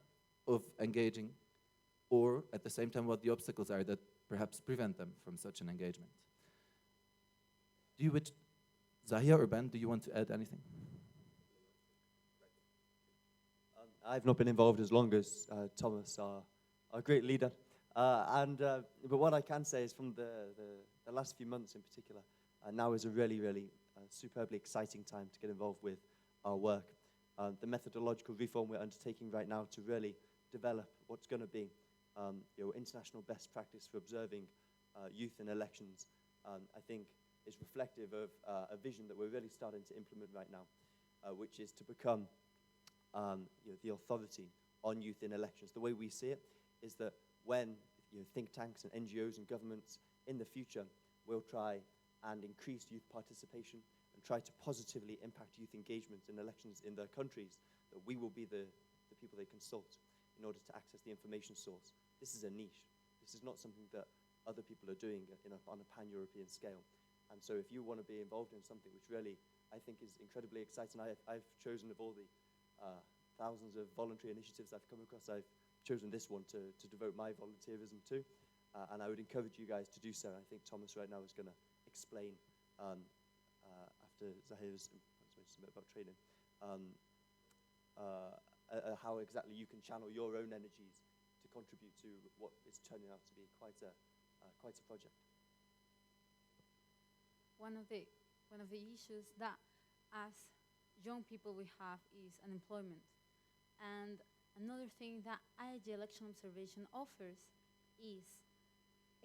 Speaker 18: of engaging, or at the same time what the obstacles are that perhaps prevent them from such an engagement. Zahia or Ben, do you want to add anything?
Speaker 13: I've not been involved as long as Thomas, our great leader. But what I can say is from the last few months in particular, now is a really, really superbly exciting time to get involved with our work. The methodological reform we're undertaking right now to really develop what's going to be international best practice for observing youth in elections, I think is reflective of a vision that we're really starting to implement right now, which is to become the authority on youth in elections. The way we see it is that when think tanks and NGOs and governments in the future will try and increase youth participation and try to positively impact youth engagement in elections in their countries, that we will be the people they consult in order to access the information source. This is a niche. This is not something that other people are doing on a pan-European scale. And so if you want to be involved in something which really, I think, is incredibly exciting, I've chosen of all the thousands of voluntary initiatives I've come across, I've chosen this one to devote my volunteerism to. And I would encourage you guys to do so. I think Thomas right now is going to explain, after Zahir's a bit about training, how exactly you can channel your own energies to contribute to what is turning out to be quite a project.
Speaker 19: One of the issues that as young people we have is unemployment. And another thing that IIG election observation offers is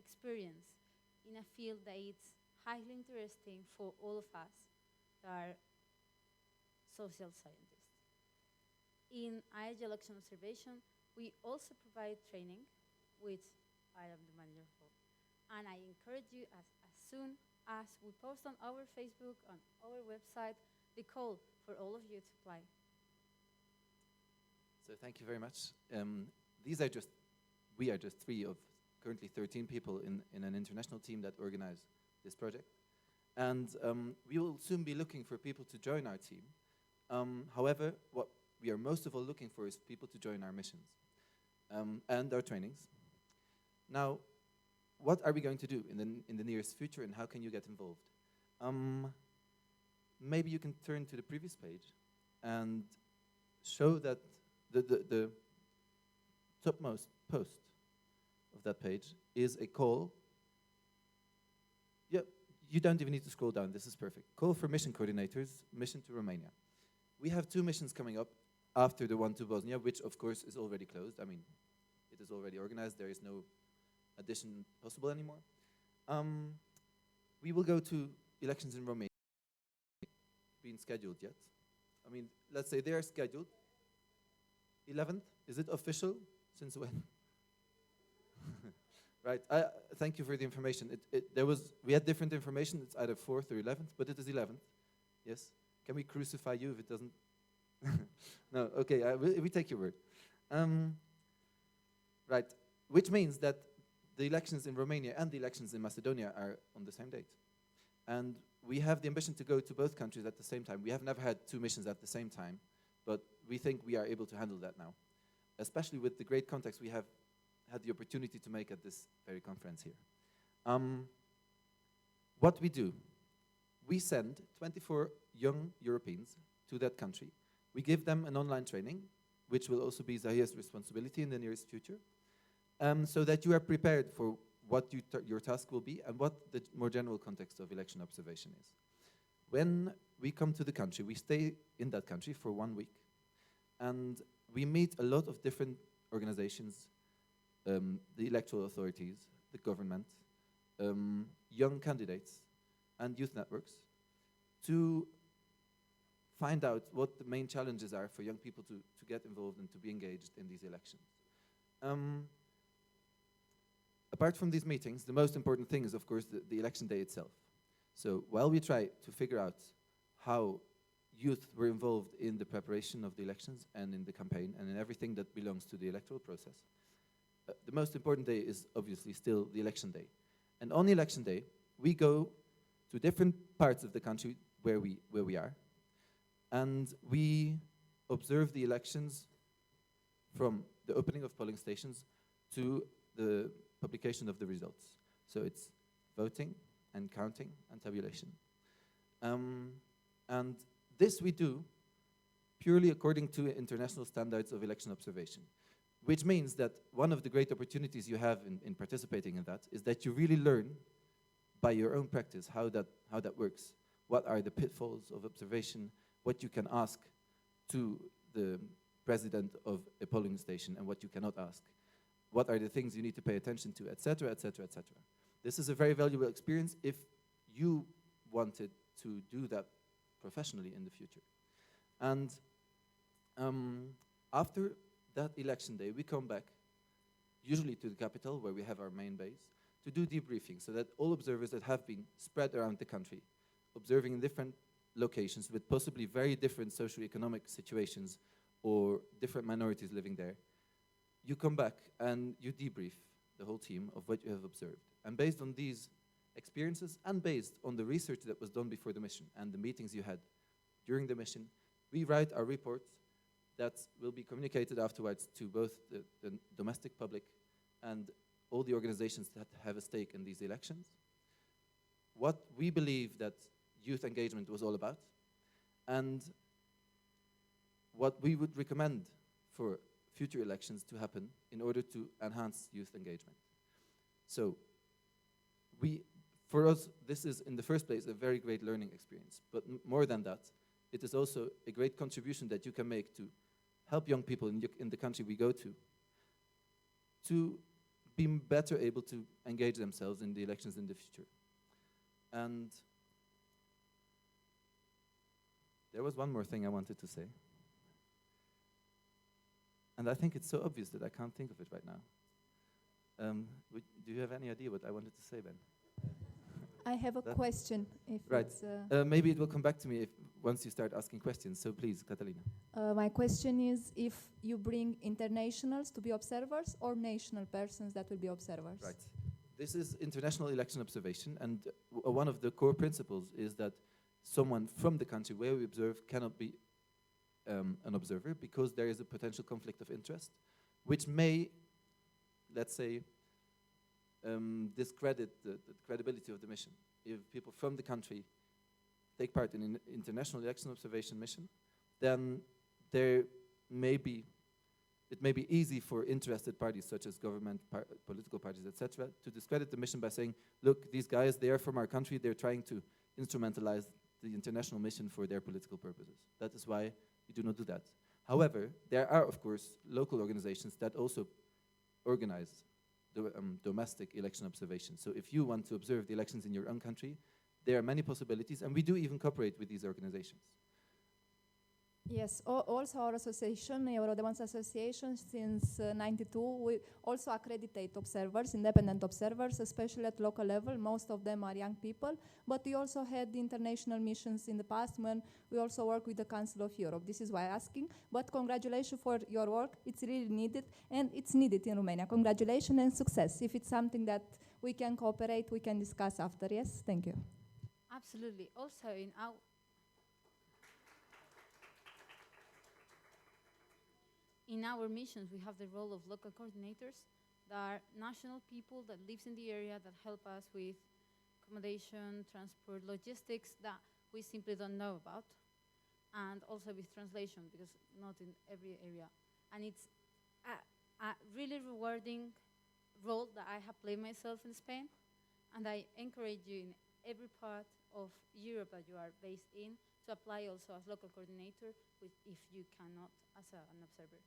Speaker 19: experience in a field that is highly interesting for all of us that are social scientists. In IAG election observation, we also provide training, which I am the manager for. And I encourage you, as soon as we post on our Facebook, on our website, the call for all of you to apply.
Speaker 18: So thank you very much. We are just 3 of currently 13 people in an international team that organize this project. And we will soon be looking for people to join our team. However, what we are most of all looking for is people to join our missions and our trainings. Now, what are we going to do in the nearest future, and how can you get involved? Maybe you can turn to the previous page and show that the topmost post of that page is a call. Yep, you don't even need to scroll down. This is perfect. Call for mission coordinators, mission to Romania. We have 2 missions coming up after the one to Bosnia, which of course is already closed. I mean, it is already organized. There is no addition possible anymore. We will go to elections in Romania. Been scheduled yet? I mean, let's say they are scheduled. 11th? Is it official? Since when? Right. Thank you for the information. We had different information. It's either 4th or 11th, but it is 11th. Yes. Can we crucify you if it doesn't? No. Okay. We take your word. Right. Which means that the elections in Romania and the elections in Macedonia are on the same date. And we have the ambition to go to both countries at the same time. We have never had 2 missions at the same time, but we think we are able to handle that now, especially with the great contacts we have had the opportunity to make at this very conference here. What we do, we send 24 young Europeans to that country. We give them an online training, which will also be Zahia's responsibility in the nearest future, so that you are prepared for what your task will be and what the more general context of election observation is. When we come to the country, we stay in that country for 1 week, and we meet a lot of different organizations, the electoral authorities, the government, young candidates, and youth networks, to find out what the main challenges are for young people to get involved and to be engaged in these elections. Apart from these meetings, the most important thing is, of course, the election day itself. So while we try to figure out how youth were involved in the preparation of the elections and in the campaign and in everything that belongs to the electoral process, the most important day is obviously still the election day. And on the election day, we go to different parts of the country where we are, and we observe the elections from the opening of polling stations to the publication of the results. So it's voting and counting and tabulation. And this we do purely according to international standards of election observation, which means that one of the great opportunities you have in participating in that is that you really learn by your own practice how that works. What are the pitfalls of observation, what you can ask to the president of a polling station and what you cannot ask. What are the things you need to pay attention to, etc., etc., etc. This is a very valuable experience if you wanted to do that professionally in the future. And after that election day, we come back, usually to the capital where we have our main base, to do debriefing so that all observers that have been spread around the country, observing in different locations with possibly very different socioeconomic situations or different minorities living there, you come back and you debrief the whole team of what you have observed. And based on these experiences and based on the research that was done before the mission and the meetings you had during the mission, we write our report that will be communicated afterwards to both the domestic public and all the organizations that have a stake in these elections. What we believe that youth engagement was all about, and what we would recommend for future elections to happen in order to enhance youth engagement. So for us, this is in the first place a very great learning experience, but more than that, it is also a great contribution that you can make to help young people in the country we go to be better able to engage themselves in the elections in the future. And there was one more thing I wanted to say. And I think it's so obvious that I can't think of it right now. Do you have any idea what I wanted to say, Ben?
Speaker 20: I have a question. If
Speaker 18: right.
Speaker 20: It's,
Speaker 18: maybe it will come back to me once you start asking questions. So please, Catalina.
Speaker 20: my question is if you bring internationals to be observers or national persons that will be observers.
Speaker 18: Right. This is international election observation, and one of the core principles is that someone from the country where we observe cannot be an observer because there is a potential conflict of interest, which may, let's say, discredit the credibility of the mission. If people from the country take part in an international election observation mission, then it may be easy for interested parties such as government, political parties, etc., to discredit the mission by saying, look, these guys, they are from our country, they're trying to instrumentalize the international mission for their political purposes. That is why we do not do that. However, there are, of course, local organizations that also organize domestic election observation. So if you want to observe the elections in your own country, there are many possibilities, and we do even cooperate with these organizations.
Speaker 20: Yes, also our association, Eurodemons Association, since '92, we also accreditate observers, independent observers, especially at local level. Most of them are young people, but we also had international missions in the past when we also work with the Council of Europe. This is why I'm asking, but congratulations for your work. It's really needed, and it's needed in Romania. Congratulations and success. If it's something that we can cooperate, we can discuss after. Yes, thank you.
Speaker 9: Absolutely. Also, in our missions, we have the role of local coordinators. There are national people that lives in the area that help us with accommodation, transport, logistics that we simply don't know about, and also with translation, because not in every area. And it's a really rewarding role that I have played myself in Spain, and I encourage you in every part of Europe that you are based in to apply also as local coordinator if you cannot as an observer.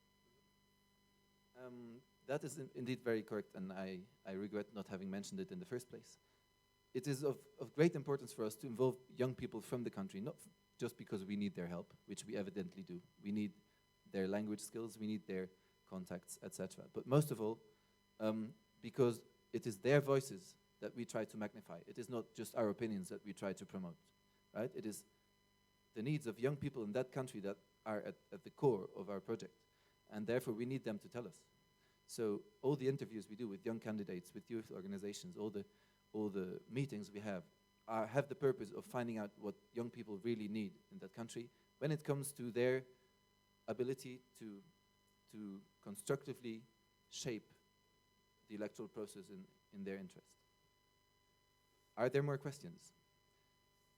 Speaker 18: That is indeed very correct, and I regret not having mentioned it in the first place. It is of great importance for us to involve young people from the country, not just because we need their help, which we evidently do. We need their language skills, we need their contacts, etc. But most of all, because it is their voices that we try to magnify. It is not just our opinions that we try to promote, right? It is the needs of young people in that country that are at the core of our project. And therefore, we need them to tell us. So all the interviews we do with young candidates, with youth organizations, all the meetings we have the purpose of finding out what young people really need in that country when it comes to their ability to constructively shape the electoral process in their interest. Are there more questions?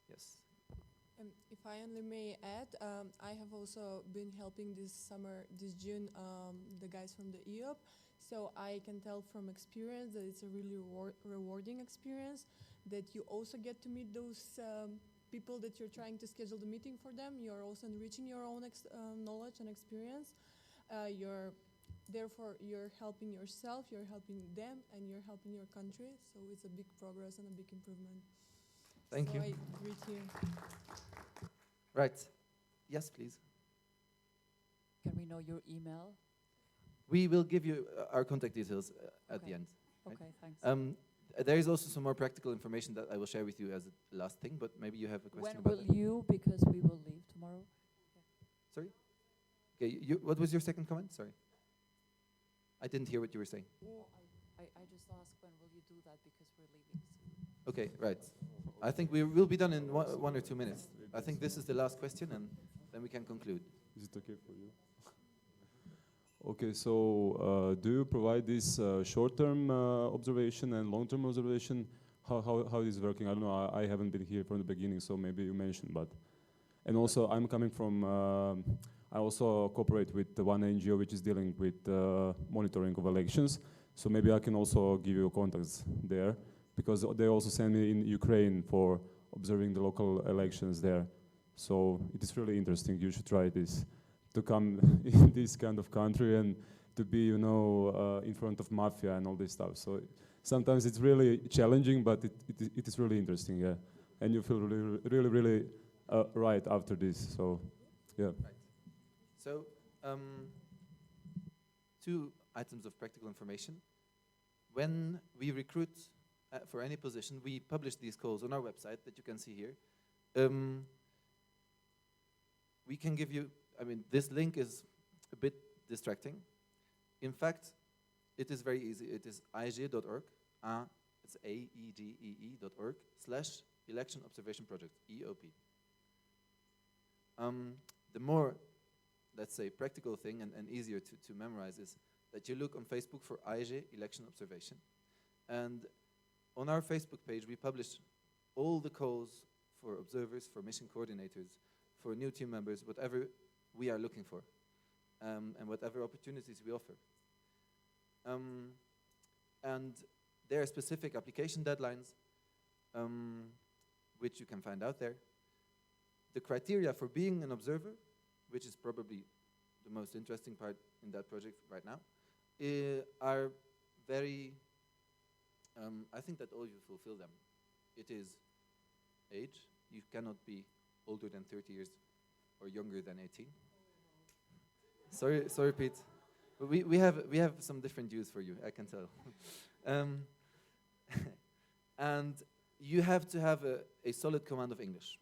Speaker 18: Yes.
Speaker 21: If I only may add, I have also been helping this June, the guys from the EOP. So I can tell from experience that it's a really rewarding experience, that you also get to meet those people that you're trying to schedule the meeting for them. You're also enriching your own knowledge and experience. Therefore, you're helping yourself, you're helping them, and you're helping your country. So it's a big progress and a big improvement.
Speaker 18: Thank you.
Speaker 21: I greet you.
Speaker 18: Right. Yes, please.
Speaker 22: Can we know your email?
Speaker 18: We will give you our contact details at the end. Right?
Speaker 22: Okay, thanks.
Speaker 18: There is also some more practical information that I will share with you as a last thing, but maybe you have a question about
Speaker 22: When will you, because we will leave tomorrow?
Speaker 18: Sorry? Okay, what was your second comment? Sorry. I didn't hear what you were saying.
Speaker 22: I just asked when will you do that, because we're leaving soon.
Speaker 18: Okay, right. I think we will be done in 1 or 2 minutes. I think this is the last question, and then we can conclude.
Speaker 23: Is it okay for you? Okay, so do you provide this short-term observation and long-term observation? How is it working? I don't know. I haven't been here from the beginning, so maybe you mentioned, but. And also, I'm coming from. I also cooperate with the one NGO which is dealing with monitoring of elections. So maybe I can also give you contacts there, because they also send me in Ukraine for observing the local elections there. So it is really interesting. You should try this. to come in this kind of country and to be, you know, in front of mafia and all this stuff. So sometimes it's really challenging, but it is really interesting, yeah. And you feel really right after this, so, yeah.
Speaker 18: Right. So, 2 items of practical information. When we recruit for any position, we publish these calls on our website that you can see here. We can give you, I mean, this link is a bit distracting. In fact, it is very easy. It is aege.org, it's aegee.org / election observation project, EOP. The more, let's say, practical thing and easier to memorize is that you look on Facebook for aege election observation. And on our Facebook page, we publish all the calls for observers, for mission coordinators, for new team members, whatever we are looking for, and whatever opportunities we offer. And there are specific application deadlines, which you can find out there. The criteria for being an observer, which is probably the most interesting part in that project right now, are very, I think that all you fulfill them. It is age. You cannot be older than 30 years or younger than 18. Sorry, Pete. But we have some different views for you, I can tell. And you have to have a solid command of English.